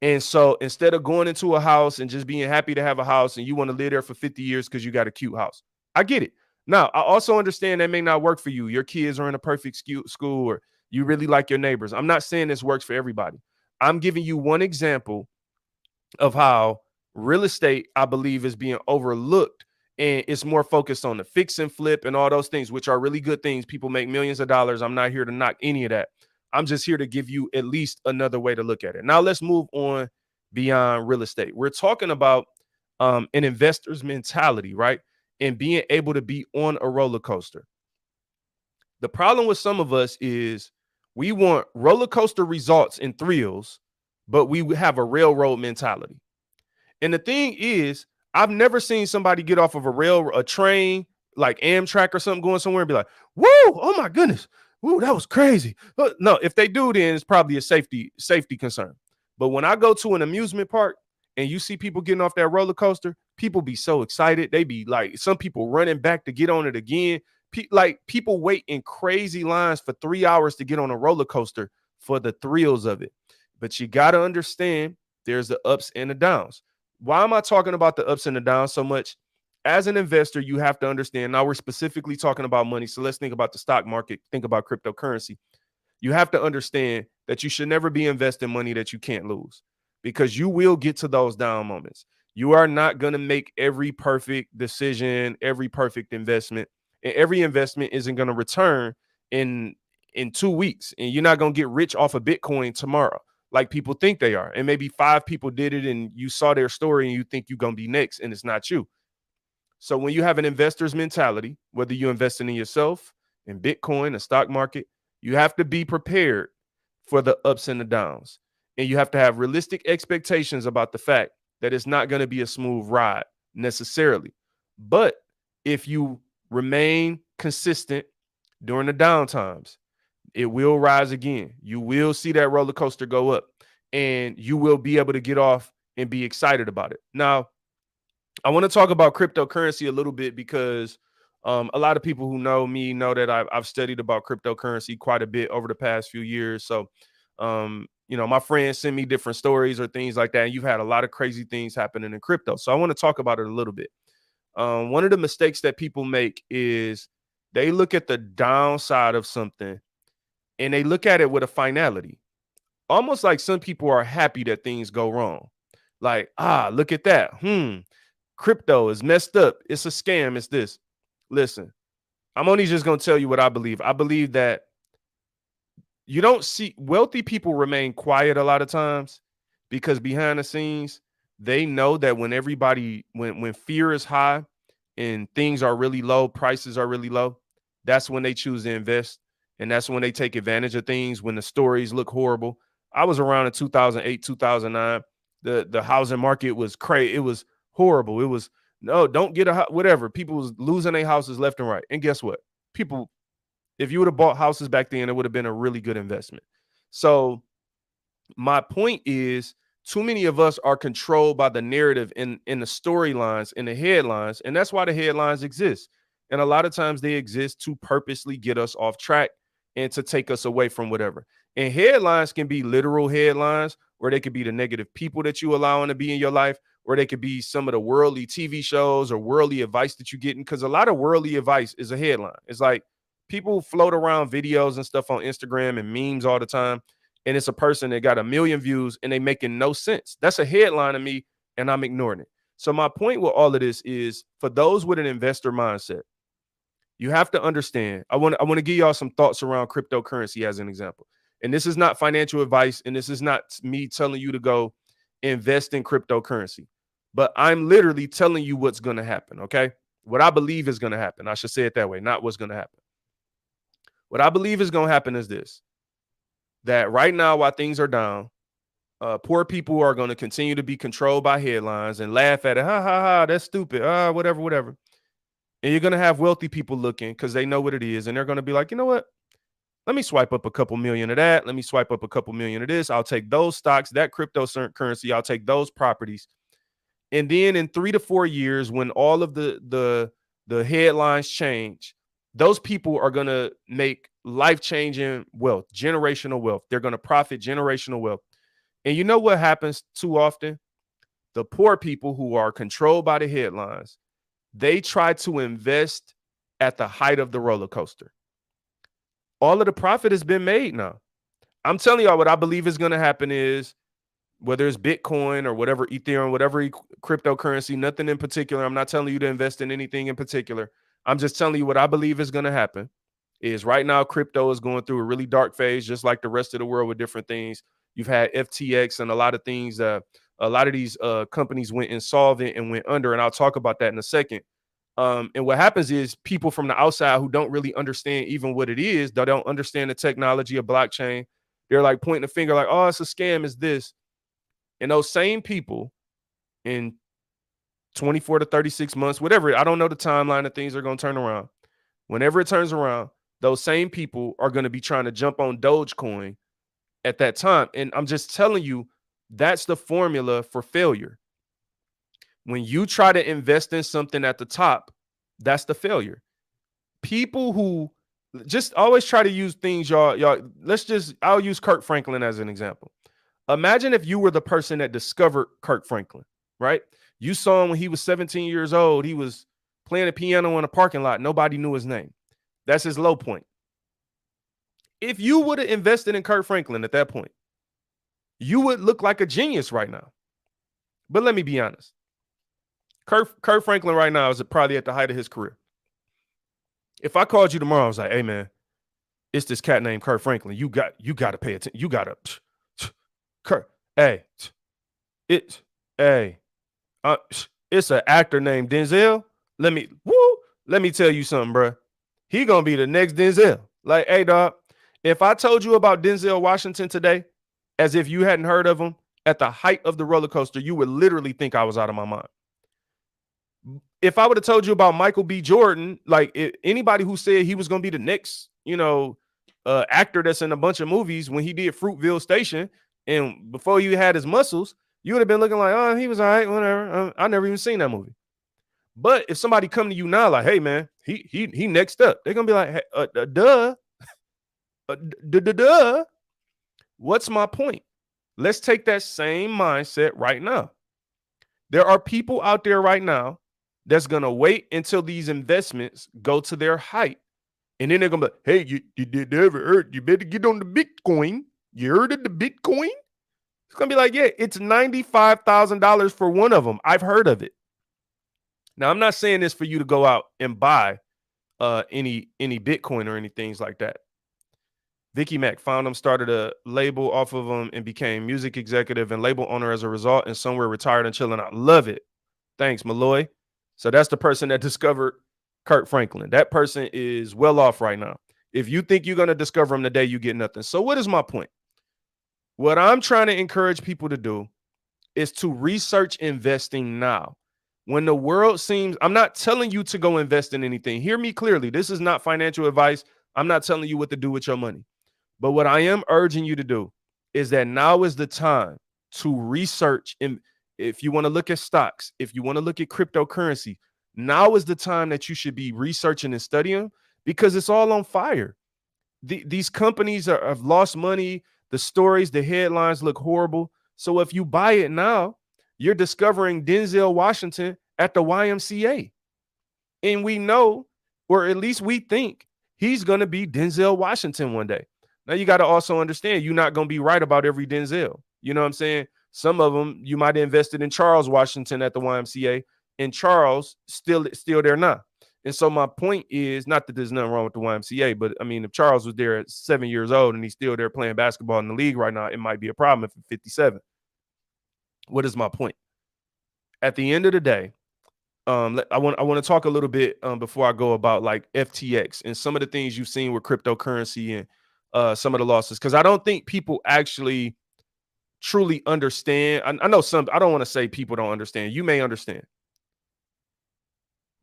And so instead of going into a house and just being happy to have a house and you want to live there for 50 years because you got a cute house, I get it. Now, I also understand that may not work for you. Your kids are in a perfect school, or you really like your neighbors. I'm not saying this works for everybody. I'm giving you one example of how real estate, I believe, is being overlooked, and it's more focused on the fix and flip and all those things, which are really good things. People make millions of dollars. I'm not here to knock any of that. I'm just here to give you at least another way to look at it. Now let's move on beyond real estate. We're talking about an investor's mentality, right? And being able to be on a roller coaster. The problem with some of us is we want roller coaster results and thrills, but we have a railroad mentality. And the thing is, I've never seen somebody get off of a train like Amtrak or something going somewhere and be like, "Woo! Oh my goodness! Woo, that was crazy." But no, if they do, then it's probably a safety concern. But when I go to an amusement park and you see people getting off that roller coaster, people be so excited. They be like, some people running back to get on it again. Like people wait in crazy lines for 3 hours to get on a roller coaster for the thrills of it. But you got to understand there's the ups and the downs. Why am I talking about the ups and the downs so much? As an investor, you have to understand. Now we're specifically talking about money. So let's think about the stock market, think about cryptocurrency. You have to understand that you should never be investing money that you can't lose, because you will get to those down moments. You are not going to make every perfect decision, every perfect investment, and every investment isn't going to return in 2 weeks, and you're not going to get rich off of Bitcoin tomorrow like people think they are. And maybe 5 people did it and you saw their story and you think you're going to be next, and it's not you. So when you have an investor's mentality, whether you're investing in yourself, in Bitcoin, the stock market, you have to be prepared for the ups and the downs. And you have to have realistic expectations about the fact that it's not going to be a smooth ride necessarily. But if you remain consistent during the down times, it will rise again. You will see that roller coaster go up, and you will be able to get off and be excited about it. Now, I want to talk about cryptocurrency a little bit because a lot of people who know me know that I've studied about cryptocurrency quite a bit over the past few years. So, my friends send me different stories or things like that. And you've had a lot of crazy things happening in crypto. So I want to talk about it a little bit. One of the mistakes that people make is they look at the downside of something and they look at it with a finality. Almost like some people are happy that things go wrong. Like, look at that. Crypto is messed up. It's a scam. It's this. Listen, I'm only just going to tell you what I believe. I believe that you don't see wealthy people remain quiet a lot of times because behind the scenes, they know that when fear is high and things are really low, prices are really low, that's when they choose to invest. And that's when they take advantage of things when the stories look horrible. I was around in 2008, 2009. The housing market was crazy. It was horrible. It was, no, don't get whatever. People was losing their houses left and right. And guess what? People, if you would have bought houses back then, it would have been a really good investment. So my point is, too many of us are controlled by the narrative in the storylines, in the headlines, and that's why the headlines exist. And a lot of times they exist to purposely get us off track and to take us away from whatever. And headlines can be literal headlines, or they could be the negative people that you allow to be in your life, or they could be some of the worldly TV shows or worldly advice that you're getting, because a lot of worldly advice is a headline. It's like people float around videos and stuff on Instagram and memes all the time, and it's a person that got 1 million views and they making no sense. That's a headline to me, and I'm ignoring it. So my point with all of this is, for those with an investor mindset, You have to understand. I want to give y'all some thoughts around cryptocurrency as an example. And this is not financial advice, and this is not me telling you to go invest in cryptocurrency. But I'm literally telling you what's going to happen, okay? What I believe is going to happen. I should say it that way, not what's going to happen. What I believe is going to happen is this: that right now, while things are down, poor people are going to continue to be controlled by headlines and laugh at it. Ha ha ha, that's stupid. Whatever, whatever. And you're going to have wealthy people looking because they know what it is. And they're going to be like, you know what? Let me swipe up a couple million of that. Let me swipe up a couple million of this. I'll take those stocks, that cryptocurrency. I'll take those properties. And then in 3 to 4 years, when all of the headlines change, those people are going to make life-changing wealth, generational wealth. They're going to profit generational wealth. And you know what happens too often? The poor people who are controlled by the headlines, they try to invest at the height of the roller coaster. All of the profit has been made now. I'm telling y'all what I believe is going to happen is, whether it's Bitcoin or whatever, Ethereum, whatever cryptocurrency, nothing in particular. I'm not telling you to invest in anything in particular. I'm just telling you what I believe is going to happen is right now crypto is going through a really dark phase, just like the rest of the world with different things. You've had FTX and a lot of things. A lot of these companies went insolvent and went under, and I'll talk about that in a second. And what happens is people from the outside who don't really understand even what it is, they don't understand the technology of blockchain. They're like pointing a finger like, oh, it's a scam, it's this. And those same people in 24 to 36 months, whatever, I don't know the timeline that things are going to turn around. Whenever it turns around, those same people are going to be trying to jump on Dogecoin at that time. And I'm just telling you, that's the formula for failure. When you try to invest in something at the top, that's the failure. People who just always try to use things, y'all, I'll use Kirk Franklin as an example. Imagine if you were the person that discovered Kirk Franklin, right? You saw him when he was 17 years old. He was playing a piano in a parking lot. Nobody knew his name. That's his low point. If you would have invested in Kirk Franklin at that point, you would look like a genius right now. But let me be honest. Kirk Franklin right now is probably at the height of his career. If I called you tomorrow, I was like, hey, man, it's this cat named Kirk Franklin. You got to pay attention. You got to. Kirk, it's an actor named Denzel. Let me tell you something, bro. He gonna be the next Denzel. Like, hey, dog, if I told you about Denzel Washington today, as if you hadn't heard of him, at the height of the roller coaster, you would literally think I was out of my mind. If I would have told you about Michael B. Jordan, like anybody who said he was gonna be the next, actor that's in a bunch of movies when he did Fruitville Station, and before you had his muscles, you would have been looking like, oh, he was all right, whatever. I never even seen that movie. But if somebody come to you now like, hey, man, he next up, they're going to be like, hey, duh. What's my point? Let's take that same mindset right now. There are people out there right now that's going to wait until these investments go to their height. And then they're going to be like, hey, you did ever heard, you better get on the Bitcoin. You heard of the Bitcoin? It's going to be like, yeah, it's $95,000 for one of them. I've heard of it. Now, I'm not saying this for you to go out and buy any Bitcoin or anything like that. Vicky Mac found him, started a label off of him, and became music executive and label owner as a result, and somewhere retired and chilling out. Love it. Thanks, Malloy. So that's the person that discovered Kirk Franklin. That person is well off right now. If you think you're going to discover him today, you get nothing. So what is my point? What I'm trying to encourage people to do is to research investing now. When the world seems, I'm not telling you to go invest in anything. Hear me clearly. This is not financial advice. I'm not telling you what to do with your money. But what I am urging you to do is that now is the time to research. And if you want to look at stocks, if you want to look at cryptocurrency, now is the time that you should be researching and studying, because it's all on fire. These companies have lost money. The stories, the headlines look horrible. So if you buy it now, you're discovering Denzel Washington at the YMCA. And we know, or at least we think, he's going to be Denzel Washington one day. Now, you got to also understand, you're not going to be right about every Denzel. You know what I'm saying? Some of them, you might have invested in Charles Washington at the YMCA, and Charles still there now. And so my point is not that there's nothing wrong with the YMCA, but I mean, if Charles was there at 7 years old and he's still there playing basketball in the league right now, it might be a problem if he's 57. What is my point? At the end of the day, I want to talk a little bit before I go about like FTX and some of the things you've seen with cryptocurrency and some of the losses, because I don't think people actually truly understand. I know some. I don't want to say people don't understand. You may understand,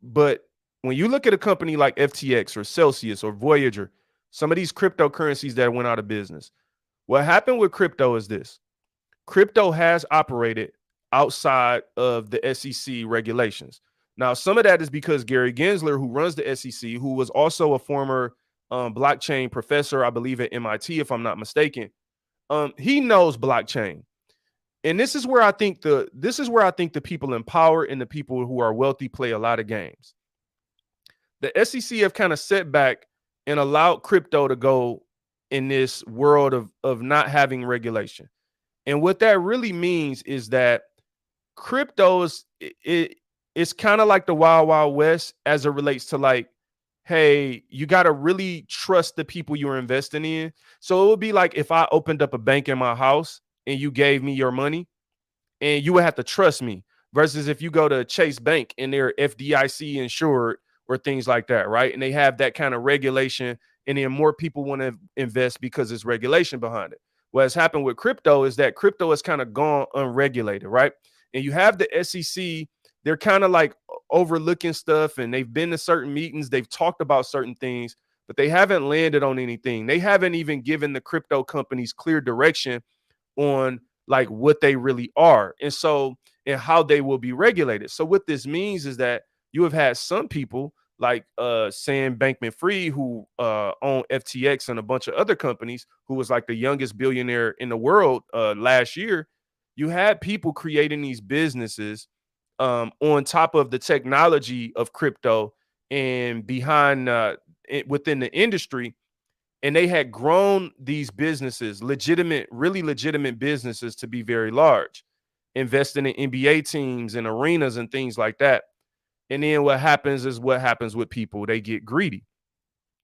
but when you look at a company like FTX or Celsius or Voyager, some of these cryptocurrencies that went out of business, what happened with crypto is this: crypto has operated outside of the SEC regulations. Now, some of that is because Gary Gensler, who runs the SEC, who was also a former blockchain professor, I believe at MIT, if I'm not mistaken, he knows blockchain. And this is where I think the people in power and the people who are wealthy play a lot of games. The SEC have kind of set back and allowed crypto to go in this world of not having regulation. And what that really means is that cryptos, it's kind of like the wild wild west as it relates to like, hey, you got to really trust the people you're investing in. So it would be like if I opened up a bank in my house and you gave me your money, and you would have to trust me, versus if you go to Chase Bank and they're FDIC insured or things like that, right? And they have that kind of regulation, and then more people want to invest because there's regulation behind it. What has happened with crypto is that crypto has kind of gone unregulated, right? And you have the SEC, they're kind of like overlooking stuff, and they've been to certain meetings, they've talked about certain things, but they haven't landed on anything. They haven't even given the crypto companies clear direction on like what they really are, and how they will be regulated. So what this means is that you have had some people like Sam Bankman-Fried, who own FTX and a bunch of other companies, who was like the youngest billionaire in the world last year. You had people creating these businesses on top of the technology of crypto and behind within the industry, and they had grown these businesses, legitimate, really legitimate businesses, to be very large, investing in NBA teams and arenas and things like that. And then what happens is what happens with people: they get greedy.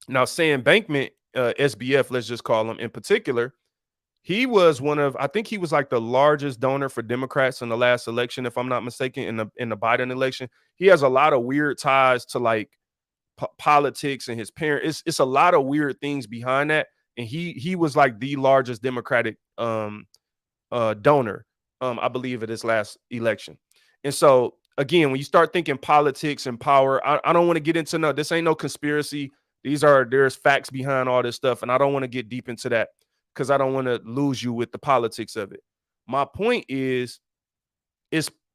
Now, Sam Bankman, SBF, let's just call him in particular, he was I think he was like the largest donor for Democrats in the last election, if I'm not mistaken, in the Biden election. He has a lot of weird ties to like politics and his parents. It's a lot of weird things behind that, and he was like the largest Democratic donor, I believe, at this last election. And so again, when you start thinking politics and power, I don't want to get into this ain't no conspiracy. There's facts behind all this stuff, and I don't want to get deep into that because I don't want to lose you with the politics of it. My point is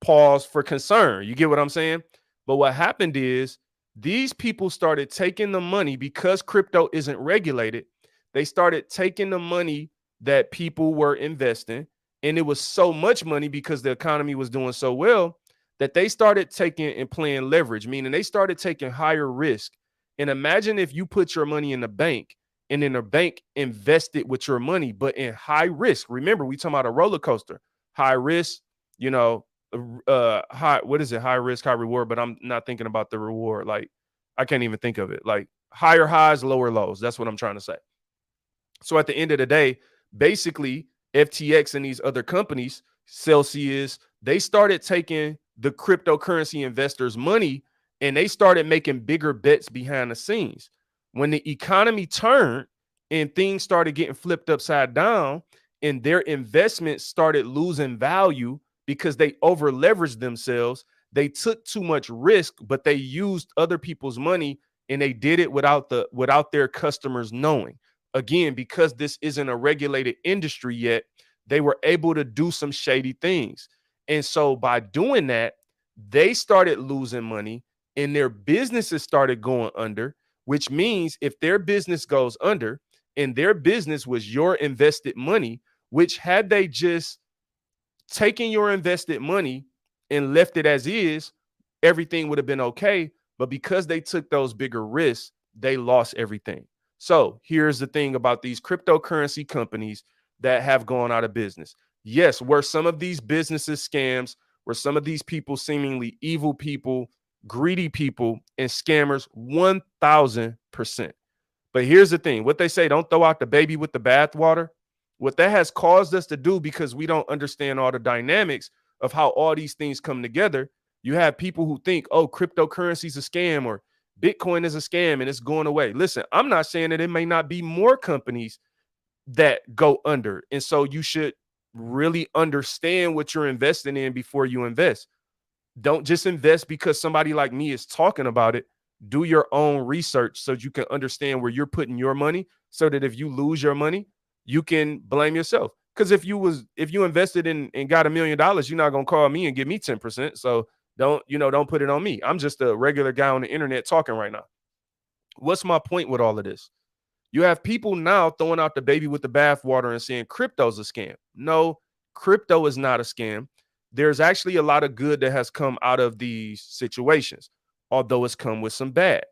pause for concern. You get what I'm saying? But what happened is these people started taking the money because crypto isn't regulated. They started taking the money that people were investing, and it was so much money because the economy was doing so well that they started taking and playing leverage, meaning they started taking higher risk. And imagine if you put your money in the bank and then the bank invested with your money, but in high risk. Remember, we talking about a roller coaster, high risk, you know, high, what is it? High risk, high reward, but I'm not thinking about the reward. Like, I can't even think of it. Like higher highs, lower lows. That's what I'm trying to say. So at the end of the day, basically, FTX and these other companies, Celsius, they started taking the cryptocurrency investors' money and they started making bigger bets behind the scenes. When the economy turned and things started getting flipped upside down and their investments started losing value because they over leveraged themselves, they took too much risk, but they used other people's money, and they did it without their customers knowing. Again, because this isn't a regulated industry yet, they were able to do some shady things. And so by doing that, they started losing money and their businesses started going under, which means if their business goes under and their business was your invested money, which had they just taken your invested money and left it as is, everything would have been okay. But because they took those bigger risks, they lost everything. So here's the thing about these cryptocurrency companies that have gone out of business. Yes, were some of these businesses scams, were some of these people seemingly evil people greedy people and scammers 1000%. But here's the thing, what they say, don't throw out the baby with the bathwater. What that has caused us to do, because we don't understand all the dynamics of how all these things come together. You have people who think, oh, cryptocurrency is a scam or Bitcoin is a scam and it's going away. Listen, I'm not saying that it may not be more companies that go under. And so you should really understand what you're investing in before you invest. Don't just invest because somebody like me is talking about it. Do your own research so you can understand where you're putting your money, so that if you lose your money, you can blame yourself. Because if you invested in and got $1 million, you're not gonna call me and give me 10%. So don't put it on me. I'm just a regular guy on the internet talking right now. What's my point with all of this? You have people now throwing out the baby with the bathwater and saying crypto's a scam. No, crypto is not a scam. There's actually a lot of good that has come out of these situations, although it's come with some bad.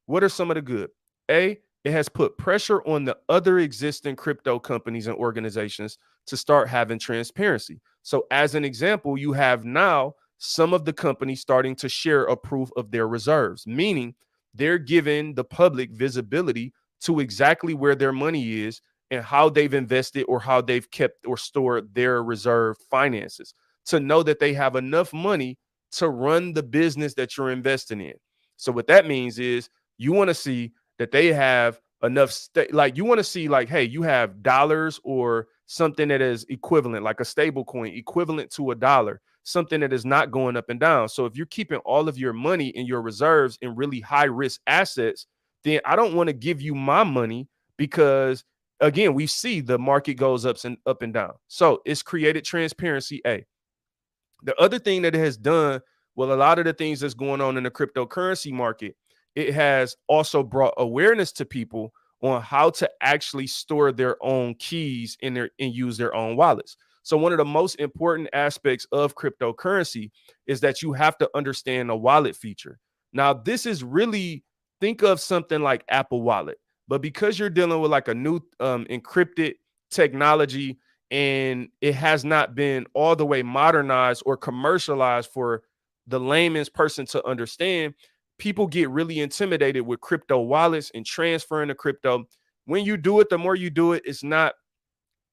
What are some of the good? A, it has put pressure on the other existing crypto companies and organizations to start having transparency. So, as an example, you have now some of the companies starting to share a proof of their reserves, meaning they're giving the public visibility to exactly where their money is and how they've invested or how they've kept or stored their reserve finances, to know that they have enough money to run the business that you're investing in. So what that means is you want to see that they have enough like you want to see like, hey, you have dollars or something that is equivalent, like a stable coin equivalent to a dollar, something that is not going up and down. So if you're keeping all of your money in your reserves in really high risk assets, then I don't want to give you my money, because again, we see the market goes up and down. So it's created transparency. The other thing that it has done, well, a lot of the things that's going on in the cryptocurrency market, it has also brought awareness to people on how to actually store their own keys in their and use their own wallets. So one of the most important aspects of cryptocurrency is that you have to understand the wallet feature. Now, this is really, think of something like Apple Wallet, but because you're dealing with like a new encrypted technology, and it has not been all the way modernized or commercialized for the layman's person to understand, people get really intimidated with crypto wallets and transferring the crypto. When you do it, the more you do it, it's not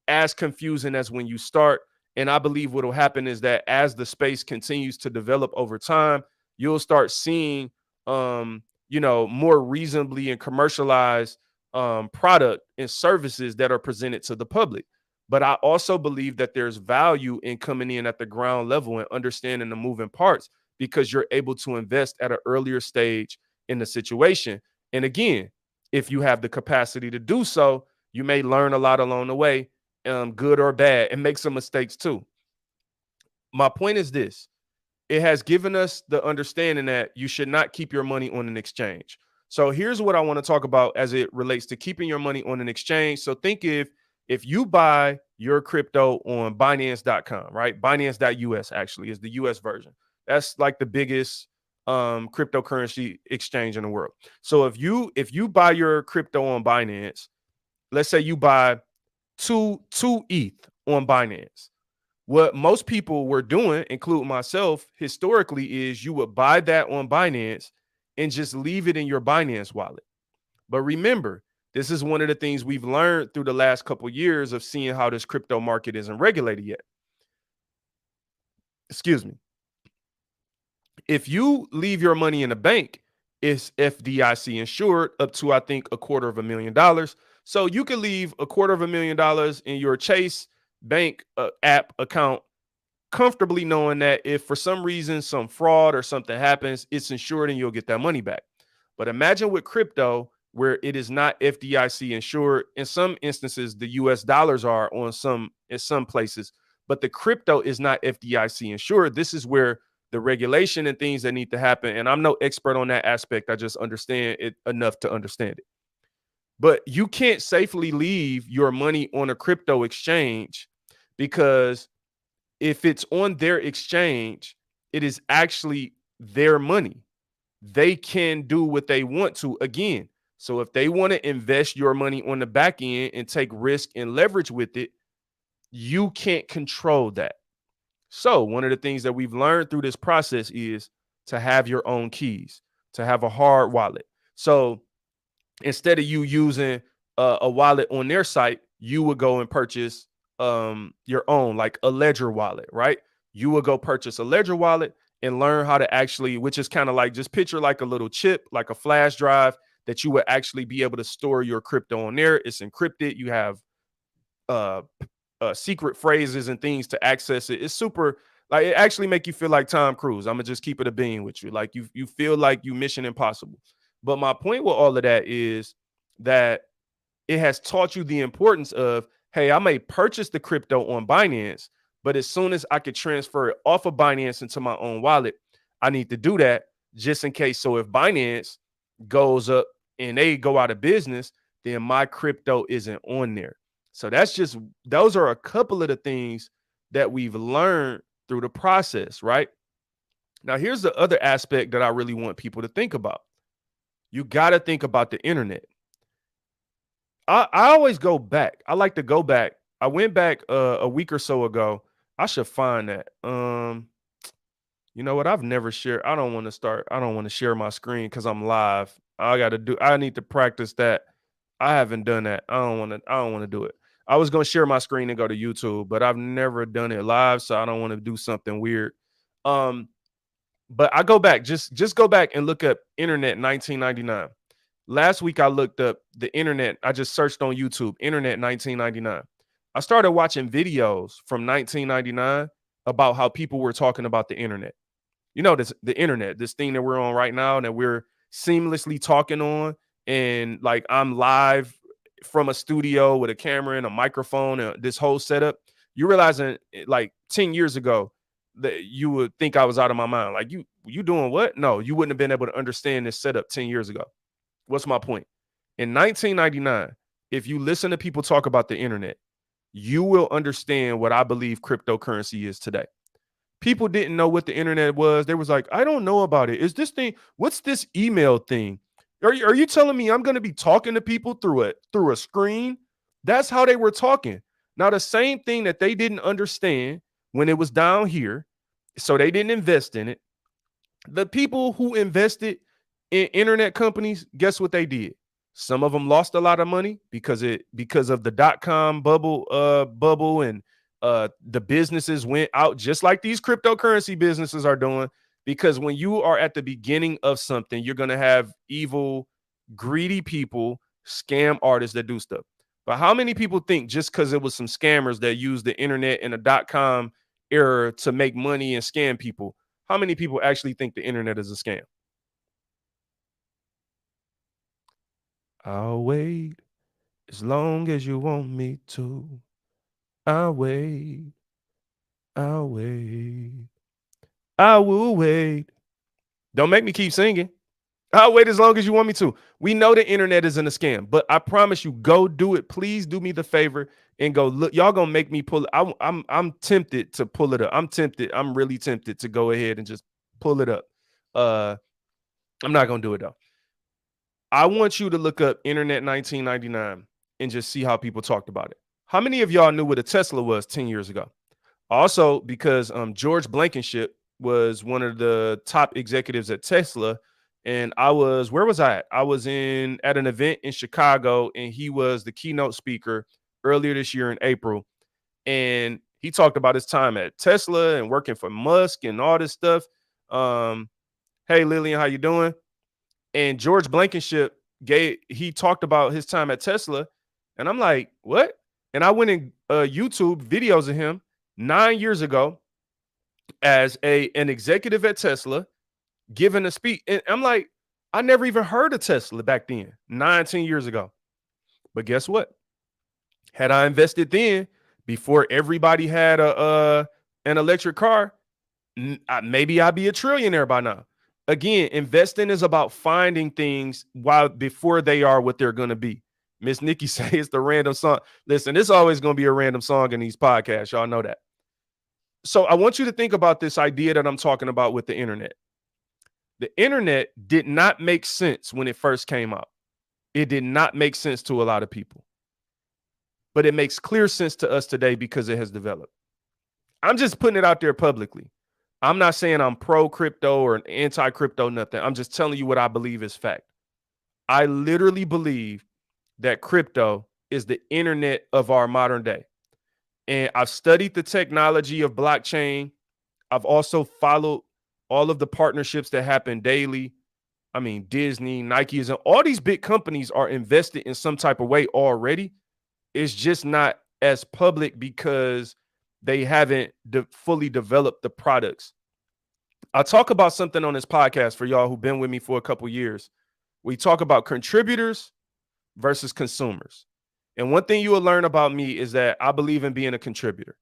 as confusing as when you start. And I believe what will happen is that as the space continues to develop over time, you'll start seeing more reasonably and commercialized product and services that are presented to the public. But I also believe that there's value in coming in at the ground level and understanding the moving parts, because you're able to invest at an earlier stage in the situation. And again, if you have the capacity to do so, you may learn a lot along the way, good or bad, and make some mistakes too. My point is this: it has given us the understanding that you should not keep your money on an exchange. So here's what I want to talk about as it relates to keeping your money on an exchange. So think if you buy your crypto on Binance.com, right? Binance.us actually is the US version. That's like the biggest cryptocurrency exchange in the world. So if you buy your crypto on Binance, let's say you buy two ETH on Binance. What most people were doing, including myself, historically, is you would buy that on Binance and just leave it in your Binance wallet. But remember, this is one of the things we've learned through the last couple of years of seeing how this crypto market isn't regulated yet. Excuse me. If you leave your money in a bank, it's FDIC insured up to, I think, $250,000. So you can leave $250,000 in your Chase Bank app account, comfortably knowing that if for some reason some fraud or something happens, it's insured and you'll get that money back. But imagine with crypto, where it is not FDIC insured. In some instances, the US dollars are in some places, but the crypto is not FDIC insured. This is where the regulation and things that need to happen. And I'm no expert on that aspect. I just understand it enough to understand it. But you can't safely leave your money on a crypto exchange, because if it's on their exchange, it is actually their money. They can do what they want to again. So if they want to invest your money on the back end and take risk and leverage with it, you can't control that. So one of the things that we've learned through this process is to have your own keys, to have a hard wallet. So instead of you using a wallet on their site, you would go and purchase your own, like a Ledger wallet, right? You would go purchase a Ledger wallet and learn how to actually, which is kind of like, just picture like a little chip, like a flash drive that you would actually be able to store your crypto on there. It's encrypted. You have uh, secret phrases and things to access it. It's super, like, it actually make you feel like Tom Cruise. I'm gonna just keep it a bean with you. Like you feel like you Mission Impossible. But my point with all of that is that it has taught you the importance of, hey, I may purchase the crypto on Binance, but as soon as I could transfer it off of Binance into my own wallet, I need to do that just in case. So if Binance goes up and they go out of business, then my crypto isn't on there. So those are a couple of the things that we've learned through the process, right? Now, here's the other aspect that I really want people to think about. You got to think about the internet. I always go back. I like to go back. I went back a week or so ago. I should find that. You know what? I've never shared. I don't want to start. I don't want to share my screen because I'm live. I need to practice that. I haven't done that. I don't want to do it. I was gonna share my screen and go to YouTube, but I've never done it live, so I don't want to do something weird. Um, but I go back. Just go back and look up internet 1999. Last week I looked up the internet. I just searched on YouTube, internet 1999. I started watching videos from 1999 about how people were talking about the internet. You know, the internet, this thing that we're on right now, and that we're seamlessly talking on, and like I'm live from a studio with a camera and a microphone and this whole setup. You realizing like 10 years ago that you would think I was out of my mind. Like you doing what? No, you wouldn't have been able to understand this setup 10 years ago. What's my point? In 1999, if you listen to people talk about the internet, you will understand what I believe cryptocurrency is today. People didn't know what the internet was. They was like, I don't know about it. Is this thing, what's this email thing? Are you telling me I'm going to be talking to people through a screen? That's how they were talking. Now, the same thing that they didn't understand when it was down here, so they didn't invest in it. The people who invested in internet companies, guess what they did? Some of them lost a lot of money because of the dot-com bubble, and the businesses went out just like these cryptocurrency businesses are doing. Because when you are at the beginning of something, you're going to have evil, greedy people, scam artists that do stuff. But how many people think just because it was some scammers that used the internet and the dot-com era to make money and scam people, how many people actually think the internet is a scam? I'll wait as long as you want me to. I'll wait. I'll wait. I will wait. Don't make me keep singing. I'll wait as long as you want me to. We know the internet isn't a scam, but I promise you, go do it. Please do me the favor and go look. Y'all gonna make me pull it. I'm tempted to pull it up. I'm tempted. I'm really tempted to go ahead and just pull it up. I'm not gonna do it though. I want you to look up Internet 1999 and just see how people talked about it. How many of y'all knew what a Tesla was 10 years ago? Also, because George Blankenship was one of the top executives at Tesla. And where was I at? I was at an event in Chicago, and he was the keynote speaker earlier this year in April. And he talked about his time at Tesla and working for Musk and all this stuff. Hey, Lillian, how you doing? And George Blankenship he talked about his time at Tesla, and I'm like, what? And I went in YouTube videos of him 9 years ago as an executive at Tesla giving a speech, and I'm like, I never even heard of Tesla back then, 19 years ago. But guess what? Had I invested then, before everybody had an electric car, maybe I'd be a trillionaire by now. Again, investing is about finding things before they are what they're going to be. Miss Nikki says it's the random song. Listen, it's always going to be a random song in these podcasts. Y'all know that. So I want you to think about this idea that I'm talking about with the internet. The internet did not make sense when it first came out. It did not make sense to a lot of people. But it makes clear sense to us today because it has developed. I'm just putting it out there publicly. I'm not saying I'm pro crypto or anti crypto, nothing. I'm just telling you what I believe is fact. I literally believe that crypto is the internet of our modern day. And I've studied the technology of blockchain. I've also followed all of the partnerships that happen daily. I mean, Disney, Nike, and all these big companies are invested in some type of way already. It's just not as public because they haven't fully developed the products. I talk about something on this podcast for y'all who've been with me for a couple years. We talk about contributors versus consumers. And one thing you will learn about me is that I believe in being a contributor.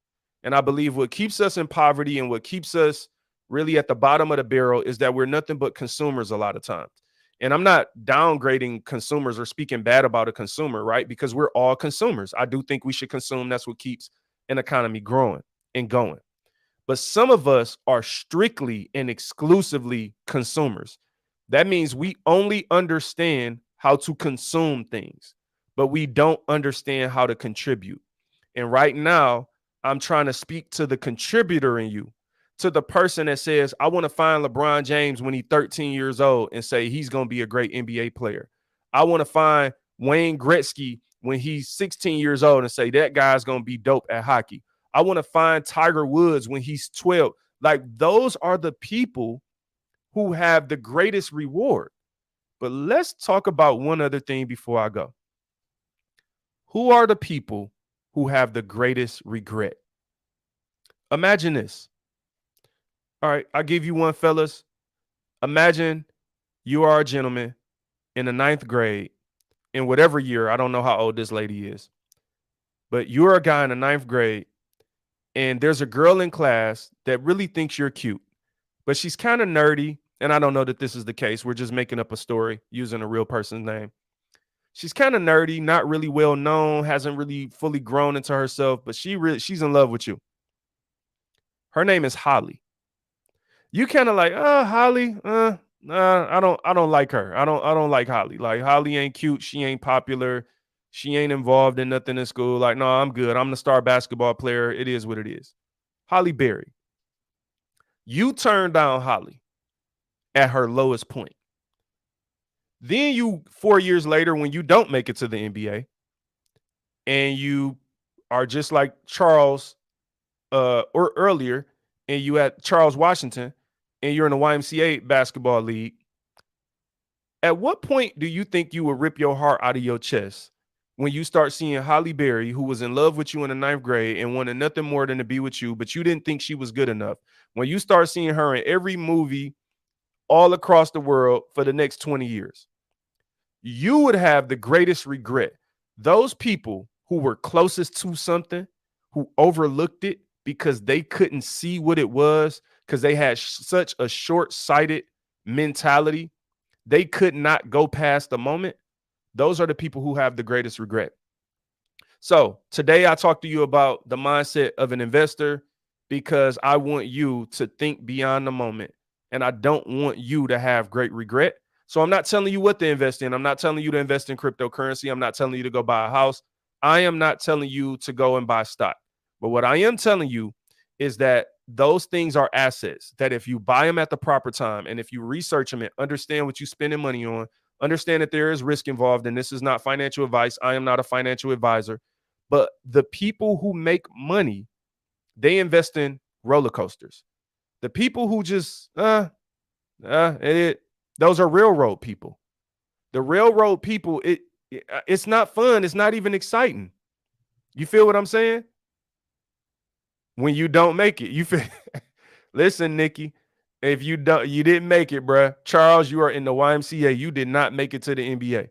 And I believe what keeps us in poverty and what keeps us really at the bottom of the barrel is that we're nothing but consumers a lot of times. And I'm not downgrading consumers or speaking bad about a consumer, right? Because we're all consumers. I do think we should consume. That's what keeps an economy growing and going. But some of us are strictly and exclusively consumers. That means we only understand how to consume things, but we don't understand how to contribute. And right now, I'm trying to speak to the contributor in you, to the person that says, I want to find LeBron James when he's 13 years old and say he's going to be a great NBA player. I want to find Wayne Gretzky when he's 16 years old and say that guy's going to be dope at hockey. I want to find Tiger Woods when he's 12. Like, those are the people who have the greatest reward. But let's talk about one other thing before I go. Who are the people who have the greatest regret? Imagine this. All right, I'll give you one, fellas. Imagine you are a gentleman in the ninth grade in whatever year. I don't know how old this lady is, but you're a guy in the ninth grade, and there's a girl in class that really thinks you're cute, but she's kind of nerdy. And I don't know that this is the case. We're just making up a story using a real person's name. She's kind of nerdy, not really well known, hasn't really fully grown into herself, but she's in love with you. Her name is Holly. You kind of like, Holly, I don't like her. I don't like Holly. Like, Holly ain't cute, she ain't popular, she ain't involved in nothing in school. Like, no, I'm good. I'm the star basketball player. It is what it is. Holly Berry. You turn down Holly at her lowest point. Then you 4 years later, when you don't make it to the NBA, and you are just like Charles or earlier, and you at Charles Washington, and you're in the YMCA basketball league, at what point do you think you will rip your heart out of your chest when you start seeing Holly Berry, who was in love with you in the ninth grade and wanted nothing more than to be with you, but you didn't think she was good enough? When you start seeing her in every movie all across the world for the next 20 years, you would have the greatest regret. Those people who were closest to something, who overlooked it because they couldn't see what it was, because they had such a short-sighted mentality, they could not go past the moment. Those are the people who have the greatest regret. So today I talked to you about the mindset of an investor because I want you to think beyond the moment, and I don't want you to have great regret. So I'm not telling you what to invest in. I'm not telling you to invest in cryptocurrency. I'm not telling you to go buy a house. I am not telling you to go and buy stock. But what I am telling you is that those things are assets that if you buy them at the proper time and if you research them and understand what you're spending money on, understand that there is risk involved, and this is not financial advice. I am not a financial advisor. But the people who make money, they invest in roller coasters. The people who just, those are railroad people. The railroad people, it's not fun. It's not even exciting. You feel what I'm saying? When you don't make it, you feel. Listen, Nikki, if you didn't make it, bruh. Charles, you are in the YMCA. You did not make it to the NBA.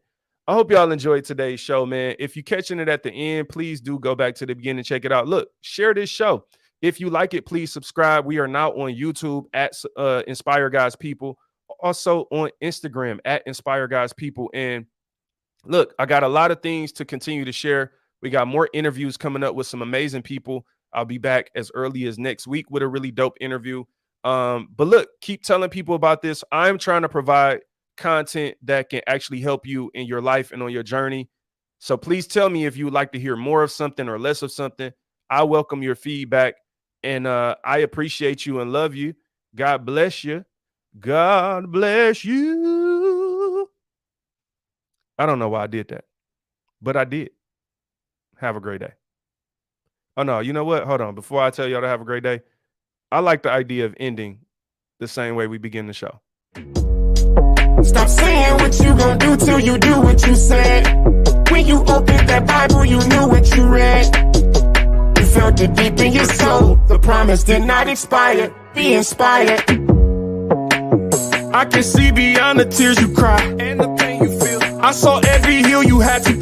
I hope y'all enjoyed today's show, man. If you're catching it at the end, please do go back to the beginning and check it out. Look, share this show. If you like it, please subscribe. We are now on YouTube at Inspire Guys People. Also on Instagram at Inspire Guys People. And look, I got a lot of things to continue to share. We got more interviews coming up with some amazing people. I'll be back as early as next week with a really dope interview. But look, keep telling people about this. I'm trying to provide content that can actually help you in your life and on your journey. So please tell me if you would like to hear more of something or less of something. I welcome your feedback, and I appreciate you and love you. God bless you. God bless you. I don't know why I did that, but I did. Have a great day. Oh, no, you know what? Hold on. Before I tell y'all to have a great day, I like the idea of ending the same way we begin the show. Stop saying what you gonna do till you do what you said. When you opened that Bible, you knew what you read. You felt it deep in your soul. The promise did not expire. Be inspired. I can see beyond the tears you cry and the pain you feel. I saw every hill you had to